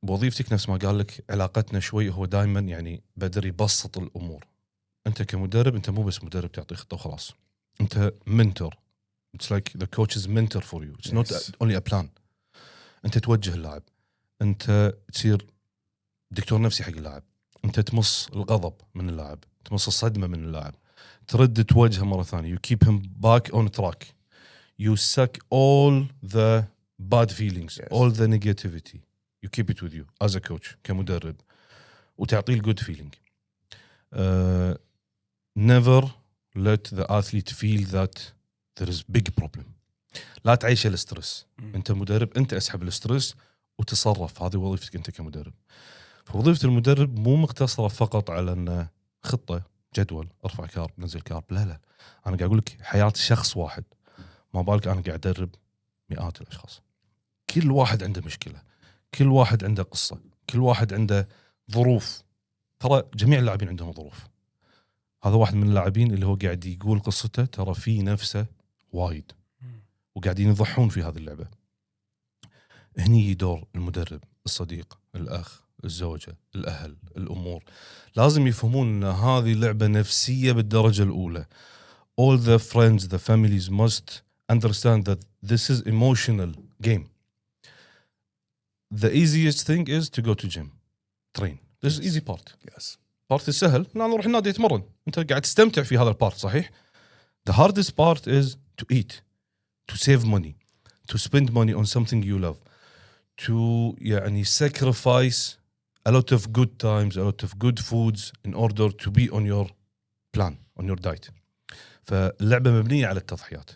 بوظيفتك نفس ما قال لك علاقتنا شوي هو دائما يعني بدر يبسط الامور. انت كمدرب انت مو بس مدرب تعطي خطه وخلاص، انت منتور. It's like the coach's mentor for you. It's not only a plan. انت توجه اللاعب، انت تصير دكتور نفسي حق اللاعب، انت تمص الغضب من اللاعب، تمص الصدمه من اللاعب، ترد توجهه مره ثانيه. You keep him back on track. You suck all the bad feelings, all the negativity. You keep it with you as a coach كمدرب وتعطيه الجود feeling. Never let the athlete feel that there is big problem. لا تعيش الاسترس. انت مدرب، انت اسحب الاسترس وتصرف. هذه وظيفتك انت كمدرب. فوظيفة المدرب مو مقتصرة فقط على ان خطة، جدول، ارفع كارب، نزل كارب. لا انا قاعد اقول لك حياة شخص واحد، ما بالك انا قاعد ادرب مئات الاشخاص. كل واحد عنده مشكلة، كل واحد عنده قصة، كل واحد عنده ظروف. ترى جميع اللاعبين عندهم ظروف. هذا واحد من اللاعبين اللي هو قاعد يقول قصته، ترى في نفسه وايد وقاعدين يضحون في هذه اللعبة. هني دور المدرب، الصديق، الأخ، الزوجة، الأهل، الأمور. لازم يفهمون أن هذه لعبة نفسية بالدرجة الأولى. All the friends, the families must understand that this is emotional game. The easiest thing is to go to gym, train. This is easy part. Yes. part السهل أنا نروح النادي أتمرن. أنت قاعد تستمتع في هذا البارت، صحيح. The hardest part is to eat, to save money, to spend money on something you love, to يعني sacrifice a lot of good times, a lot of good foods in order to be on your plan, on your diet. فاللعبة مبنية على التضحيات.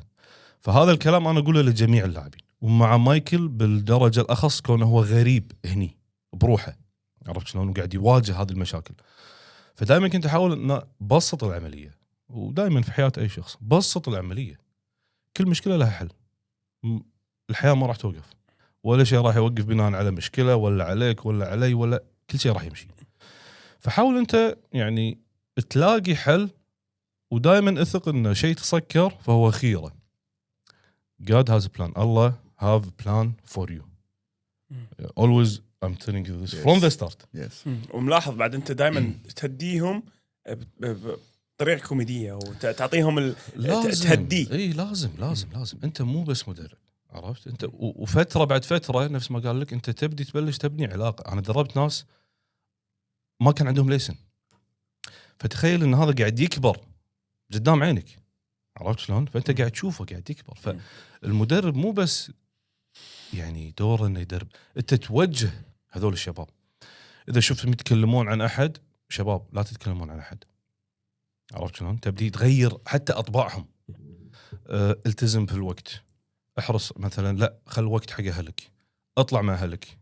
فهذا الكلام أنا أقوله لجميع اللاعبين، ومع مايكل بالدرجة الأخص كونه هو غريب هني بروحه، عرفت شلون قاعد يواجه هذه المشاكل. فدائما كنت أحاول أن بسط العملية، ودائما في حياة أي شخص بسط العملية. كل مشكلة لها حل. الحياة ما راح توقف، ولا شيء راح يوقف بناء على مشكلة ولا عليك ولا علي، ولا كل شيء راح يمشي. فحاول أنت يعني تلاقي حل، ودائما اثق أن شيء تسكر فهو خيرة. God has a plan. Allah have a plan for you. Always I'm telling you this from the start. Yes. وملاحظ بعد أنت دائما تهديهم بطريقة كوميدية وتعطيهم تهدي. اي لازم انت مو بس مدرب، عرفت انت. وفتره بعد فتره نفس ما قال لك انت تبلش تبني علاقه. انا دربت ناس ما كان عندهم ليسن، فتخيل ان هذا قاعد يكبر قدام عينك، عرفت شلون. فانت قاعد تشوفه قاعد يكبر. فالمدرب مو بس يعني دوره انه يدرب، انت توجه هذول الشباب. اذا شفتهم يتكلمون عن احد، شباب لا تتكلمون عن احد، عرفت شلون. تبدي تغير حتى اطباعهم. التزم في الوقت، احرص مثلا لا خل وقت حق اهلك، اطلع مع اهلك،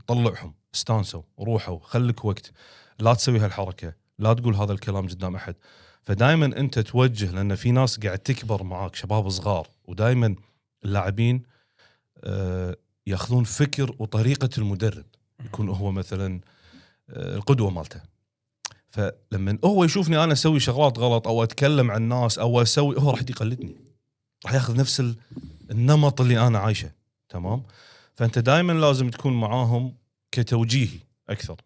طلعهم، استانسوا، روحوا، خلك وقت، لا تسوي هالحركه، لا تقول هذا الكلام قدام احد. فدائما انت توجه، لان في ناس قاعد تكبر معاك، شباب صغار، ودائما اللاعبين ياخذون فكر وطريقه المدرب، يكون هو مثلا القدوه مالته. فلما هو يشوفني انا اسوي شغلات غلط او اتكلم عن الناس او اسوي، هو راح يقلدني، راح ياخذ نفس النمط اللي انا عايشه. تمام. فانت دائما لازم تكون معاهم كتوجيهي اكثر،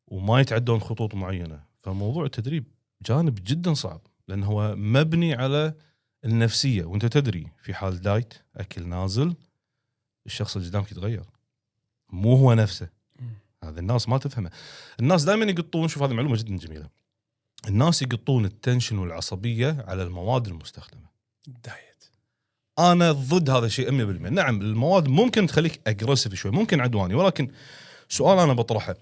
وما يتعدون خطوط معينه. فموضوع التدريب جانب جدا صعب، لانه هو مبني على النفسيه. وانت تدري في حال دايت اكل نازل، الشخص اللي قدامك يتغير، مو هو نفسه. هذا الناس ما تفهمه. الناس دائما يقطون، شوف هذه معلومه جدا جميله، الناس يقطون التنشن والعصبيه على المواد المستخدمه. الدايت انا ضد هذا الشيء 100%. نعم المواد ممكن تخليك اجريسيف شوي، ممكن عدواني، ولكن سؤال انا بطرحه،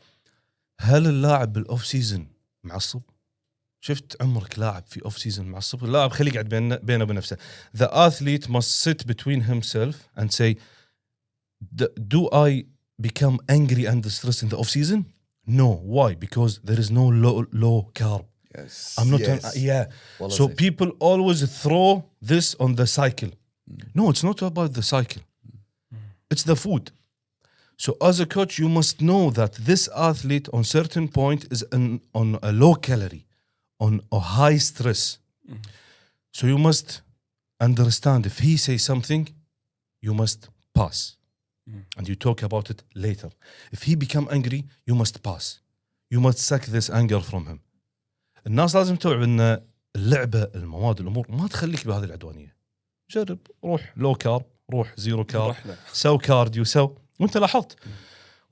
هل اللاعب بالاوف سيزون معصب؟ شفت عمرك لاعب في اوف سيزون معصب؟ اللاعب خليه قاعد بينه وبين The athlete must sit between himself and say, do I become angry and stressed in the off season? No. Why? Because there is no low carb. Yes. I'm not. Yes. So people always throw this on the cycle. No, it's not about the cycle. It's the food. So as a coach, you must know that this athlete on certain point is on a low calorie, on a high stress. So you must understand if he says something, you must pass and you talk about it later. If he become angry, you must pass. You must suck this anger from him. الناس لازم توعي ان اللعبه، المواد، الامور ما تخليك بهذه العدوانيه. جرب، روح لو كارب، روح زيرو كارب، سو كارديو، وانت لاحظت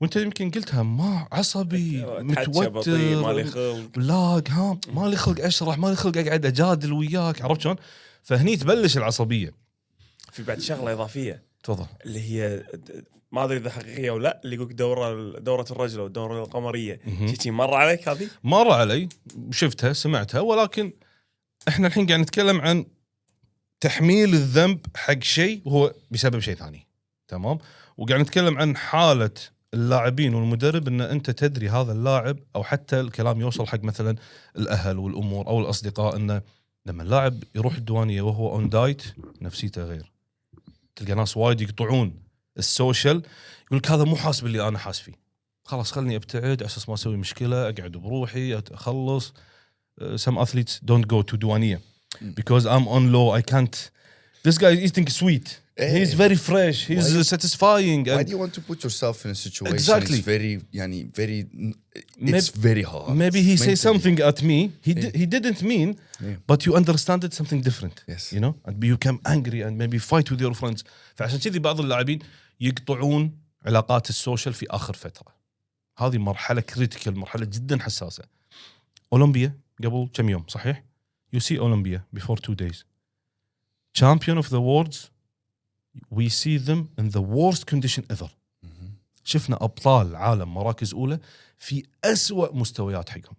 وانت يمكن قلتها ما عصبي، متوتر، مالي خلق، لاق، مالي خلق اشرح، مالي خلق اقعد اجادل وياك، عرفت شلون؟ فهني تبلش العصبيه. في بعد شغله اضافيه تفضل. اللي هي ما ادري اذا حقيقيه ولا لا، اللي يقولك دوره الرجل والدوره القمريه، شيء مر عليك هذه؟ مر علي، شفتها، سمعتها، ولكن احنا الحين قاعد نتكلم عن تحميل الذنب حق شيء وهو بسبب شيء ثاني، تمام؟ وقاعد نتكلم عن حاله اللاعبين والمدرب، ان انت تدري هذا اللاعب، او حتى الكلام يوصل حق مثلا الاهل والامور او الاصدقاء، انه لما اللاعب يروح الديوانيه وهو اون دايت نفسيته غير. تلقى ناس وايد يقطعون السوشيال، يقول لك هذا مو حاسب اللي انا حاس فيه، خلاص خلني ابتعد على اساس ما اسوي مشكله، اقعد بروحي اخلص. Some athletes don't go to ديوانيه because I'm on low, I can't. This guy is eating sweet. He's very fresh. He's satisfying. Why do you want to put yourself in a situation? Exactly. It's very hard. Maybe he says something at me. He didn't mean, but you understand it something different. Yes. You know, and you become angry and maybe fight with your friends. فعشان كذي بعض اللاعبين يقطعون علاقات السوشيال في آخر فترة. هذه مرحلة كريتيكال، مرحلة جدا حساسة. أولمبيا قبل كم يوم، صحيح؟ You see Olympia before 2 days. Champion of the world. We see them in the worst condition ever. شفنا أبطال عالم مراكز أولى في أسوأ مستويات حقهم.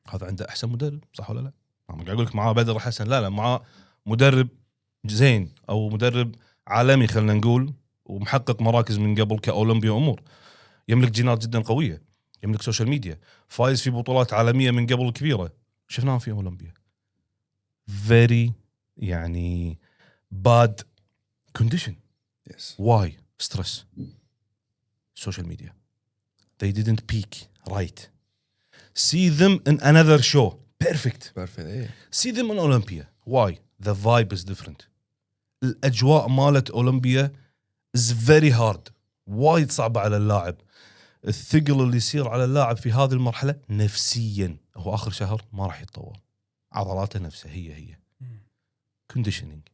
هذا عنده أحسن مدرب، صح ولا لا؟ أنا قاعد أقول لك معاه بدر الحسن، لا معاه مدرب زين أو مدرب عالمي خلينا نقول، ومحقق مراكز من قبل كأولمبيا أمور، يملك جينات جدا قوية، يملك سوشيال ميديا، فايز في بطولات عالمية من قبل كبيرة، شفناها في أولمبيا. Very يعني bad condition. Yes. Why? Stress. Social media. They didn't peak right. See them in another show. Perfect. Yeah. See them in Olympia. Why? The vibe is different. الأجواء مالت أولمبيا is very hard. وايد صعبة على اللاعب. الثقل اللي يصير على اللاعب في هذه المرحلة نفسيا، هو آخر شهر ما راح يتطور، عضلاته نفسها هي conditioning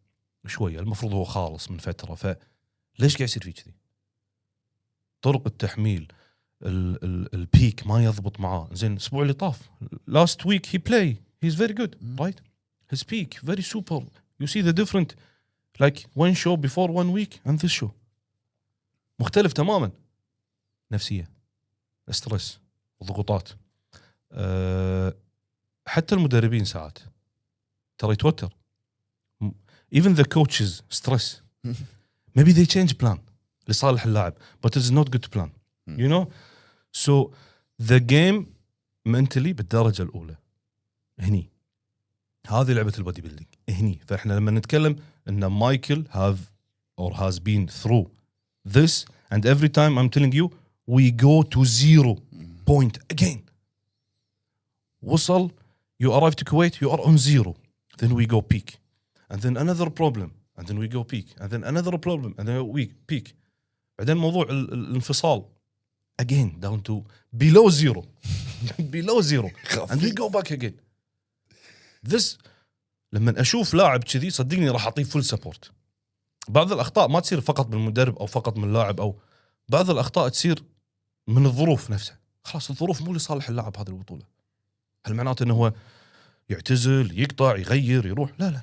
شوية، المفروض هو خالص من فترة، فليش قاعد يصير فيه كذي؟ طرق التحميل، البيك ما يضبط معاه. زين الأسبوع اللي طاف last week he play, he's very good, right? His peak very super. You see the different, like one show before 1 week and this show مختلف تماما. نفسية، استرس، ضغوطات. حتى المدربين ساعات ترى يتوتر. Even the coaches stress. Maybe they change plan لصالح اللاعب, but it's not good plan. You know? So the game mentally بالدرجة الأولى هني. هذه لعبة البودي بيلدينج هني. فإحنا لما نتكلم إن مايكل have or has been through this, and every time I'm telling you we go to 0 point again. وصل, you arrive to Kuwait, you are on 0, then we go peak, and then another problem, and then we go peak, and then another problem, and then we peak. بعدين موضوع الانفصال again down to below 0 below 0 and we go back again. This لما أشوف لاعب كذي صدقني راح أعطيه full support. بعض الأخطاء ما تصير فقط من المدرب أو فقط من اللاعب, أو بعض الأخطاء تصير من الظروف نفسها. خلاص الظروف مو لصالح اللاعب هذه البطولة. هل معناته أنه هو يعتزل, يقطع, يغير, يروح؟ لا لا,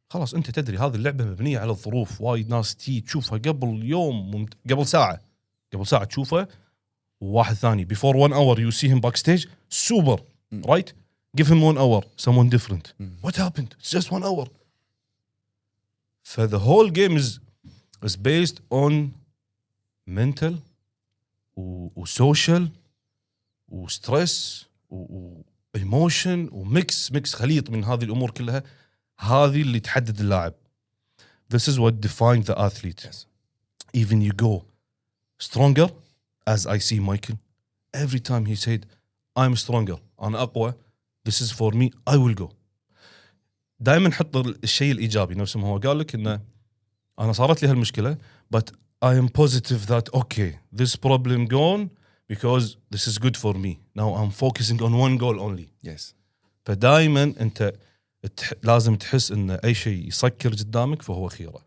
خلاص أنت تدري هذه اللعبة مبنية على الظروف. وايد ناس تشوفها قبل يوم, قبل ساعة تشوفها, وواحد ثاني before 1 hour you see him backstage super, right? Give him 1 hour, someone different. What happened? It's just 1 hour. So the whole game is based on mental social وstress emotion وميكس خليط من هذه الأمور كلها. هذه اللي تحدد اللاعب. This is what defines the athlete. Yes. Even you go stronger, as I see Michael, every time he said I'm stronger, أنا أقوى, this is for me, I will go. دائما حط الشيء الإيجابي, نفس ما هو قال لك إنه انا صارت لي هالمشكله but I am positive that okay this problem gone because this is good for me now I'm focusing on one goal only. Yes. فدائما انت لازم تحس ان اي شيء يسكر قدامك فهو خيره.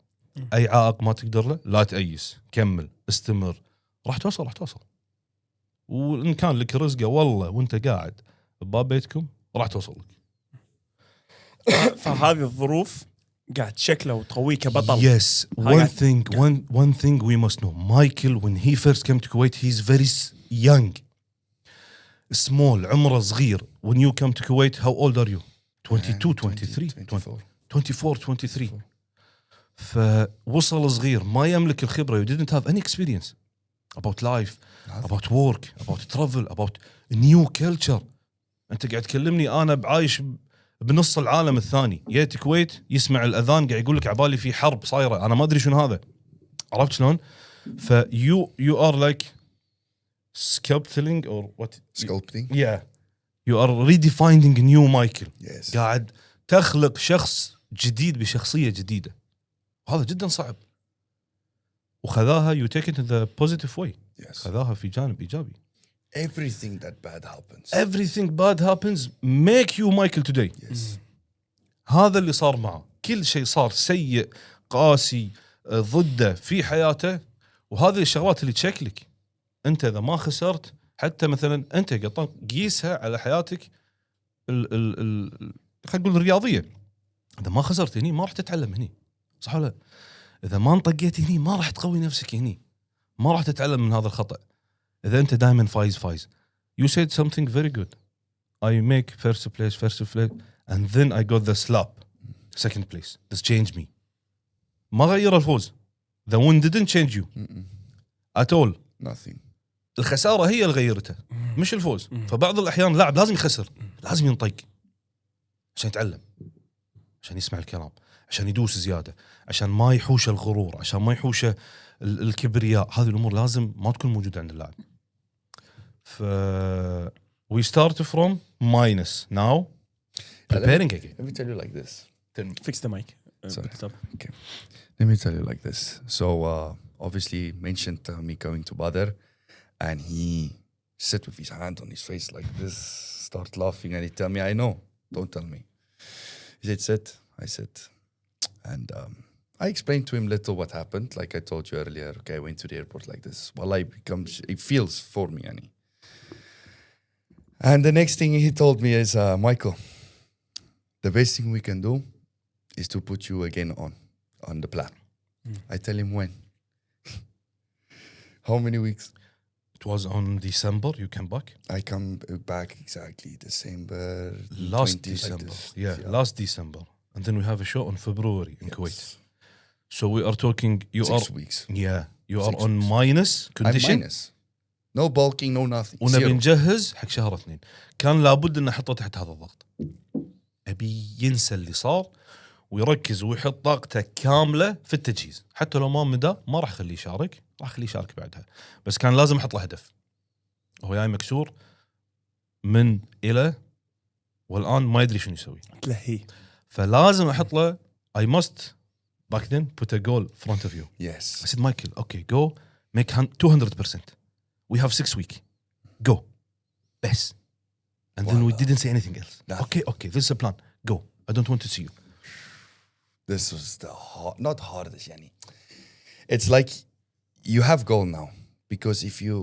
اي عائق ما تقدر له لا تأيس، كمل استمر، راح توصل. وان كان لك رزقه والله وانت قاعد بباب بيتكم راح توصل لك. فهذه الظروف قاعد تشكله وتقويه كبطل. Yes, one thing we must know. Michael, when he first came to Kuwait, he's very young, small, عمره صغير. When you come to Kuwait, how old are you? 22, 23, 24, 23. فوصل صغير ما يملك الخبرة. You didn't have any experience about life, about work, about travel, about a new culture. أنت قاعد تكلمني أنا بعايش بنص العالم الثاني، جيت الكويت يسمع الأذان قاعد يقول لك عبالي في حرب صايرة، أنا ما أدري شنو هذا. عرفت شلون؟ you are like sculpting or what? Sculpting. Yeah. You are redefining a new Michael. Yes. قاعد تخلق شخص جديد بشخصية جديدة. وهذا جدا صعب. وخذاها you take it in the positive way. Yes. خذاها في جانب إيجابي. Everything that bad happens. Everything bad happens make you Michael today. Yes. هذا اللي صار معه. كل شيء صار سيء قاسي ضده في حياته، وهذه الشغلات اللي تشكلك. أنت إذا ما خسرت حتى مثلا أنت قيسها على حياتك خلينا نقول الرياضية. إذا ما خسرت هني ما راح تتعلم هني، صح ولا؟ إذا ما انطقيت هني ما راح تقوي نفسك هني، ما راح تتعلم من هذا الخطأ. إذا أنت دائما فايز. You said something very good. I make first place and then I got the slap second place. This changed me. ما غير الفوز. The win didn't change you at all. Nothing. الخسارة هي اللي غيرته مش الفوز. فبعض الأحيان لاعب لازم يخسر، لازم ينطق عشان يتعلم، عشان يسمع الكلام، عشان يدوس زيادة، عشان ما يحوش الغرور، عشان ما يحوش الكبرياء. هذه الأمور لازم ما تكون موجودة عند اللاعب. we start from minus now preparing again. Let me tell you like this. Fix the mic. Sorry. Okay. Let me tell you like this. So obviously mentioned me going to Badr, and he sit with his hand on his face like this, start laughing, and he tell me, I know, don't tell me. He said, sit. I said, and I explained to him little what happened, like I told you earlier. Okay, I went to the airport like this. Well, it feels for me, Annie. And the next thing he told me is, Michael, the best thing we can do is to put you again on the plan. I tell him when. How many weeks? It was on December you came back. I come back exactly December. Last 20, December. like Yeah, last December. And then we have a show on February in Kuwait. So we are talking, you 6 are weeks. Yeah, you are 6 on weeks. minus condition. I'm minus. No bulking, no nothing. ونبي Zero. نجهز حق شهر 2. كان لابد ان احطه تحت هذا الضغط. ابي ينسى اللي صار ويركز ويحط طاقته كامله في التجهيز. حتى لو ما مدى ما راح اخليه يشارك، راح اخليه يشارك بعدها. بس كان لازم احط له هدف. هو جاي مكسور من الى والان ما يدري شنو يسوي. تلهي. فلازم احط له I must back then put a goal in front of you. Yes. I said, Michael, okay, go make 200%. We have 6 weeks. Go. Best. And then we didn't say anything else. Nothing. Okay, this is a plan. Go. I don't want to see you. This was the not hardest, Yani. It's like you have goal now. Because if you,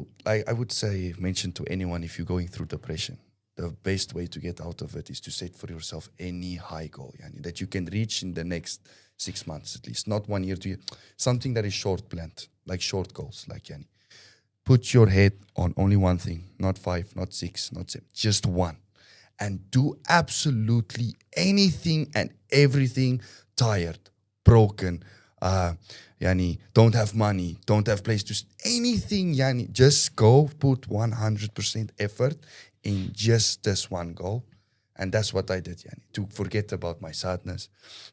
I would say, mention to anyone, if you're going through depression, the best way to get out of it is to set for yourself any high goal, Yani, that you can reach in the next 6 months at least. Not 1 year, 2 years. Something that is short planned, like short goals, like Yani. Put your head on only one thing, not 5, not 6, not 7, just one. And do absolutely anything and everything. Tired, broken, yani, don't have money, don't have place to anything, yani, just go put 100% effort in just this one goal. And that's what I did, yani, to forget about my sadness,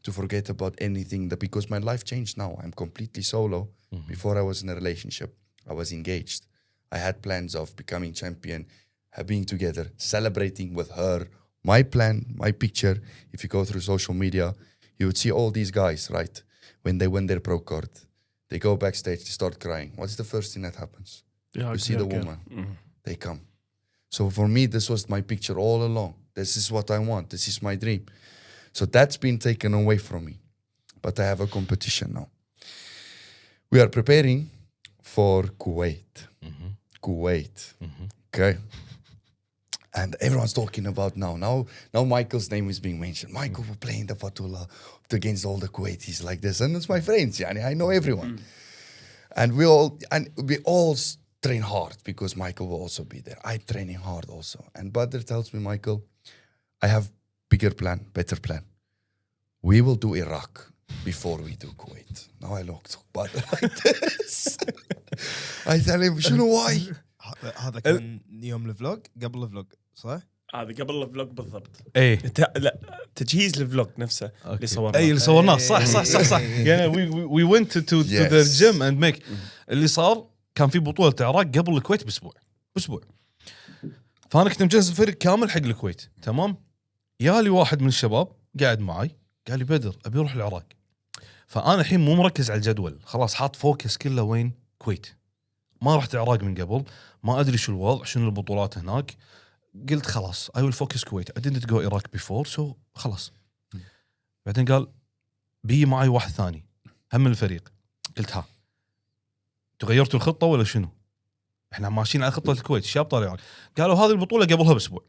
to forget about anything, because my life changed now. I'm completely solo. Before I was in a relationship, I was engaged. I had plans of becoming champion, being together, celebrating with her. My plan, my picture, if you go through social media, you would see all these guys, right? when they win their pro card, they go backstage, they start crying. What's the first thing that happens? You see the woman. They come. So for me, this was my picture all along. This is what I want. This is my dream. So that's been taken away from me. But I have a competition now. We are preparing for Kuwait. Kuwait. Okay. And everyone's talking about now Michael's name is being mentioned. Michael will play in the Fatullah against all the Kuwaitis like this. And it's my friends. I know everyone. And we all train hard because Michael will also be there. I'm training hard also. And Badr tells me, Michael, I have bigger plan, better plan. We will do Iraq before we do Kuwait. Now I look to Badr like this. I tell him, you know why? هذا كان يوم الفلوج قبل الفلوج صح؟ هذا قبل الفلوج بالضبط. ايه لا تجهيز الفلوج نفسه اللي صورناه. اي اللي صورناه صح يعني we went to the gym and make اللي صار كان في بطولة العراق قبل الكويت باسبوع فانا كنت مجهز الفريق كامل حق الكويت تمام. يالي واحد من الشباب قاعد معي قال لي بدر ابي اروح العراق. فانا الحين مو مركز على الجدول خلاص حاط فوكس كله وين كويت. ما رحت العراق من قبل ما ادري شو الوضع شنو البطولات هناك. قلت خلاص I will focus Kuwait I didn't go Iraq before so خلاص. بعدين قال بي معي واحد ثاني هم من الفريق. قلت ها تغيرتوا الخطة ولا شنو؟ احنا ماشيين على خطة الكويت الشاب طالع العراق. قالوا هذه البطولة قبلها باسبوع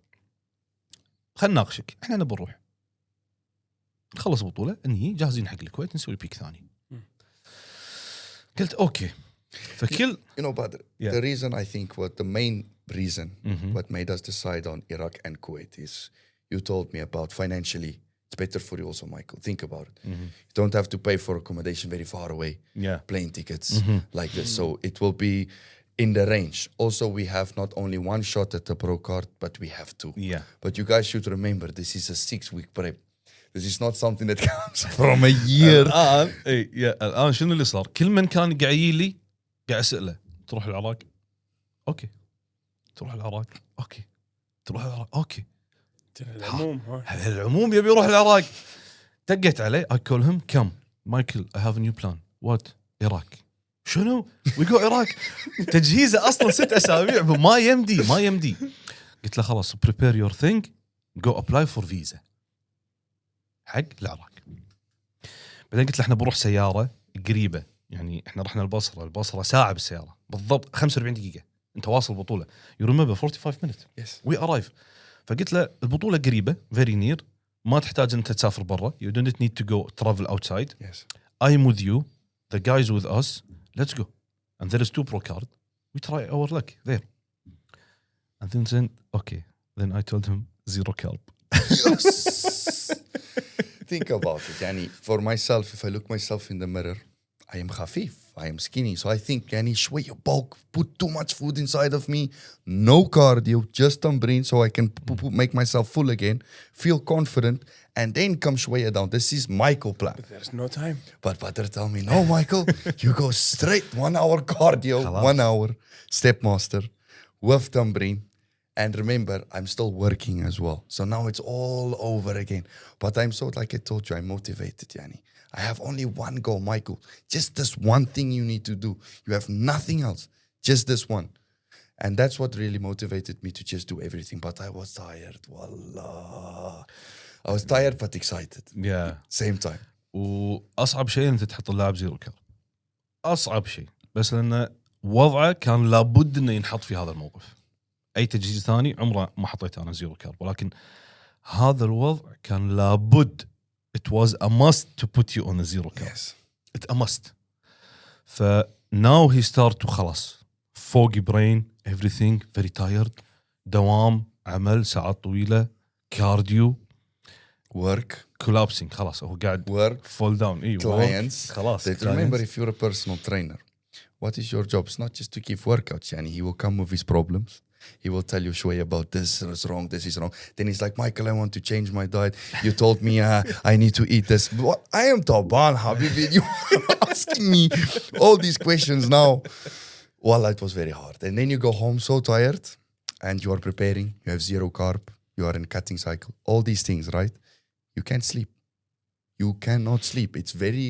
خلنا نناقشك احنا نبي نروح نخلص بطولة انهي جاهزين حق الكويت نسوي بيك ثاني. قلت اوكي. فكل Badr, the reason I think what the main reason what made us decide on Iraq and Kuwait is you told me about financially it's better for you also, Michael. Think about it. You don't have to pay for accommodation very far away, plane tickets like this. So it will be in the range. Also, we have not only one shot at the pro card, but we have two. But you guys should remember this is a 6-week prep. This is not something that comes from a year. الآن شنو اللي صار؟ كل من كان قاعد يجي قاعد اساله تروح العراق اوكي تروح العراق اوكي تروح العراق اوكي العموم يبي يروح العراق. دقيت عليه I call him come مايكل I have a new plan what العراق شنو we go العراق تجهيزه اصلا 6 أسابيع ما يمدي. قلت له خلاص prepare your thing go apply for visa حق العراق. بعدين قلت له احنا بنروح سياره قريبه يعني احنا رحنا البصره ساعه بالسياره بالضبط 45 دقيقه انت واصل البطوله you remember 45 minutes we arrive. فقلت له البطوله قريبه very near ما تحتاج انت تسافر برا you don't need to go travel outside I'm with you the guys with us let's go and there is 2 pro card we try our luck there and then okay then I told him 0 carb. Think about it يعني for myself if I look myself in the mirror I am khafif, I am skinny. So I think يعني شوية bulk, put too much food inside of me, no cardio, just tambourine so I can make myself full again, feel confident, and then come شوية down. This is Michael plan. But there's no time. But Badr tell me, no Michael, you go straight 1 hour cardio, 1 hour step master, with tambourine. And remember, I'm still working as well. So now it's all over again. But I'm so, like I told you, I'm motivated, yani. I have only one goal, Michael. Just this one thing you need to do. You have nothing else. Just this one. And that's what really motivated me to just do everything. But I was tired. Wallah. I was tired but excited. Same time. وأصعب شيء أنت تحط اللاعب 0 كارب. أصعب شيء. بس لأن وضعه كان لابد أنه ينحط في هذا الموقف. أي تجهيز ثاني عمره ما حطيت أنا 0 كارب. ولكن هذا الوضع كان لابد. It was a must to put you on a 0 carb. Yes. It's a must. now he start to خلاص foggy brain everything very tired دوام عمل ساعات طويلة cardio work collapsing خلاص هو قاعد work fall down clients خلاص remember if you're a personal trainer what is your job? It's not just to give workouts يعني he will come with his problems. He will tell you شوية about this is wrong, this is wrong. Then he's like, Michael, I want to change my diet. You told me I need to eat this. What? I am Taban, Habibi. You are asking me all these questions now. Well, it was very hard. And then you go home so tired and you are preparing. You have 0 carb. You are in cutting cycle. All these things, right? You can't sleep. you cannot sleep. It's very,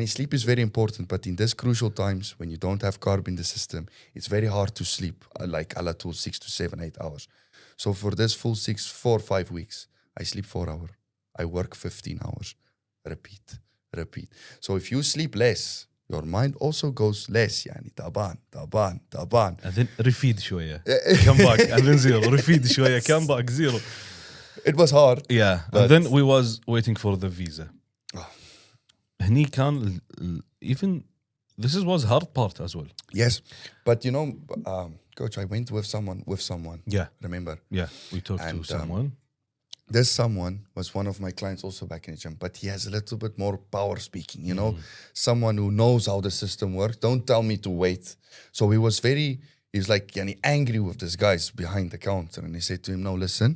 sleep is very important, but in these crucial times when you don't have carb in the system, it's very hard to sleep like ala to 6 to 7, 8 hours. So for this full 4 5 weeks, I sleep 4 hours. I work 15 hours. Repeat. So if you sleep less, your mind also goes less. يعني تعبان. And then repeat شوية. Come back and then zero. Repeat شوية. Come back zero. It was hard. Yeah. And then we was waiting for the visa. هني كان even this was hard part as well. Yes, but coach, I went with someone. Yeah. Remember? Yeah. We talked to someone. This someone was one of my clients also back in the gym, but he has a little bit more power speaking, someone who knows how the system works. Don't tell me to wait. So he was like angry with these guys behind the counter, and he said to him, no, listen,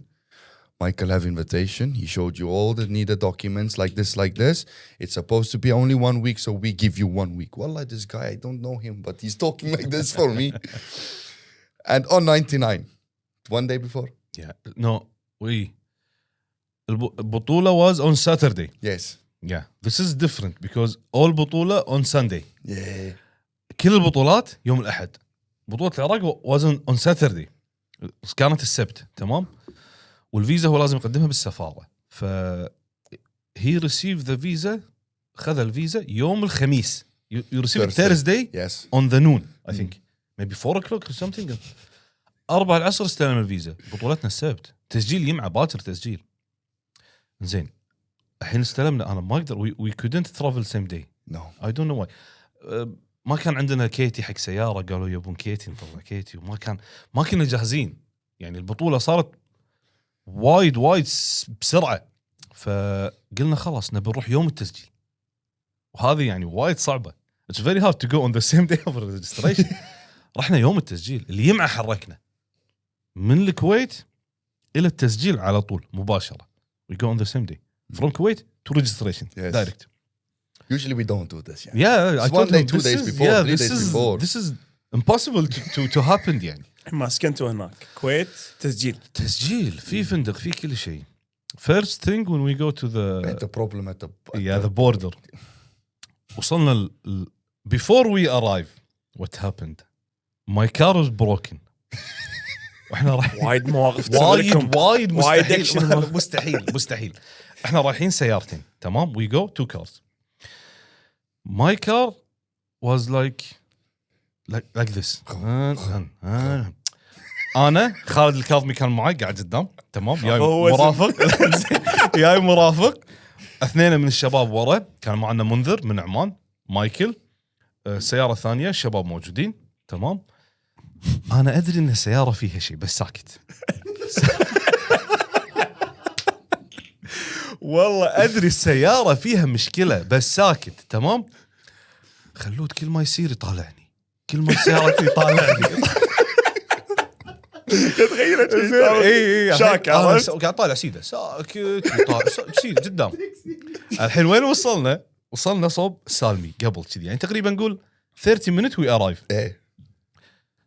Michael have invitation. He showed you all the needed documents like this. It's supposed to be only 1 week, so we give you 1 week. Wallah, this guy, I don't know him, but he's talking like this for me. And on 99, 1 day before. Yeah. No, البطولة was on Saturday. Yes. Yeah. This is different because all بطولة on Sunday. Yeah. كل البطولات يوم الأحد. بطولة العراق was on Saturday. كانت السبت. تمام. والفيزا هو لازم يقدمها بالسفارة. he received the visa. خذ الفيزا يوم الخميس. You receive it Thursday. Yes. On the noon. I think. Maybe 4 o'clock or something. 4 العصر استلم الفيزا. بطولتنا السبت. تسجيل يمعة باكر تسجيل. زين الحين استلمنا. انا ما اقدر we couldn't travel same day. No. I don't know why. ما كان عندنا كيتي حق سياره. قالوا يبون كيتي نطلع كيتي ما كنا جاهزين. يعني البطوله صارت وايد بسرعه. فقلنا خلاص نبي نروح يوم التسجيل. وهذه يعني وايد صعبه. It's very hard to go on the same day of registration. رحنا يوم التسجيل اللي يمعه حركنا من الكويت الى التسجيل على طول مباشره. We go on the same day from Kuwait to registration. Yes. Direct. Usually we don't do this. Yeah, I 1 day, 2 days before, 3 days before. This is impossible to happen يعني. ما سكنتوا هناك كويت تسجيل في فندق في كل شيء. First thing when we go to the problem at the border. وصلنا before we arrive what happened? My car was broken. واحنا رايحين وايد مواقف وايد مستحيل. احنا رايحين سيارتين. تمام. We go 2 cars. My car was like this. انا خالد الكاظمي كان معي قاعد قدام. تمام. جاي مرافق. 2 من الشباب ورا. كان معنا منذر من عمان. مايكل. سيارة ثانية الشباب موجودين. تمام. أنا أدري إن السيارة فيها شيء بس ساكت. والله أدري السيارة فيها مشكلة بس ساكت. تمام. خلود كل ما يصير يطالعني. كل ما السيارة يطالعني. تغيرت شاك. قاعد طالع سيدة ساكت. سيدة قدام. الحين وين وصلنا صوب سالمي قبل كذي يعني تقريبا نقول 30 minutes we arrive.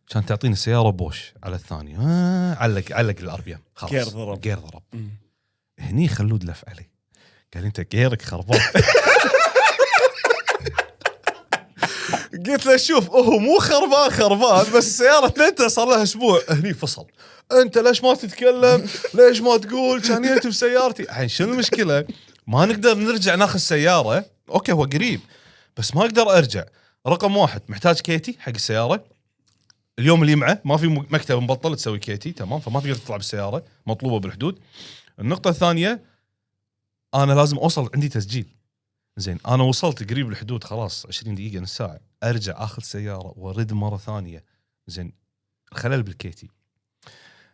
كان تعطيني السيارة بوش على الثانية. علق الأربيام خلاص. جير ضرب. هني خلود لف علي. قال انت جيرك خربان. قلت له شوف مو خربان بس السيارة 3 صار لها أسبوع. هني فصل. انت ليش ما تتكلم؟ ليش ما تقول كان انت بسيارتي؟ الحين شنو المشكلة؟ ما نقدر نرجع ناخذ سيارة. اوكي هو قريب بس ما اقدر ارجع. رقم 1 محتاج كيتي حق السيارة. اليوم اللي معه ما في مكتب مبطل تسوي كيتي. تمام. فما تقدر تطلع بالسيارة مطلوبة بالحدود. النقطة الثانية أنا لازم أوصل عندي تسجيل. زين أنا وصلت قريب الحدود خلاص 20 دقيقة نص ساعة. أرجع أخذ سيارة وأرد مرة ثانية. زين خلل بالكيتي.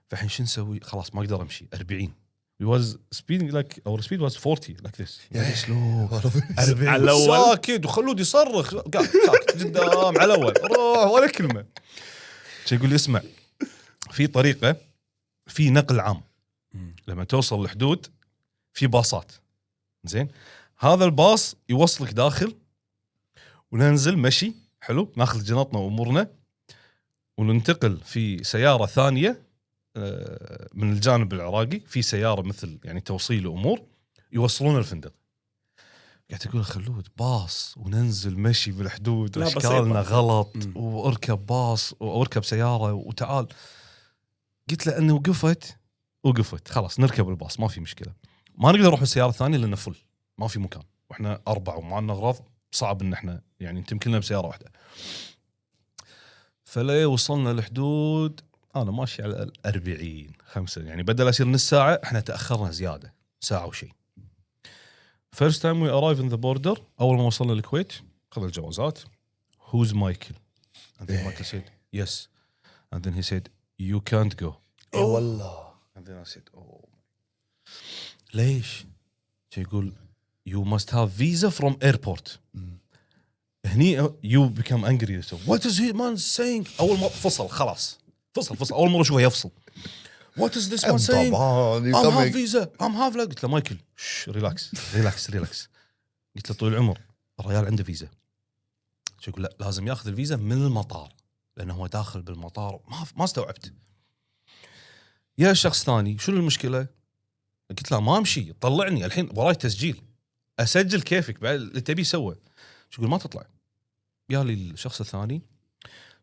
فحين شو نسوي؟ خلاص ما أقدر أمشي 40. We was speeding like our speed was 40 like this. slow. 40 على الأول ساكت وخلود يصرخ. قاعد ساكت قدام على الأول روح ولا كلمة. شو يقول لي اسمع في طريقة في نقل عام لما توصل الحدود في باصات. زين هذا الباص يوصلك داخل وننزل مشي حلو ناخذ جنطنا وامورنا وننتقل في سيارة ثانية من الجانب العراقي في سيارة مثل يعني توصيل امور يوصلون الفندق. قاعد اقول خلود باص وننزل مشي بالحدود، لا، اشكالنا بسيطة. غلط، واركب باص واركب سياره وتعال. قلت له انه وقفت خلاص نركب الباص ما في مشكله، ما نقدر نروح بالسياره الثانيه لانه فل ما في مكان، واحنا 4 ومعنا اغراض صعب ان احنا يعني تمكننا بسياره واحده. فلا وصلنا الحدود انا ماشي على 40 5 يعني بدل اصير نص ساعه احنا تاخرنا زياده ساعه وشيء. First time we arrive in the border, أول ما وصلنا الكويت خذ الجوازات. Who's Michael? And then Michael said yes. And then he said you can't go. والله. And then I said oh. ليش؟ يقول you must have visa from airport. هني you become angry. So what is he man saying? أول ما فصل خلاص فصل أول مرة أشوفه يفصل. What is this man saying? I'm have visa. I'm have لا. قلت له مايكل ريلاكس. قلت له طول العمر الرجال عنده فيزا. شو يقول لا لازم ياخذ الفيزا من المطار لانه هو داخل بالمطار. ما استوعبت. يا شخص ثاني شنو المشكله؟ قلت له ما امشي طلعني الحين وراي تسجيل اسجل كيفك بعد اللي تبي سوى. شو يقول ما تطلع. قال لي الشخص الثاني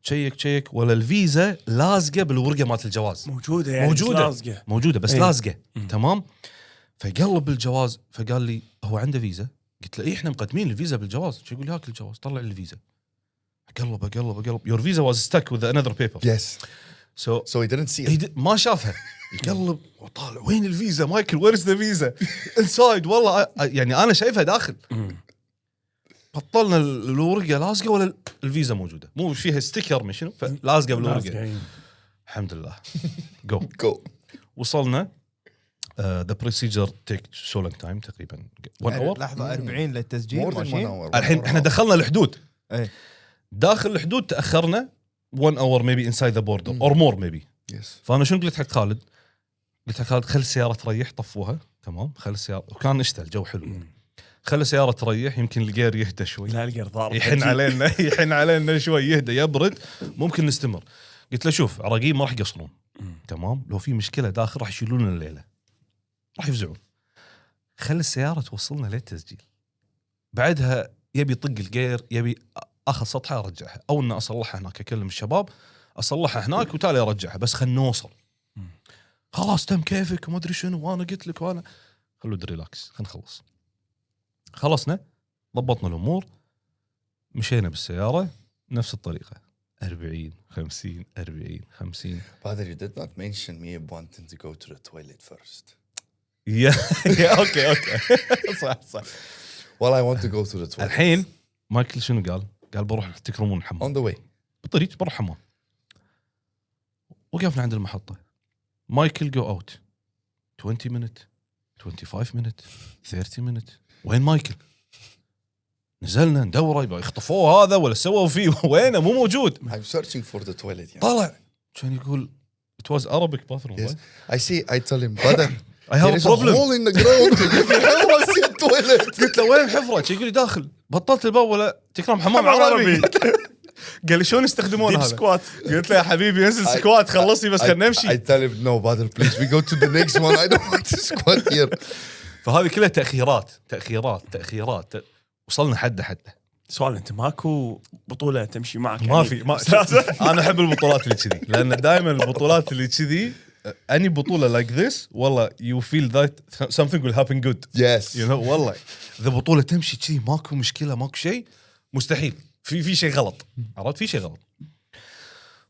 تشيك ولا الفيزا لازقه بالورقه مالت الجواز موجوده يعني موجوده بس ايه. لازقه تمام. فقلب بالجواز فقال لي هو عنده فيزا. قلت له ايه احنا مقدمين الفيزا بالجواز. شو يقول هاك الجواز طلع لي الفيزا. قلب your visa was stuck with another paper. Yes. So he didn't see it. ما شافها. يقلب وطالع وين الفيزا مايكل where is the visa inside والله يعني انا شايفها داخل. بطلنا الورقه لازقه ولا الفيزا موجوده مو فيها ستيكر مش شنو لازقه بالورقه. الحمد لله جو وصلنا. the procedure take so long time تقريبا 1 hour. لحظه 40 للتسجيل More than 1 ماشيين. hour. الحين احنا دخلنا الحدود. ايه داخل الحدود تاخرنا 1 hour maybe inside the border or more maybe. Yes. فانا شنو قلت حق خالد؟ خل السياره تريح طفوها تمام خل السياره وكان نشتى الجو حلو يعني. خل السياره تريح يمكن الجير يهدى شوي. لا الجير ضارب يحن علينا شوي يهدى يبرد ممكن نستمر. قلت له شوف عراقيين ما راح يقصرون تمام لو في مشكله داخل راح يشيلون الليله راح يفزعون. خل السياره توصلنا للتسجيل بعدها يبي يطق الجير يبي اخذ سطحه ارجعها او ان اصلحها هناك اكلم الشباب اصلحها هناك وتالي ارجعها بس خلنا نوصل. خلاص تم كيفك وما ادري شنو وانا قلت لك وانا خلوا ريلاكس خلينا نخلص. خلصنا ضبطنا الامور مشينا بالسياره نفس الطريقه 40 50 40 50. Father, you did not mention me wanting to go to the toilet first. يا اوكي صح. Well, I want to go to the toilet. الحين مايكل شنو قال بروح تكرمون الحمام On the way. بالطريق بروح حمام. وقفنا عند المحطه. مايكل جو اوت 20 minute 25 minute 30 minute. وين مايكل؟ نزلنا ندوره يبغى يخطفوه هذا ولا سووا فيه وينه مو موجود. I'm searching for the toilet. Yeah. طلع كان يقول it was Arabic bathroom. Yes. I tell him, brother, I have there a is a problem. hole in the ground. If you have a toilet. قلت له وين الحفره؟ يقول لي داخل. بطلت الباب ولا تكرم حمام عربي. قال لي شلون يستخدمون هذا؟ سكوات. قلت له يا حبيبي انزل سكوات خلصني بس خلينا نمشي. I tell him no, brother, please we go to the next one. I don't want to squat here. فهذه كلها تاخيرات وصلنا حده. سؤال انت ماكو بطوله تمشي معك ما في انا احب البطولات اللي كذي لان دائما البطولات اللي كذي اني بطوله like this والله you feel that something will happen good. Yes. you know والله اذا بطوله تمشي كذي ماكو مشكله ماكو شيء مستحيل في شيء غلط. عرفت في شيء غلط.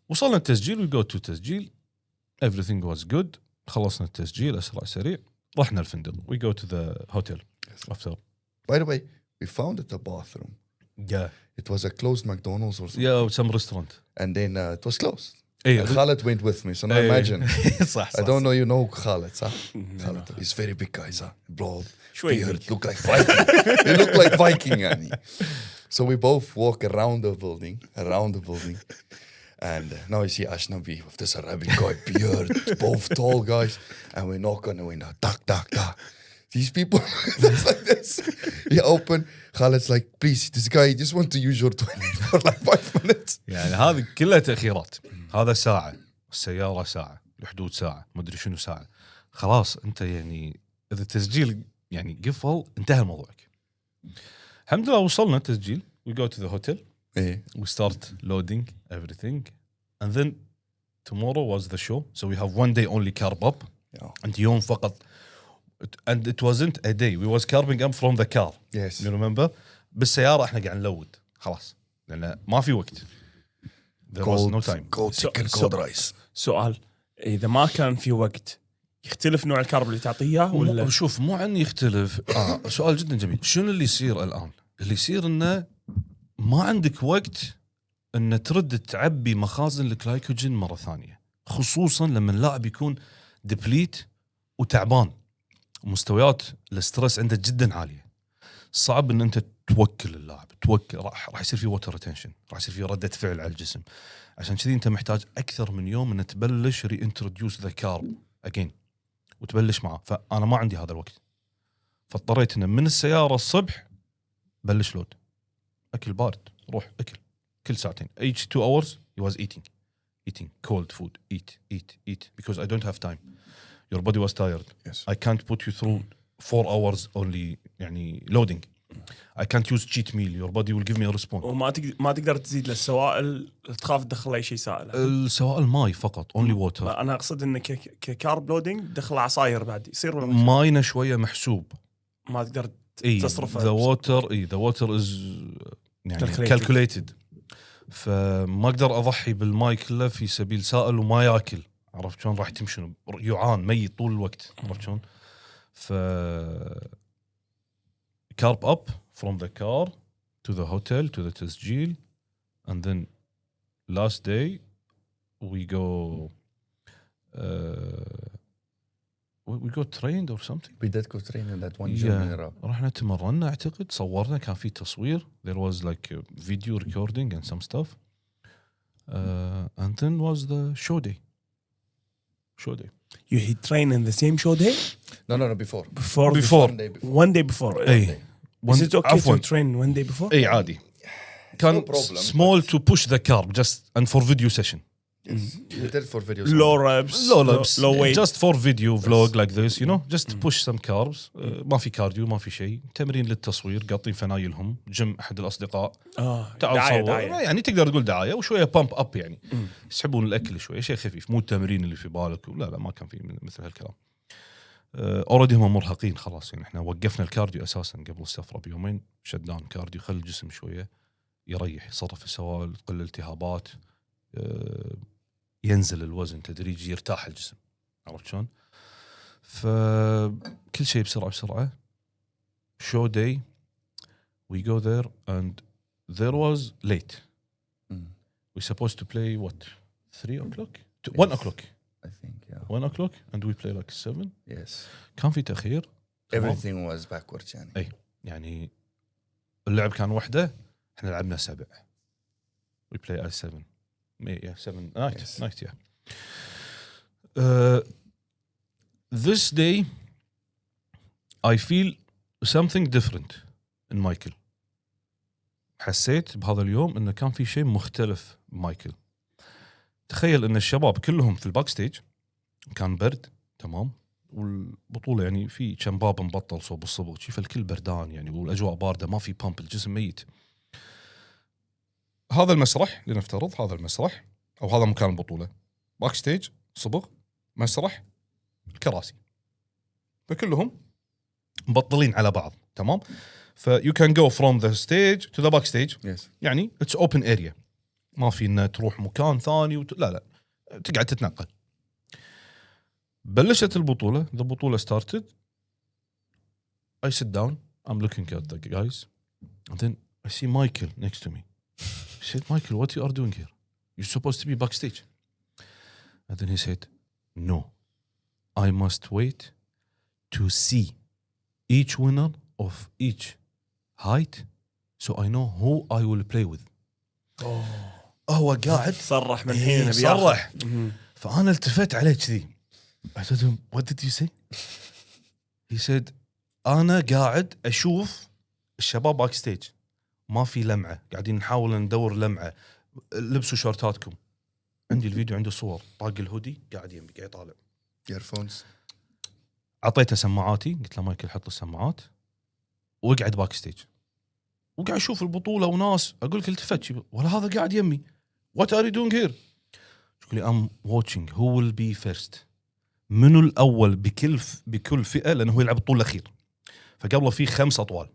وصلنا التسجيل we go to تسجيل everything was good. خلصنا التسجيل اسرع سريع رحنا الفندق we go to the hotel after. By the way, we found it a bathroom. Yeah. It was a closed McDonald's or something. Yeah, some restaurant. And then it was closed. Hey, And Khaled went with me, so now imagine. صح. I don't know you know Khaled, huh? Khaled, he's very big guy, huh? Broad, beard, look like Viking. He look like Viking, yani. So we both walk around the building. And now you see Ashnabi with this Arabic guy, beard, both tall guys. And we knock on the window, tak. These people, it's like this. He open. Khaled's like, please, this guy just want to use your toilet for like 5 minutes. يعني هذه كلها تأخيرات. هذا ساعة السيارة ساعة الحدود ساعة ما أدري شنو ساعة. خلاص أنت يعني إذا التسجيل يعني قفل انتهى موضوعك. الحمد لله وصلنا التسجيل. we go to the hotel, إيه. we start loading everything, and then tomorrow was the show, so we have one day only carb up. and يوم فقط, and it wasn't a day, we was carbing up from the car. Yes. you remember. بالسيارة احنا قاعد نلود خلاص لأن ما في وقت. there was no time. Cold chicken, cold rice. سؤال، اذا ما كان في وقت يختلف نوع الكارب اللي تعطيه ولا؟ شوف مو عن يختلف. سؤال جدا جميل. شنو اللي يصير الآن؟ اللي يصير انه ما عندك وقت ان ترد تعبي مخازن الجلايكوجين مرة ثانية، خصوصا لما اللاعب يكون دبليت وتعبان ومستويات الاسترس عنده جدا عالية. صعب ان انت توكل اللاعب، توكل راح يصير في ووتر ريتنشن، راح يصير في ردة فعل على الجسم. عشان كذي انت محتاج اكثر من يوم ان تبلش ري انتروديوس ذا كارب اجين وتبلش معه. فانا ما عندي هذا الوقت، فاضطريت ان من السيارة الصبح بلش لود اكل بارد، روح اكل كل ساعتين. each 2 hours he was eating cold food, eat because I don't have time. Your body was tired. Yes. I can't put you through 4 hours only يعني loading. I can't use cheat meal. Your body will give me a response. ما تقدر تزيد للسوائل، تخاف تدخل اي شيء سائل. السوائل ماي فقط only water. انا اقصد انك ككارب لودينج دخل عصاير بعد يصير ولا ماينا شويه محسوب. ما تقدر تصرف. the water is يعني calculated. فما اقدر اضحي بالماي كله في سبيل سائل وما ياكل. عرفت شلون؟ راح تمشي يعان ميت طول الوقت. عرفت شلون؟ ف carb up from the car to the hotel to the تسجيل, and then last day we go we got trained or something. We did go train in that one gym. رحنا تمرنا أعتقد، صورنا، كان في تصوير. There was like a video recording and some stuff. And then was the show day. You train in the same show day? No, before. One day before. أي. Is it okay عفواً. to train one day before? أي عادي. كان small to push the carb just and for video session. Yes. We did for videos. Low reps, low weight. Just for video vlog like this, you know, just to push some carbs. ما في كارديو، ما في شيء، تمرين للتصوير، قاطين فنايلهم، جم أحد الأصدقاء. تعال صور. يعني تقدر تقول دعاية وشوية بامب أب، يعني يسحبون الأكل شوية، شيء خفيف، مو التمرين اللي في بالك. لا ما كان في مثل هالكلام. أوريدي هم مرهقين خلاص، يعني إحنا وقفنا الكارديو أساسا قبل السفرة بيومين. شت داون كارديو، خلي الجسم شوية يريح، يصرف السوائل، تقل الالتهابات، ينزل الوزن تدريجي، يرتاح الجسم. عرفت شلون؟ فكل شيء بسرعة. show day we go there and there was late. We supposed to play what, 3 o'clock? 1 o'clock I think, yeah. 1 o'clock and we play like 7. Yes. كان في تأخير. Everything was backwards يعني. أي يعني اللعب كان 1، احنا لعبنا 7. We play at 7. Yeah, 7 night, yeah. This day I feel something different in مايكل. حسيت بهذا اليوم انه كان في شيء مختلف بمايكل. تخيل ان الشباب كلهم في الباك ستيج، كان برد تمام، والبطولة يعني في كم باب مبطل صوب الصبغ، شوف الكل بردان يعني، والاجواء باردة، ما في بامب، الجسم ميت. هذا المسرح، لنفترض هذا المسرح او هذا مكان البطوله، باك ستيج، صبغ، مسرح، الكراسي، فكلهم مبطلين على بعض. تمام. فيو كان جو فروم ذا ستيج تو ذا باك ستيج. يعني اتس اوبن اريا، ما في ان تروح مكان ثاني لا تقعد تتنقل. بلشت البطوله. the بطوله started. I sit down, I'm looking at the guys, and then I see Michael next to me. I said, Michael, what you are doing here? You're supposed to be backstage. And then he said, no, I must wait to see each winner of each height so I know who I will play with. هو قاعد صرح من هنا صرح. فأنا التفت عليه كذي. I told him, what did you say? He said, أنا قاعد أشوف الشباب باكستيج، ما في لمعة، قاعدين نحاول ندور لمعة، لبسوا شورتاتكم. عندي الفيديو، عندي صور، طاق الهودي قاعد يمي قاعد يطالع. ايرفونز. عطيته سماعاتي، قلت له مايكل حط السماعات واقعد باك ستيج. وقاعد اشوف البطوله وناس، اقول لك التفت ولا هذا قاعد يمي. وات ار يو دوينج هير؟ يقول لي ام واتشنج هو ويل بي فيرست، منو الاول بكل فئه، لانه هو يلعب الطول الاخير، فقبله في 5 اطوال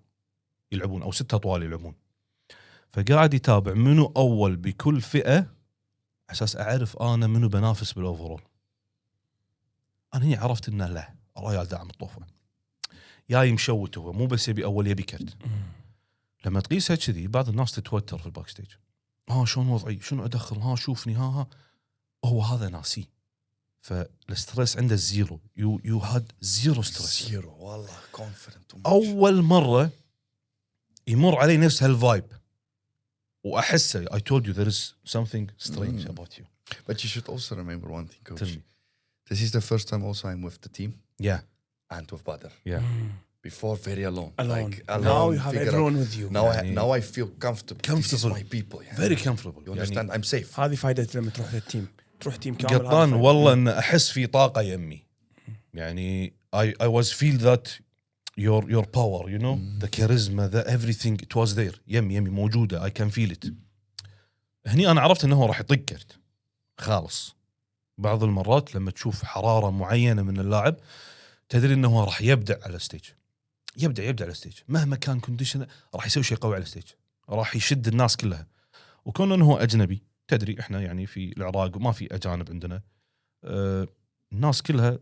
يلعبون او 6 اطوال يلعبون، فقاعد يتابع منو اول بكل فئه اساس اعرف انا منو بنافس بالاوفرول. انا هنا عرفت انه لا، الرجال داعم الطوفه، جاي مشوت، هو مو بس يبي اول يبي كرت. لما تقيسها كذي بعض الناس تتوتر في الباك ستيج، شلون وضعي، شنو ادخل، شوفني، هو هذا ناسي. فالستريس عنده زيرو، يو هاد زيرو ستريس، زيرو والله كونفيدنت. اول مره يمر علي نفس هالفايب واحسه I told you there is something strange about you. But you should also remember one thing, coach. Tell me. This is the first time also I'm with the team Yeah, and with Badr. yeah. Before very alone. Alone. Like, Now you have figure everyone out. with you. Now I feel comfortable. This is my people. Yeah. Very comfortable. You understand? I'm safe. هذه فائدة لما تروح للتيم، تروح تيم كامل. قطان والله ان احس في طاقه يمي، يعني I was feel that your power, you know, the charisma, the everything, it was there. يمي موجوده. I can feel it. هني انا عرفت انه هو راح يطق كرت خالص. بعض المرات لما تشوف حراره معينه من اللاعب تدري انه هو راح يبدع على الستيج، يبدع على الستيج مهما كان كونديشن، راح يسوي شيء قوي على الستيج، راح يشد الناس كلها. وكون انه هو اجنبي، تدري احنا يعني في العراق وما في اجانب عندنا، الناس كلها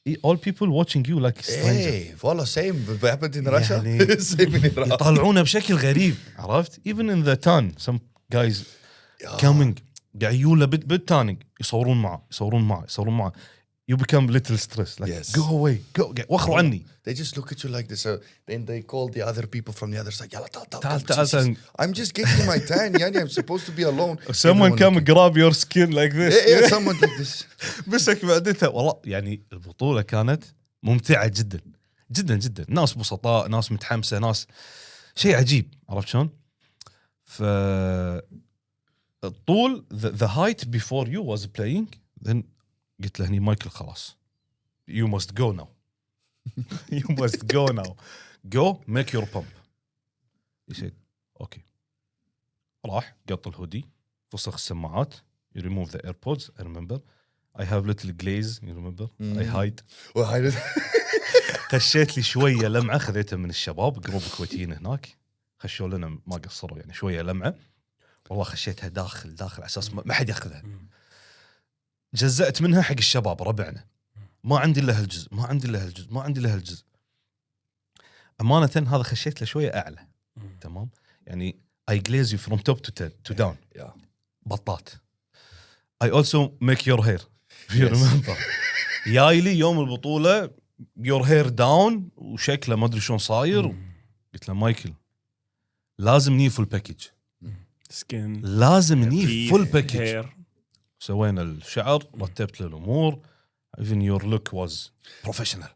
all people watching you like stranger. Hey, والله same happened in Russia. يعني Same in Iraq. يطالعونه بشكل غريب، عرفت؟ even in the tan some guys coming قاعد يوله بالتانينج يصورون معه you become little stressed like Yes. go away go واخروا عني. They just look at you like this. Then they call the other people from the other side. يلا تعال تعال. I'm just getting my tan. يعني I'm supposed to be alone. someone Everyone come looking. grab your skin like this. Yeah, someone like this. بسك بعدتها. والله يعني البطولة كانت ممتعة جدا جدا جدا، ناس بسطاء، ناس متحمسة، ناس شيء عجيب، عرفت شلون؟ الطول the height before you was playing then قلت له هني مايكل خلاص you must go now. You must go now. Go make your pump. He said okay. راح قط الهودي، فسخ السماعات, you remove the AirPods. I remember I have little glaze, you remember I hide. خشيت لي شوية لمعة خذيتها من الشباب جروب كويتيين هناك، خشوا لنا ما قصروا يعني شوية لمعة، والله خشيتها داخل على أساس ما حد يأخذها. جزأت منها حق الشباب ربعنا، ما عندي إلا هالجزء. أمانة هذا خشيت له شوية أعلى. تمام يعني I glaze you from top to down. Yeah. بطات. I also make your hair. You remember. جاي لي يوم البطولة your hair down وشكله ما أدري شلون صاير. قلت له مايكل لازم ني فول باكيج. سكين لازم ني فول باكيج. hair. سوينا الشعر، رتبت له الأمور. Even your look was professional.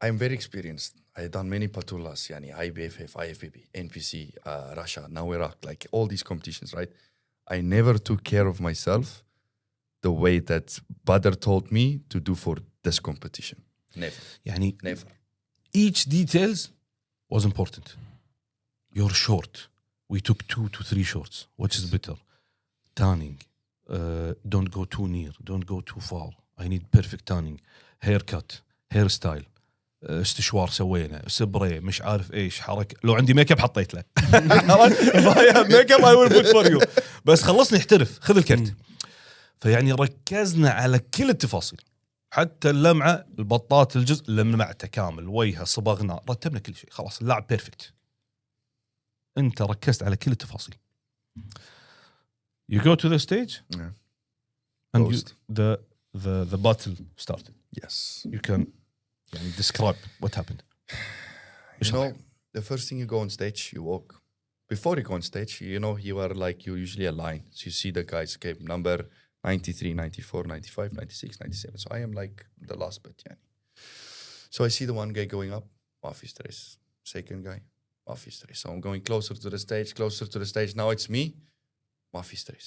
I'm very experienced. I done many patulas, يعني IBFF, IFBB, NPC, Russia, now Iraq, like all these competitions, right? I never took care of myself the way that Badr told me to do for this competition. Never. يعني Never. each details was important. You're short. We took 2 to 3 shots. Which is better? Tanning. Don't go too near. Don't go too far. I need perfect tanning. Haircut. Hairstyle. استشوار سوينا، سبري، مش عارف ايش، حركه. لو عندي ميك اب حطيت له. ميك اب I will put for you. بس خلصني احترف، خذ الكرت. فيعني ركزنا على كل التفاصيل، حتى اللمعه، البطات، الجزء لمعته كامل، وجهه، صبغنا، رتبنا كل شيء، خلاص اللاعب بيرفكت. انت ركزت على كل التفاصيل. You go to the stage. Yeah. And Post. the battle started. Yes. You can describe what happened. You know, the first thing you go on stage, you walk. Before you go on stage, you know, you are like, you usually align. So you see the guys, okay, number 93, 94, 95, 96, 97. So I am like the last bit, yani. So I see the one guy going up, Mafi stress. Second guy, Mafi stress. So I'm going closer to the stage. Now it's me, Mafi stress.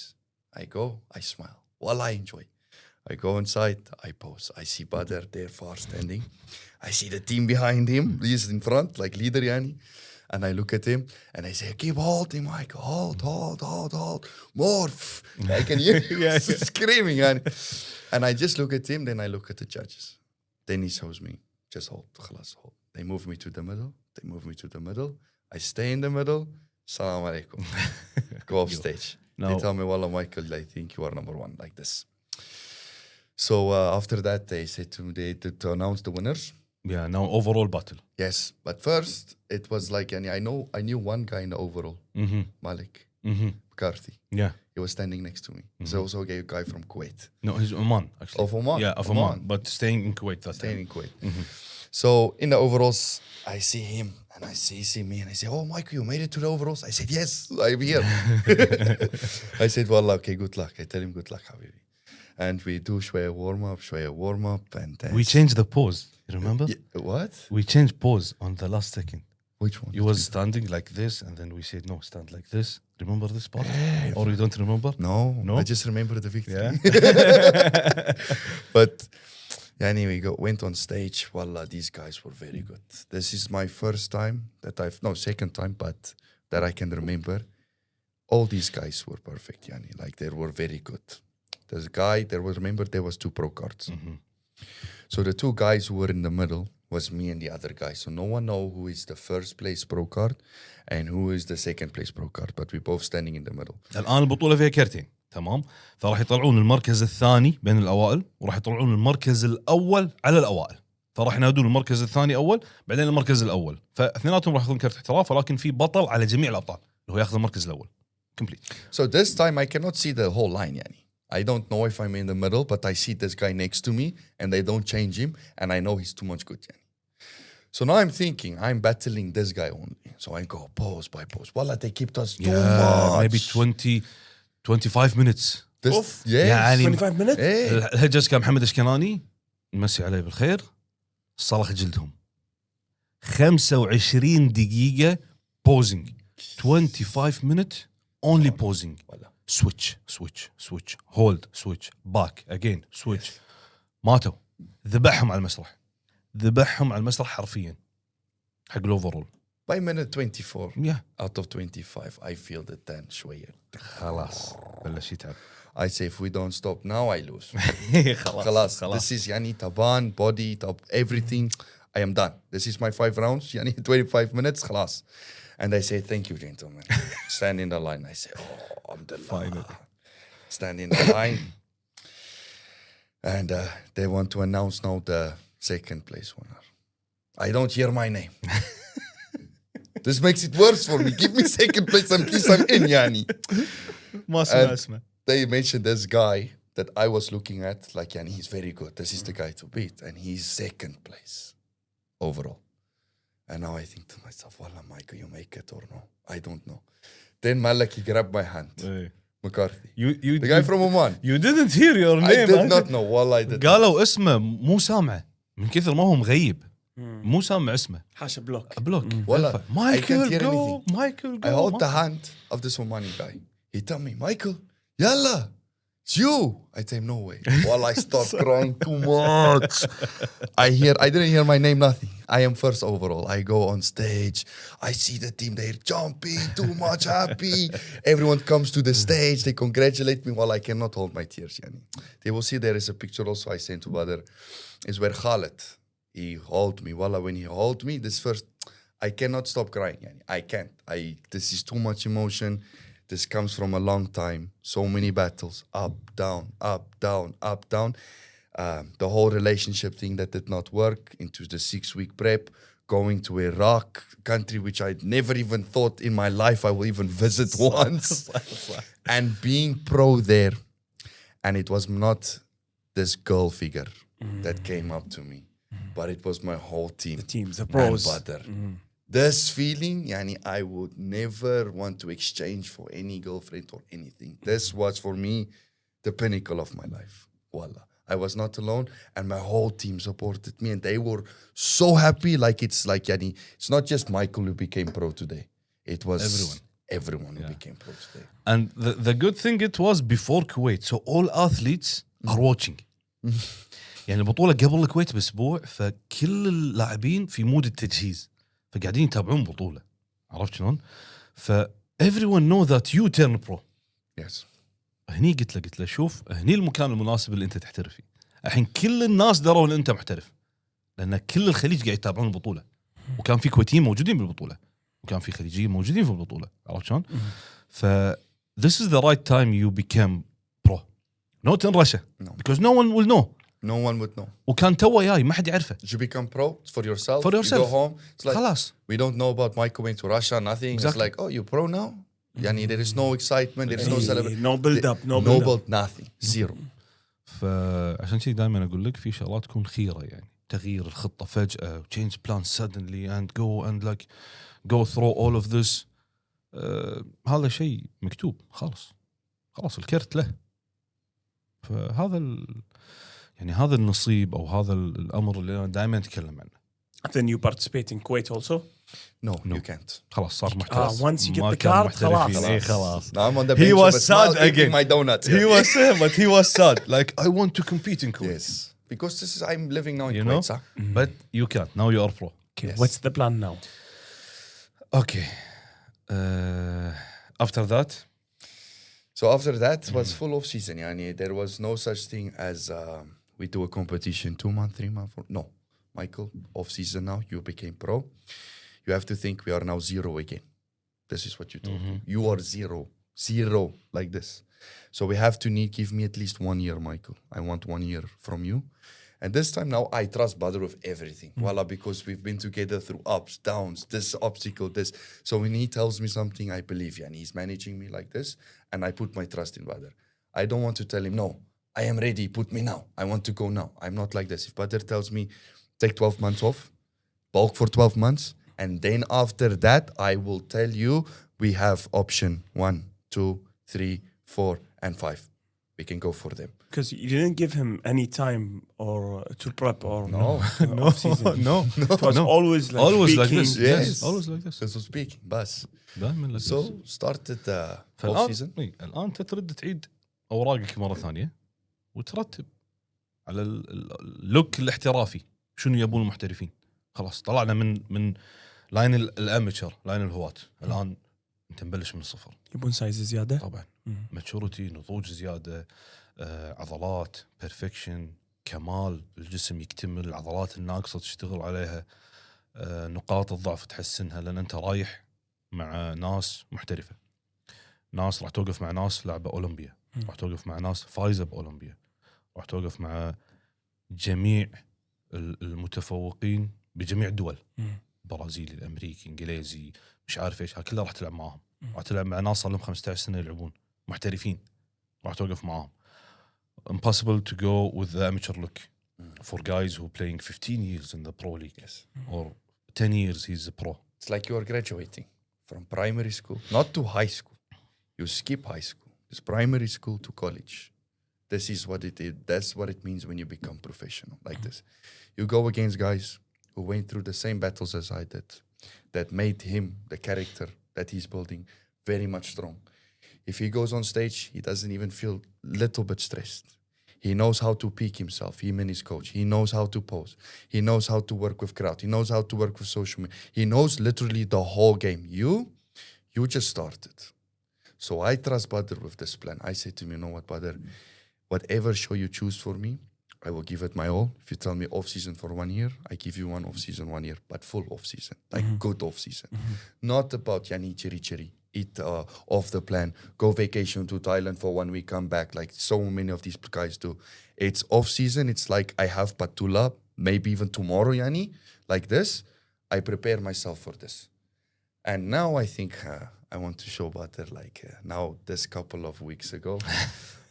I go, I smile. Well, I enjoy. I go inside, I pose. I see Badr there far standing. I see the team behind him. He's in front, like leader, yani. And I look at him and I say, keep holding, Michael, hold, more. I can hear you screaming. And I just look at him, then I look at the judges. Then he shows me, just hold, خلاص, hold. They move me to the middle. I stay in the middle. Assalamu alaikum. Go off stage. No. They tell me, Wallah, Michael, I think you are number one, like this. So after that, they said to me, to announce the winners. Yeah, now overall battle. Yes, but first it was like, I knew one guy in the overall, Malik McCarthy. Yeah. He was standing next to me. He's also a guy from Kuwait. No, he's Oman, actually. Of Oman? Yeah, of Oman, but staying in Kuwait that Staying time. in Kuwait. So in the overalls, I see him and I see me and I say, oh, Michael, you made it to the overalls? I said, yes, I'm here. I said, well, okay, good luck. I tell him, good luck, Habibi. And we do shwaya warm up. And We changed the pose, you remember? What? We changed pose on the last second. Which one? You was standing like this, and then we said, no, stand like this. Remember this part? Or you don't remember? No, I just remember the victory. Yeah. But anyway, went on stage. Wallah, these guys were very good. This is my second time, but that I can remember. All these guys were perfect, like they were very good. There was 2 pro cards. So the 2 guys who were in the middle was me and the other guy. So no one know who is the first place pro card and who is the second place pro card, but we both standing in the middle. الآن البطولة فيها كرتين، تمام؟ فراح يطلعون المركز الثاني بين الأوائل، وراح يطلعون المركز الأول على الأوائل. فراح ينادون المركز الثاني أول، بعدين المركز الأول. فاثنيناتهم راح ياخذون كرت احتراف، ولكن في بطل على جميع الأبطال اللي هو ياخذ المركز الأول. Complete. So this time I cannot see the whole line, I don't know if I'm in the middle, but I see this guy next to me and they don't change him and I know he's too much good. So now I'm thinking I'm battling this guy only. So I go pose by pose. Wallah, they kept us too much. Maybe 25 minutes. Yes. يعني 25 minutes. الهجس كان محمد اشكناني نمسي عليه بالخير، صلخ جلدهم 25 دقيقة posing 25 minutes only posing. switch hold switch back again switch. ماتوا، ذبحهم على المسرح حرفيا حق الاوفرول. By minute 24 yeah. out of 25 I feel the 10 شوية. خلاص بلش يتعب. I say if we don't stop now I lose. خلاص. This is taban, body, top, everything. I am done. This is my 5 rounds. 25 minutes. خلاص. And I say, thank you, gentlemen. Stand in the line. I say, oh, Abdullah. Stand in the line. And they want to announce now the second place winner. I don't hear my name. This makes it worse for me. Give me second place and please I'm in, ما اسمه. They mentioned this guy that I was looking at, like, he's very good. This is the guy to beat. And he's second place overall. And now I think to myself, Wallah, Michael, you make it or no? I don't know. Then Malik, he grabbed my hand. Hey. McCarthy. The guy from Oman. You didn't hear your name. I did not know. Wallah, I did قالوا اسمه مو سامعه من كثر ما هو مغيب. مو سامع اسمه. حاشا بلوك. Wallah, I can't hear anything. Michael, I hold the hand of this Omani guy. He tell me, Michael, yalla, it's you. I tell him, no way. Well, I start crying too much. I didn't hear my name, nothing. I am first overall. I go on stage. I see the team, they're jumping, too much happy. Everyone comes to the stage. They congratulate me. Well, I cannot hold my tears. They will see there is a picture also I sent to Badr. Is where Khaled, he held me. Wallah, when he held me, this first, I cannot stop crying. I can't. This is too much emotion. This comes from a long time. So many battles. Up, down, up, down, up, down. The whole relationship thing that did not work into the 6-week prep. Going to Iraq, country which I never even thought in my life I will even visit once. And being pro there. And it was not this girl figure that came up to me. But it was my whole team. The team, the pros. This feeling, I would never want to exchange for any girlfriend or anything. This was for me the pinnacle of my life. Wallah. I was not alone and my whole team supported me and they were so happy. It's not just Michael who became pro today. It was everyone who became pro today. And the good thing it was before Kuwait. So all athletes are watching. يعني البطولة قبل الكويت بأسبوع، فكل اللاعبين في مود التجهيز، فقاعدين يتابعون بطولة. عرفت شلون؟ ف everyone know that you turn pro. Yes. هني قلت له شوف هني المكان المناسب اللي انت تحترف فيه. الحين كل الناس دروا ان انت محترف لان كل الخليج قاعد يتابعون البطوله وكان في كويتيين موجودين بالبطوله وكان في خليجيين موجودين في البطوله. عرفت شلون؟ ف this is the right time you became pro not in Russia No. because no one will know. No one would know. وكان تو جاي ما حد يعرفه. You become pro for yourself. For yourself. You go home. It's like خلاص we don't know about Michael going to Russia. Nothing. It's Exactly. like, oh, you pro now? Yani, there is no excitement. There is no celebration. no build up, no No build up. build. Nothing. Zero. فعشان كذي دائما اقول لك في شغلات تكون خيره يعني تغيير الخطه فجاه change plans suddenly and go and like go through all of this. هذا شيء مكتوب خلاص الكرت له. فهذا يعني هذا النصيب او هذا الامر اللي انا دائما اتكلم عنه. Then you participate in Kuwait also. No, No. you can't. خلاص صار محترف. once you get ما the كان card محترفين. خلاص. إيه خلاص. Now I'm on the He bench was of a sad smile eating again. my donuts. He was sad, but he was sad. Like I want to compete in Kuwait. Yes. Because this is I'm living now in You Kuwait, know? sir. But you can't. Now you are pro. Okay, Yes. what's the plan now? Okay. After that. So after that was full off season. Yani, there was no such thing as we do a competition 2 months, 3 months. No, Michael, off season now. You became pro. You have to think we are now zero again. This is what you told me. You are zero like this. So we have to give me at least 1 year, Michael. I want 1 year from you. And this time now I trust Badr with everything. Voila, because we've been together through ups, downs, this obstacle, this. So when he tells me something, I believe, and he's managing me like this, and I put my trust in Badr. I don't want to tell him, no, I am ready, put me now. I want to go now. I'm not like this. If Badr tells me, take 12 months off, bulk for 12 months, and then after that, I will tell you, we have option 1, 2, 3, 4, and 5. We can go for them. Because you didn't give him any time or to prep or No, season. no. It was always like Always like speaking. this. Yes. Yes. Always like this. This was speaking, bus. دائما like So this. started off فالآن season. الآن أنت ترد تعيد أوراقك مرة ثانية وترتب على اللوك الاحترافي شنو يبون المحترفين. خلاص طلعنا من لاين الاماتشر لاين الهواة. الآن أنت مبلش من الصفر. يبون سايز زياده. طبعا ماتشورتي نضوج زيادة عضلات بيرفكشن كمال الجسم يكتمل العضلات الناقصة تشتغل عليها نقاط الضعف تحسنها لأن أنت رايح مع ناس محترفة ناس راح توقف مع ناس لاعبة أولمبيا راح توقف مع ناس فايزة بأولمبيا راح توقف مع جميع المتفوقين بجميع الدول برازيلي الأمريكي إنجليزي مش عارف إيش كلها راح تلعب معاهم راح تلعب مع ناس صار لهم 15 سنة يلعبون محترفين راح توقف معاهم. Impossible to go with the amateur look for guys who playing 15 years in the pro league or 10 years he's a pro. It's like you are graduating from primary school, not to high school. You skip high school. It's primary school to college. This is what it is. That's what it means when you become professional like this. You go against guys who went through the same battles as I did, that made him, the character that he's building, very much strong. If he goes on stage, he doesn't even feel little bit stressed. He knows how to peak himself, him and his coach. He knows how to pose. He knows how to work with crowd. He knows how to work with social media. He knows literally the whole game. You just started. So I trust Badr with this plan. I say to him, you know what, Badr, whatever show you choose for me, I will give it my all. If you tell me off season for 1 year, I give you one off season 1 year, but full off season, like good off season. Not about yani chiri, eat off the plan, go vacation to Thailand for 1 week, come back, like so many of these guys do. It's off season. It's like I have patula, maybe even tomorrow, yani, like this. I prepare myself for this. And now I think I want to show Badr, like now this couple of weeks ago,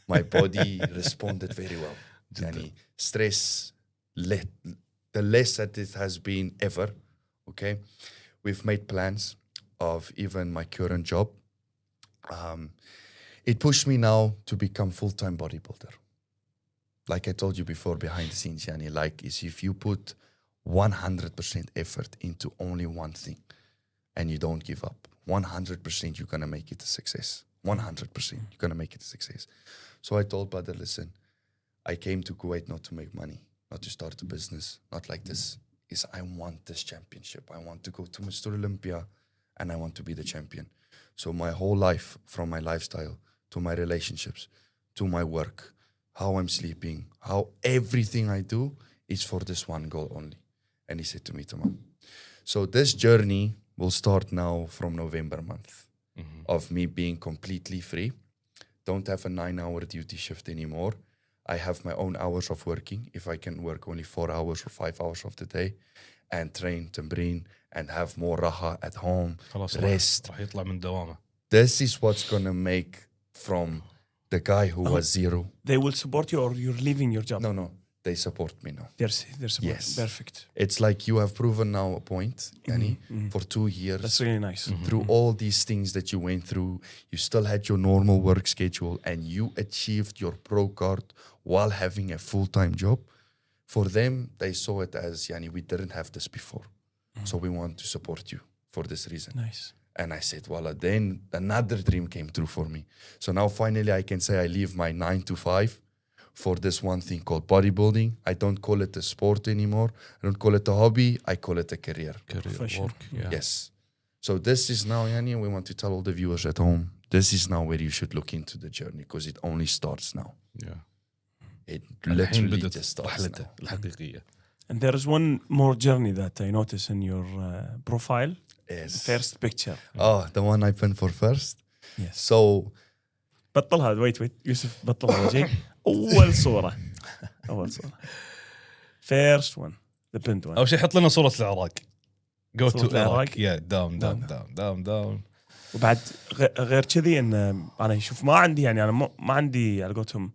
my body responded very well. Yani, stress, the less that it has been ever, okay? We've made plans of even my current job. It pushed me now to become full-time bodybuilder. Like I told you before, behind the scenes, yani, like is if you put 100% effort into only one thing and you don't give up, 100% you're going to make it a success. 100% you're going to make it a success. So I told Badr, listen, I came to Kuwait not to make money, not to start a business, not like this. I want this championship. I want to go to Mr. Olympia and I want to be the champion. So my whole life, from my lifestyle to my relationships to my work, how I'm sleeping, how everything I do is for this one goal only. And he said to me, Tamam. So this journey will start now from November month of me being completely free. Don't have a 9-hour duty shift anymore. I have my own hours of working. If I can work only 4 hours or 5 hours of the day and train, تمرين, and have more raha at home, rest. راح يطلع من دوامه. This is what's going to make from the guy who was zero. They will support you or you're leaving your job? No. They support me now. They're support. Yes. Perfect. It's like you have proven now a point, Yani, for 2 years. That's really nice. Through all these things that you went through, you still had your normal work schedule and you achieved your pro card while having a full-time job. For them, they saw it as, Yani, we didn't have this before. So we want to support you for this reason. Nice. And I said, voila, then another dream came true for me. So now finally I can say I leave my 9 to 5 for this one thing called bodybuilding. I don't call it a sport anymore. I don't call it a hobby. I call it a career. Career work. Yeah. Yes. So this is now, Yani, we want to tell all the viewers at home, this is now where you should look into the journey because it only starts now. Yeah. It الحين literally بدت just starts رحلته now. الحقيقية. And there is one more journey that I notice in your profile. Yes. First picture. Oh, the one I pinned for first? Yes. So, بطلها wait يوسف بطلها وجهك. أول صورة. First one. The pinned one. أول شيء حط لنا صورة العراق. Go صورة to العراق. Iraq. Yeah, down. وبعد غير كذي ان انا شوف ما عندي يعني انا ما عندي على قولتهم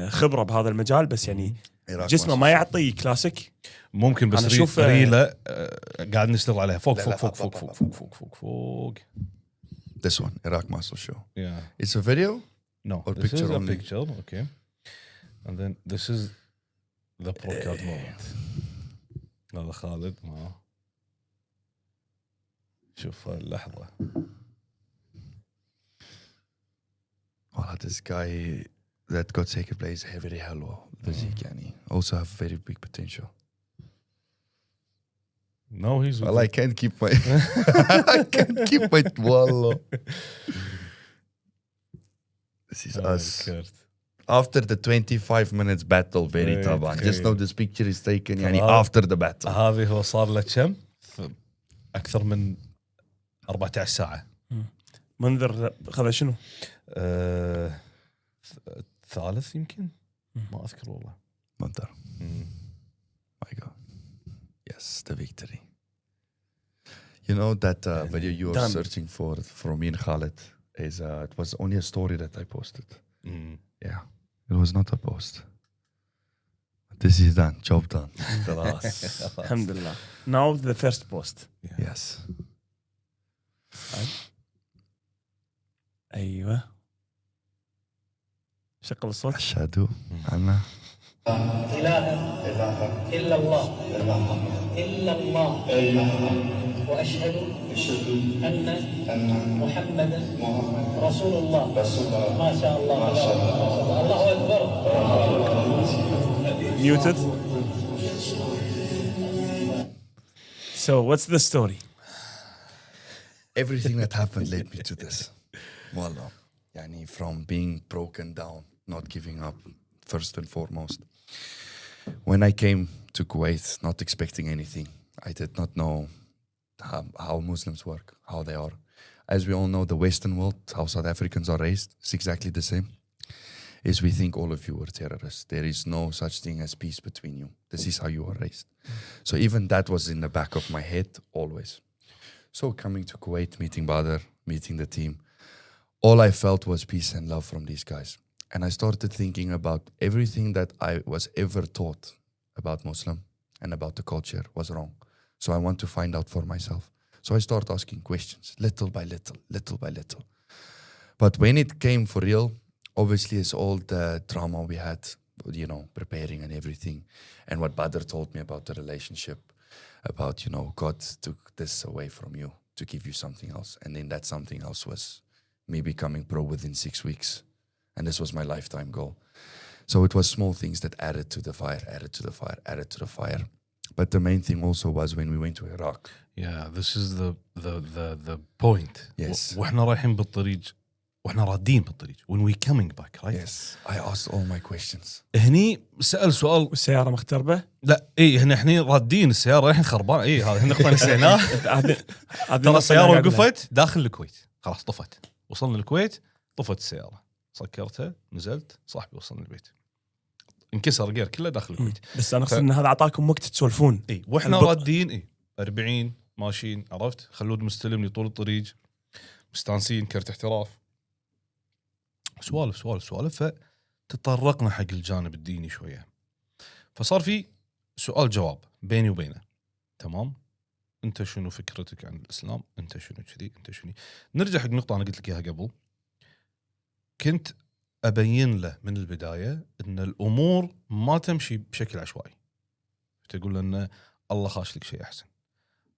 خبرة بهذا المجال بس يعني جسمه ما يعطي كلاسيك. ممكن بس أنا أشوف، ريلة قاعد نشتغل عليها فوق. this one, Iraq Muscle Show. Yeah. It's a video? No, Or this picture is a only? picture, okay. And then this is the pro card moment. هذا خالد ما شوف اللحظة. Well, this guy that got second place very hello physique, yani. Also have very big potential. No, he's Well, I can't keep my I can't keep my wallah. This is us. After the 25 minutes battle, very طبعا. Just know this picture is taken يعني after the battle. هذه هو صار له كم؟ أكثر من 14 ساعة. منذر خذ شنو؟ ثالث يمكن ما أذكر والله. منظر. My God. Yes, the victory. You know that video you were searching for me and Khaled is it was only a story that I posted. Yeah, it was not a post. This is done, job done. Alhamdulillah. Now the first post. Yes. أيوة. شغل الصوت. أشهد أن إله إلا الله وأشهد أن محمدا رسول الله ما شاء الله الله أكبر. Muted. So what's the story? everything that happened led me to this. Wallah. Yani from being broken down, not giving up, first and foremost. When I came to Kuwait, not expecting anything, I did not know how Muslims work, how they are. As we all know, the Western world, how South Africans are raised, it's exactly the same. Is we think all of you are terrorists. There is no such thing as peace between you. This is how you are raised. So even that was in the back of my head always. So coming to Kuwait, meeting Badr, meeting the team, all I felt was peace and love from these guys. And I started thinking about everything that I was ever taught about Muslim and about the culture was wrong. So I want to find out for myself. So I started asking questions, little by little, little by little. But when it came for real, obviously it's all the drama we had, you know, preparing and everything. And what Badr told me about the relationship, about, you know, God took this away from you to give you something else. And then that something else was me becoming pro within 6 weeks. And this was my lifetime goal. So it was small things that added to the fire, added to the fire, added to the fire. But the main thing also was when we went to Iraq. Yeah, this is the point. Yes. واحنا رايحين بالطريق واحنا رادين بالطريق. When we coming back, right? Yes, I asked all my questions. هني سأل سؤال. والسياره مختربه. لا اي احنا رادين السياره الحين خربانه. اي هذا النقطه نسيناها. ترى السياره وقفت داخل الكويت، خلاص طفت. وصلنا الكويت طفت السياره، سكرتها، نزلت، صاحبي وصلنا البيت، انكسر الجير كله داخل الكويت. بس انا اقصد ان هذا اعطاكم وقت تسولفون. اي واحنا رادين 40 ماشيين، عرفت؟ خلود مستلمني طول الطريق، مستانسين، كرت احتراف، سوالف. فتطرقنا حق الجانب الديني شويه، فصار في سؤال جواب بيني وبينه. تمام، انت شنو فكرتك عن الاسلام؟ انت شنو كذي؟ انت شنو؟ نرجع حق نقطه انا قلت لك اياها قبل. كنت ابين له من البدايه ان الامور ما تمشي بشكل عشوائي. تقول له ان الله خاش لك شيء احسن،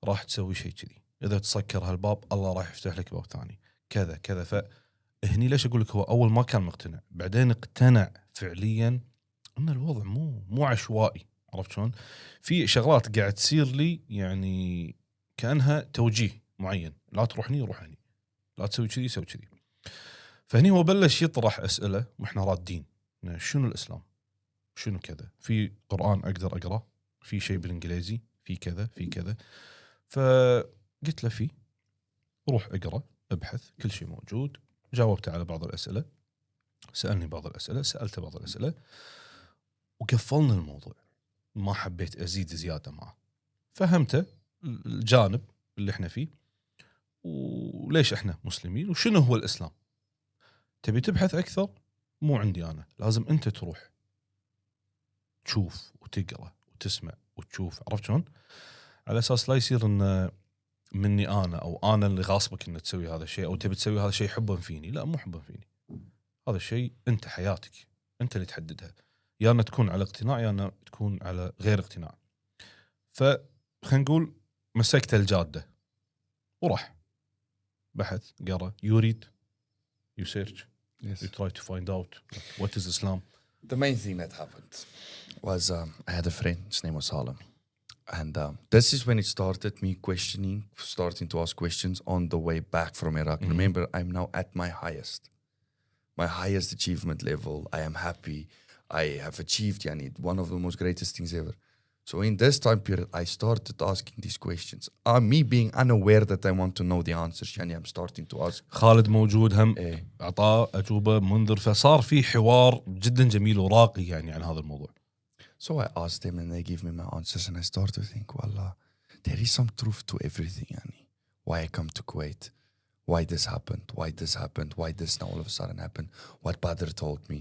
راح تسوي شيء كذي، اذا تسكر هالباب الله راح يفتح لك باب ثاني، كذا كذا. فهني ليش اقول لك هو اول ما كان مقتنع، بعدين اقتنع فعليا ان الوضع مو عشوائي. عرفت شلون؟ في شغلات قاعد تصير لي يعني كانها توجيه معين، لا تروح هني روح هني، لا تسوي كذي سوي كذي. فهني هو بلش يطرح اسئله واحنا رادين شنو الاسلام، شنو كذا، في قرآن اقدر اقرا، في شيء بالانجليزي، في كذا في كذا. فقلت له في، روح اقرا ابحث، كل شيء موجود. جاوبت على بعض الاسئله، سالني بعض الاسئله، سالته بعض الاسئله، وقفلنا الموضوع. ما حبيت ازيد زياده معه، فهمته الجانب اللي احنا فيه وليش احنا مسلمين وشنو هو الاسلام. تبي تبحث اكثر؟ مو عندي انا، لازم انت تروح تشوف وتقرا وتسمع وتشوف. عرفت شلون؟ على اساس لا يصير ان مني انا او انا اللي غاصبك ان تسوي هذا الشيء، او تبي تسوي هذا الشيء حبا فيني. لا، مو حبا فيني، هذا الشيء انت حياتك انت اللي تحددها، يا أن تكون على اقتناع يا أن تكون على غير اقتناع. فخلينا نقول مسكت الجاده وراح بحث، قرا، you read, you search, Yes. you try to find out what is Islam. The main thing that happened was I had a friend, his name was Sahla. And this is when it started, me questioning, starting to ask questions on the way back from Iraq. Mhm. Remember, I'm now at my highest achievement level. I am happy. I have achieved one of the most greatest things ever. So in this time period, I started asking these questions. Me being unaware that I want to know the answers, I'm starting to ask. خالد موجود هم أعطاه أجوبة منذر، فصار في حوار جدا جميل وراقي يعني عن هذا الموضوع. So I asked them and they gave me my answers and I started to think, wallah, there is some truth to everything. Why I come to Kuwait, why this happened, why this now all of a sudden happened, what Badr told me.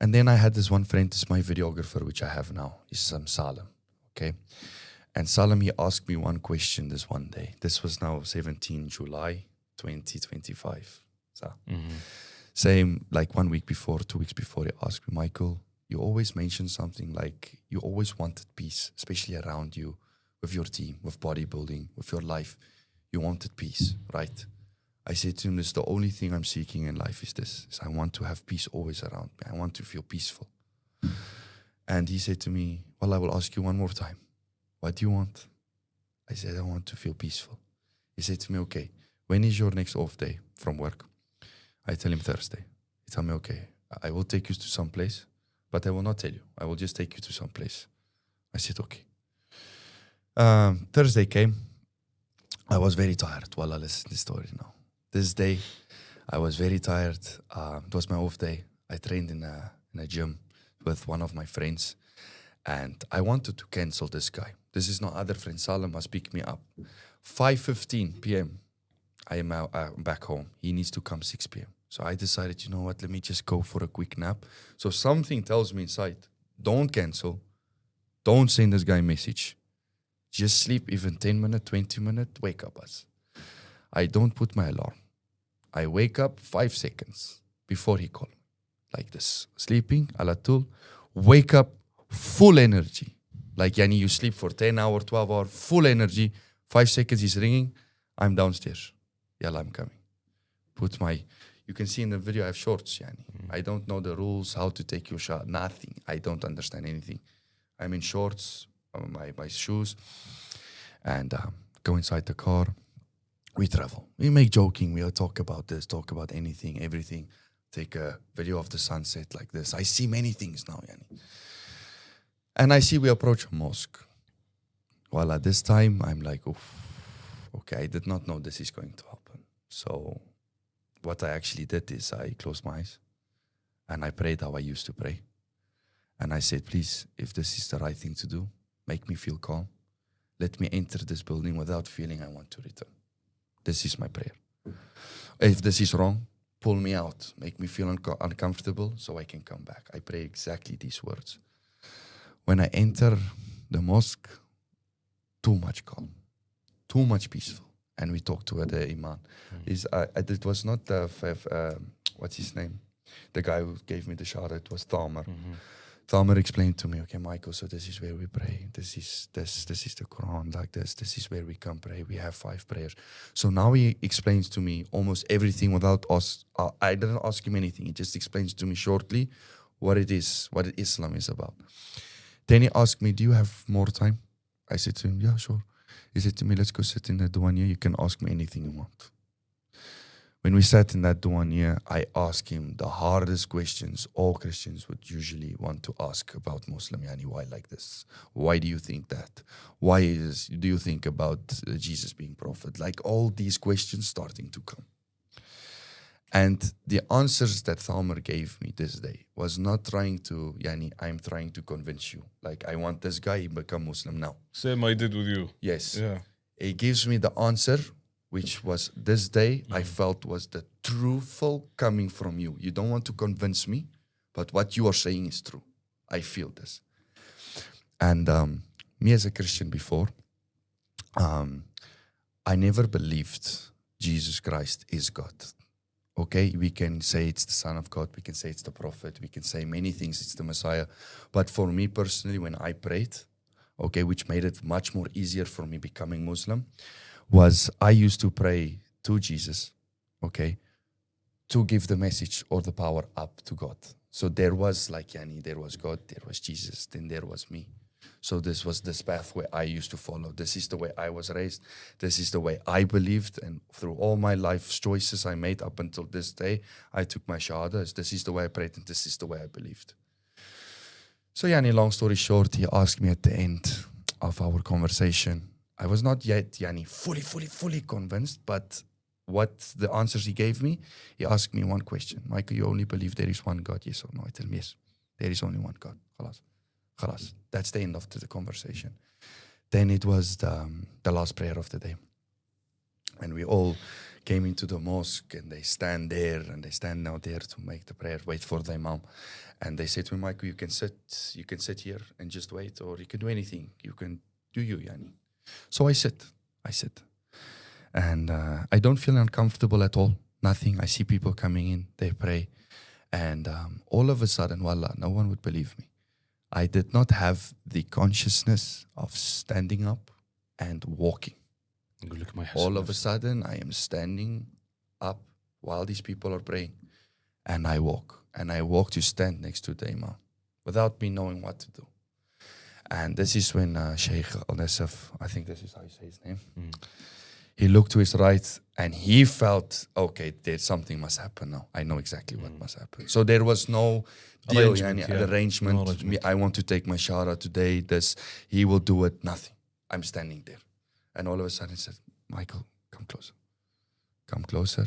And then I had this one friend, this is my videographer, which I have now, is Salam, okay? And Salam, he asked me one question this one day. This was now 17 July 2025. So, same, like 1 week before, 2 weeks before, he asked me, Michael, you always mention something like you always wanted peace, especially around you, with your team, with bodybuilding, with your life. You wanted peace, right? I said to him, this is the only thing I'm seeking in life is this. Is I want to have peace always around me. I want to feel peaceful. And he said to me, well, I will ask you one more time. What do you want? I said, I want to feel peaceful. He said to me, okay, when is your next off day from work? I tell him Thursday. He tell me, okay, I will take you to some place, but I will not tell you. I will just take you to some place. I said, okay. Thursday came. I was very tired. Wallah, listen to the story now. This day, I was very tired. It was my off day. I trained in a gym with one of my friends. And I wanted to cancel this guy. This is no other friend. Salam must pick me up. 5:15 p.m. I am back home. He needs to come 6 p.m. So I decided, you know what, let me just go for a quick nap. So something tells me inside, don't cancel. Don't send this guy a message. Just sleep even 10 minutes, 20 minutes, wake up us. I don't put my alarm. I wake up 5 seconds before he called me. Like this. Sleeping, ala tul. Wake up, full energy. Like yani you sleep for 10 hours, 12 hours, full energy. 5 seconds he's ringing. I'm downstairs. Yalla, I'm coming. You can see in the video I have shorts. Yani. I don't know the rules, how to take your shot, nothing. I don't understand anything. I'm in shorts, my shoes, and go inside the car. We travel. We make joking. We'll talk about this, talk about anything, everything. Take a video of the sunset like this. I see many things now, yani. And I see we approach a mosque. Well, at this time, I'm like, oof, okay, I did not know this is going to happen. So what I actually did is I closed my eyes and I prayed how I used to pray. And I said, please, if this is the right thing to do, make me feel calm. Let me enter this building without feeling I want to return. This is my prayer. If this is wrong, pull me out, make me feel uncomfortable so I can come back. I pray exactly these words. When I enter the mosque, too much calm, too much peaceful. And we talked to the imam. It was not what's his name? The guy who gave me the shahada, it was Thamer. Thamer explained to me, okay, Michael, so this is where we pray. This is the Quran, like this. This is where we come pray. We have 5 prayers. So now he explains to me almost everything without us. I didn't ask him anything. He just explains to me shortly what it is, what Islam is about. Then he asked me, do you have more time? I said to him, yeah, sure. He said to me, let's go sit in the Duanya. You can ask me anything you want. When we sat in that Duanya, I asked him the hardest questions all Christians would usually want to ask about Muslim. Yani, why like this? Why do you think that? Why do you think about Jesus being prophet? Like all these questions starting to come. And the answers that Thamer gave me this day was not trying to, I'm trying to convince you. Like, I want this guy to become Muslim now. Same I did with you. Yes. Yeah. He gives me the answer, which was this day I felt was the truthful coming from you. You don't want to convince me, but what you are saying is true. I feel this. And me as a Christian before, I never believed Jesus Christ is God. Okay, we can say it's the Son of God, we can say it's the Prophet, we can say many things, it's the Messiah. But for me personally, when I prayed, okay, which made it much more easier for me becoming Muslim, was I used to pray to Jesus, okay, to give the message or the power up to God. So there was there was God, there was Jesus, then there was me. So this was this pathway I used to follow. This is the way I was raised. This is the way I believed. And through all my life's choices I made up until this day, I took my shahada. This is the way I prayed and this is the way I believed. So long story short, he asked me at the end of our conversation. I was not yet fully convinced, but what the answers he gave me, he asked me one question. Michael, you only believe there is one God, yes or no? I tell him, yes, there is only one God. Khalas. That's the end of the conversation. Then it was the last prayer of the day. And we all came into the mosque and they stand there and they stand out there to make the prayer, wait for the imam. And they say to me, Michael, you can sit here and just wait, or you can do anything. You can do you, yani. So I sit. And I don't feel uncomfortable at all. Nothing. I see people coming in, they pray. And all of a sudden, wallah, no one would believe me. I did not have the consciousness of standing up and walking. All of a sudden, I am standing up while these people are praying. And I walk. And I walk to stand next to the imam without me knowing what to do. And this is when Sheikh Al-Nasaf, I think this is how you say his name, he looked to his right and he felt, okay, there's something must happen now. I know exactly what must happen. So there was no deal, arrangement. I want to take my shahada today, he will do it, nothing. I'm standing there. And all of a sudden he said, Michael, come closer.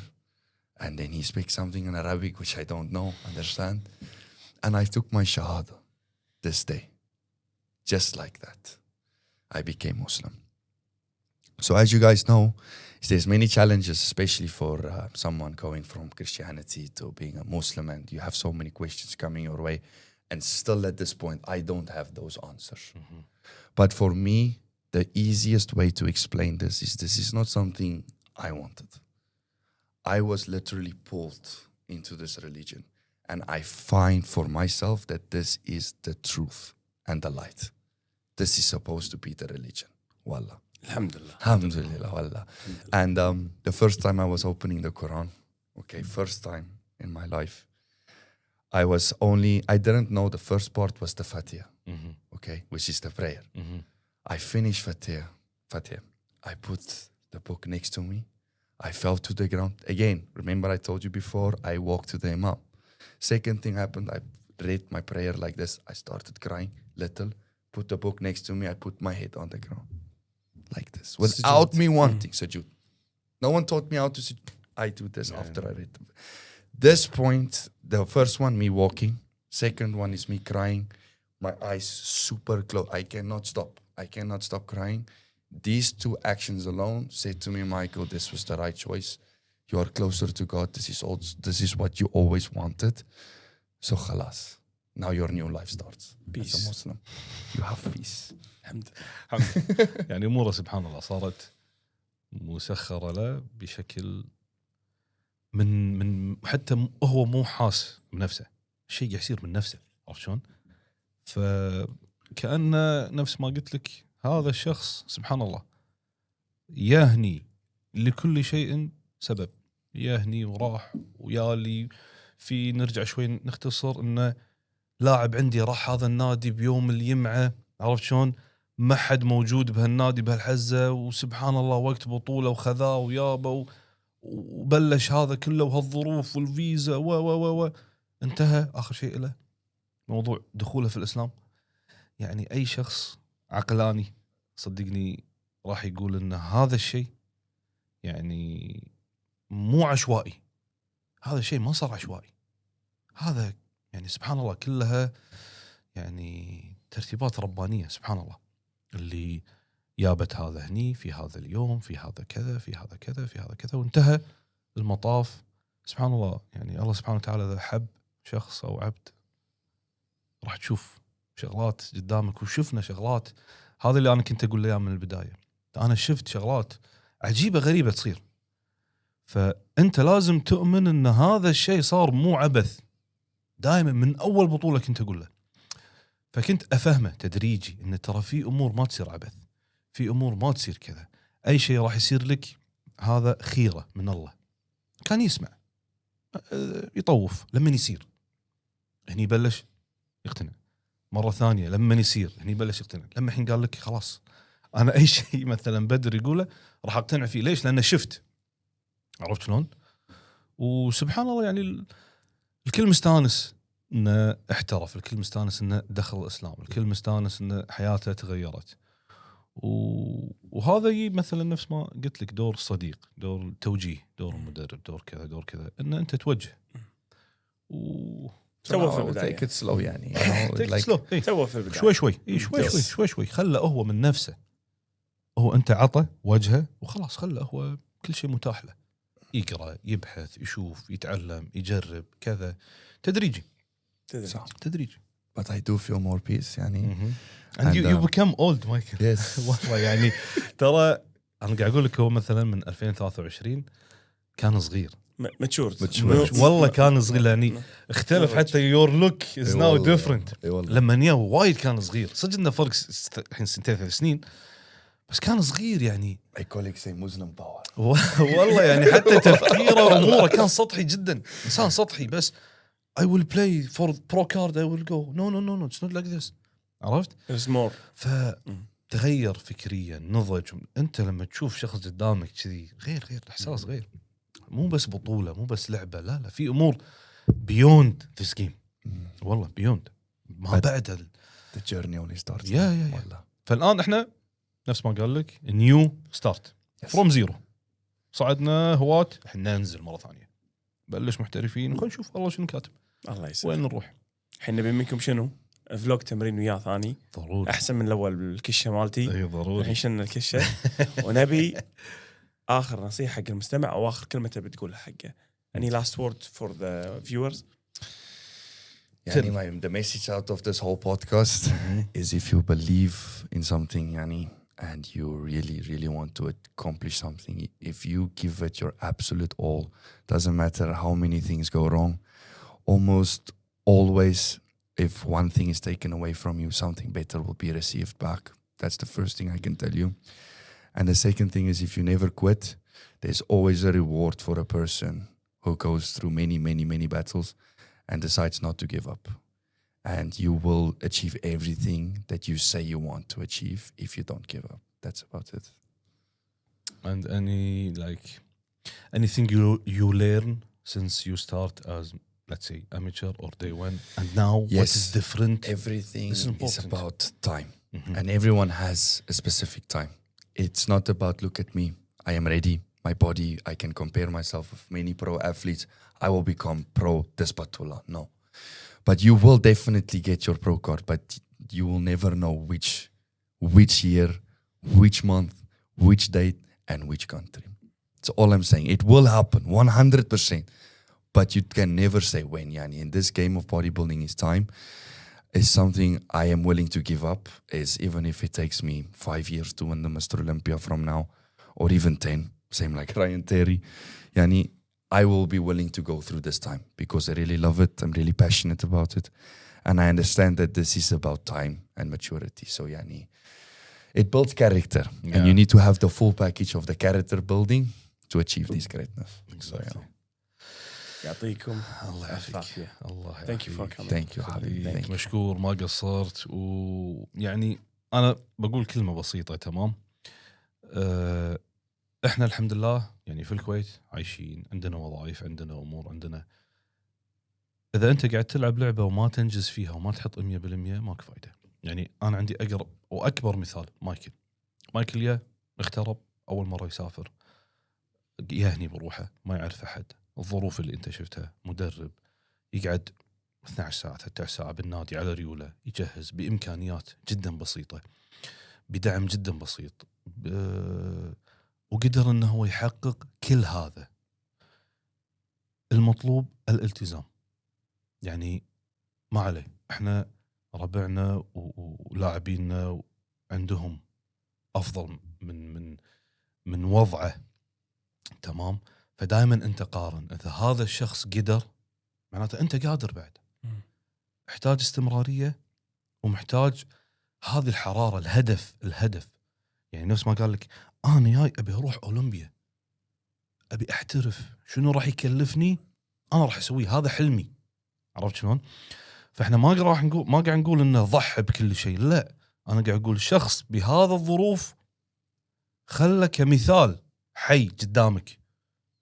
And then he speaks something in Arabic, which I don't understand. And I took my shahada this day. Just like that, I became Muslim. So as you guys know, there's many challenges, especially for someone going from Christianity to being a Muslim, and you have so many questions coming your way. And still at this point, I don't have those answers. But for me, the easiest way to explain this is not something I wanted. I was literally pulled into this religion. And I find for myself that this is the truth and the light. This is supposed to be the religion. Wallah. Alhamdulillah. Wallah. And the first time I was opening the Quran, first time in my life, I didn't know the first part was the Fatiha, which is the prayer. I finished Fateh. I put the book next to me. I fell to the ground. Again, remember I told you before, I walked to the imam. Second thing happened, I read my prayer like this. I started crying little. Put the book next to me. I put my head on the ground. Like this. Without me wanting sujood. No one taught me how to sujood. I do this after I read them. This point, the first one, me walking. Second one is me crying. My eyes super close. I cannot stop crying. These two actions alone said to me, Michael, this was the right choice. You are closer to God. This is what you always wanted. So khalas. Now your new life starts. Peace. As a Muslim. You have peace. الحمد يعني أموره سبحان الله صارت مسخرة له بشكل من حتى هو مو حاس بنفسه، شيء يصير من نفسه، عرفت شلون؟ فكأنه نفس ما قلت لك هذا الشخص سبحان الله يهني لكل شيء سبب، يهني وراح ويالي. في نرجع شوي نختصر انه لاعب عندي راح هذا النادي بيوم الجمعة، عرفت شلون؟ ما حد موجود بهالنادي بهالحزة، وسبحان الله وقت بطولة وخذاه ويابه وبلش هذا كله وهالظروف والفيزا و انتهى آخر شيء له موضوع دخوله في الاسلام. يعني اي شخص عقلاني صدقني راح يقول ان هذا الشيء يعني مو عشوائي، هذا الشيء ما صار عشوائي، هذا يعني سبحان الله كلها يعني ترتيبات ربانية سبحان الله، اللي جابت هذا هني في هذا اليوم في هذا كذا في هذا كذا في هذا كذا، وانتهى المطاف سبحان الله. يعني الله سبحانه وتعالى إذا حب شخص أو عبد راح تشوف شغلات قدامك، وشفنا شغلات. هذا اللي أنا كنت أقول له من البداية، أنا شفت شغلات عجيبة غريبة تصير، فأنت لازم تؤمن أن هذا الشيء صار مو عبث. دائما من أول بطولة كنت أقول له، فكنت أفهمه تدريجي أن ترى في أمور ما تصير عبث، في أمور ما تصير كذا، أي شيء راح يصير لك هذا خيرة من الله. كان يسمع يطوف لما يصير هني بلش يقتنع، مرة ثانية لما يصير هني بلش يقتنع، لما الحين قال لك خلاص أنا أي شيء مثلا بدر يقوله راح أقتنع فيه. ليش؟ لأنه شفت، عرفت شلون؟ وسبحان الله يعني الكل مستانس انه احترف، الكل مستانس انه دخل الاسلام، الكل مستانس انه حياته تغيرت. وهذا مثلا نفس ما قلت لك دور الصديق، دور التوجيه، دور المدرب، دور كذا دور كذا، ان انت توجه تو في البداية take it slow يعني تو في البداية شوي شوي خله هو من نفسه، هو انت عطى وجهه وخلاص، خله هو كل شيء متاح له، يقرأ يبحث يشوف يتعلم يجرب كذا تدريجي. But I do feel more peace يعني. And you become old مايكل. Yes. والله يعني ترى أنا قاعد أقول لك هو مثلا من 2023 كان صغير ماتشور والله كان صغير، يعني اختلف حتى your look is now different. لما نيا وايد كان صغير صدق إنه فرق الحين 2-3 سنين، بس كان صغير يعني. My colleagues say Muslim power. والله يعني حتى تفكيره وأموره كان سطحي جدا، إنسان سطحي. بس I will play for pro card I will go no it's not like this، عرفت؟ There's more. فتغير فكريا نضج. أنت لما تشوف شخص قدامك كذي غير الإحساس غير، مو بس بطولة مو بس لعبة، لا في أمور beyond this game والله beyond ما بعد the journey only starts. يا فالآن إحنا نفس ما قال لك new start from zero، صعدنا هواة إحنا ننزل مرة ثانية بلش محترفين، خلينا نشوف الله شنو كاتب، الله يسلمك. وين نروح. الحين نبي منكم شنو؟ فلوج تمرين وياه ثاني ضروري احسن من الاول بالكشه مالتي. اي ضروري. الحين شلنا الكشه ونبي اخر نصيحه حق المستمع او اخر كلمه تبي تقولها حقه. Any last word for the viewers? يعني the message out of this whole podcast is if you believe in something يعني and you really want to accomplish something, if you give it your absolute all, doesn't matter how many things go wrong, almost always if one thing is taken away from you, something better will be received back. That's the first thing I can tell you. And the second thing is if you never quit, there's always a reward for a person who goes through many battles and decides not to give up. and you will achieve everything that you say you want to achieve if you don't give up. That's about it. And anything you learn since you start as, let's say, amateur or day one, and now what is different? Everything This is is important. about time. Mhm. And everyone has a specific time. It's not about, look at me, I am ready, my body, I can compare myself with many pro athletes, I will become pro Despatula. No. But you will definitely get your pro card, but you will never know which year, which month, which date, and which country. That's all I'm saying. It will happen, 100%. But you can never say when, Yani. In this game of bodybuilding, is time. Is something I am willing to give up, is even if it takes me 5 years to win the Mr. Olympia from now, or even 10, same like Ryan Terry. Yani, I will be willing to go through this time because I really love it. I'm really passionate about it. And I understand that this is about time and maturity. So, Yani, it builds character. And you need to have the full package of the character building to achieve this greatness. Exactly. So, yeah. يعطيكم الله يعافيك. الله Thank you for يعافيك. coming. Thank you, حبيبي. خليك مشكور، ما قصرت. ويعني انا بقول كلمه بسيطه، تمام. احنا الحمد لله يعني في الكويت عايشين، عندنا وظائف، عندنا امور، عندنا. اذا انت قاعد تلعب لعبه وما تنجز فيها وما تحط 100% ماكو فايده. يعني انا عندي اقرب واكبر مثال مايكل يا اغترب اول مره يسافر، يهني بروحه، ما يعرف احد، الظروف اللي انت شفتها، مدرب يقعد 12 ساعه 13 ساعه بالنادي على ريوله، يجهز بامكانيات جدا بسيطه، بدعم جدا بسيط، وقدر انه هو يحقق كل هذا. المطلوب الالتزام. يعني ما عليه، احنا ربعنا ولاعبينا عندهم افضل من وضعه، تمام. فدائما انت قارن، اذا هذا الشخص قدر معناته انت قادر بعد. محتاج استمراريه، ومحتاج هذه الحراره، الهدف. يعني نفس ما قال لك انا جاي ابي اروح اولمبيا، ابي احترف، شنو راح يكلفني انا راح اسويه، هذا حلمي. عرفت شلون؟ فاحنا ما قاعد نقول انه ضحي بكل شيء، لا، انا قاعد اقول شخص بهذا الظروف خله كمثال حي قدامك،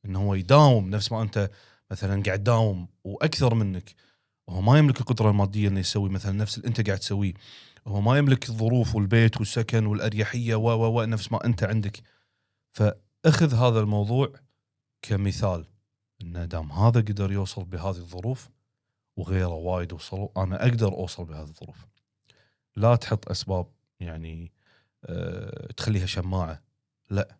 انه هو يداوم نفس ما انت مثلا قاعد تداوم واكثر منك، وهو ما يملك القدره الماديه انه يسوي مثلا نفس اللي انت قاعد تسويه، وهو ما يملك الظروف والبيت والسكن والاريحيه و نفس ما انت عندك. فاخذ هذا الموضوع كمثال، ان دام هذا قدر يوصل بهذه الظروف وغيره وايد وصلوا، انا اقدر اوصل بهذه الظروف. لا تحط اسباب يعني تخليها شماعه، لا،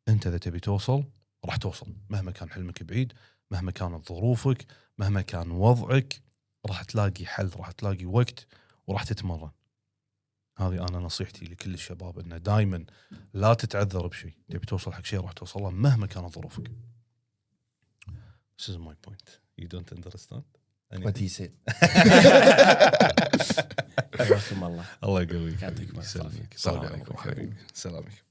انت اذا تبي توصل راح توصل، مهما كان حلمك بعيد، مهما كانت ظروفك، مهما كان وضعك، راح تلاقي حل، راح تلاقي وقت، وراح تتمرن. هذه انا نصيحتي لكل الشباب، انه دائما لا تتعذر بشيء، تبي توصل حق شيء راح توصل له مهما كانت ظروفك. This is my point. You don't understand What he said. حياكم الله. الله يقويك. يعطيكم يسلمك. السلام عليكم. حبيبي. سلامك.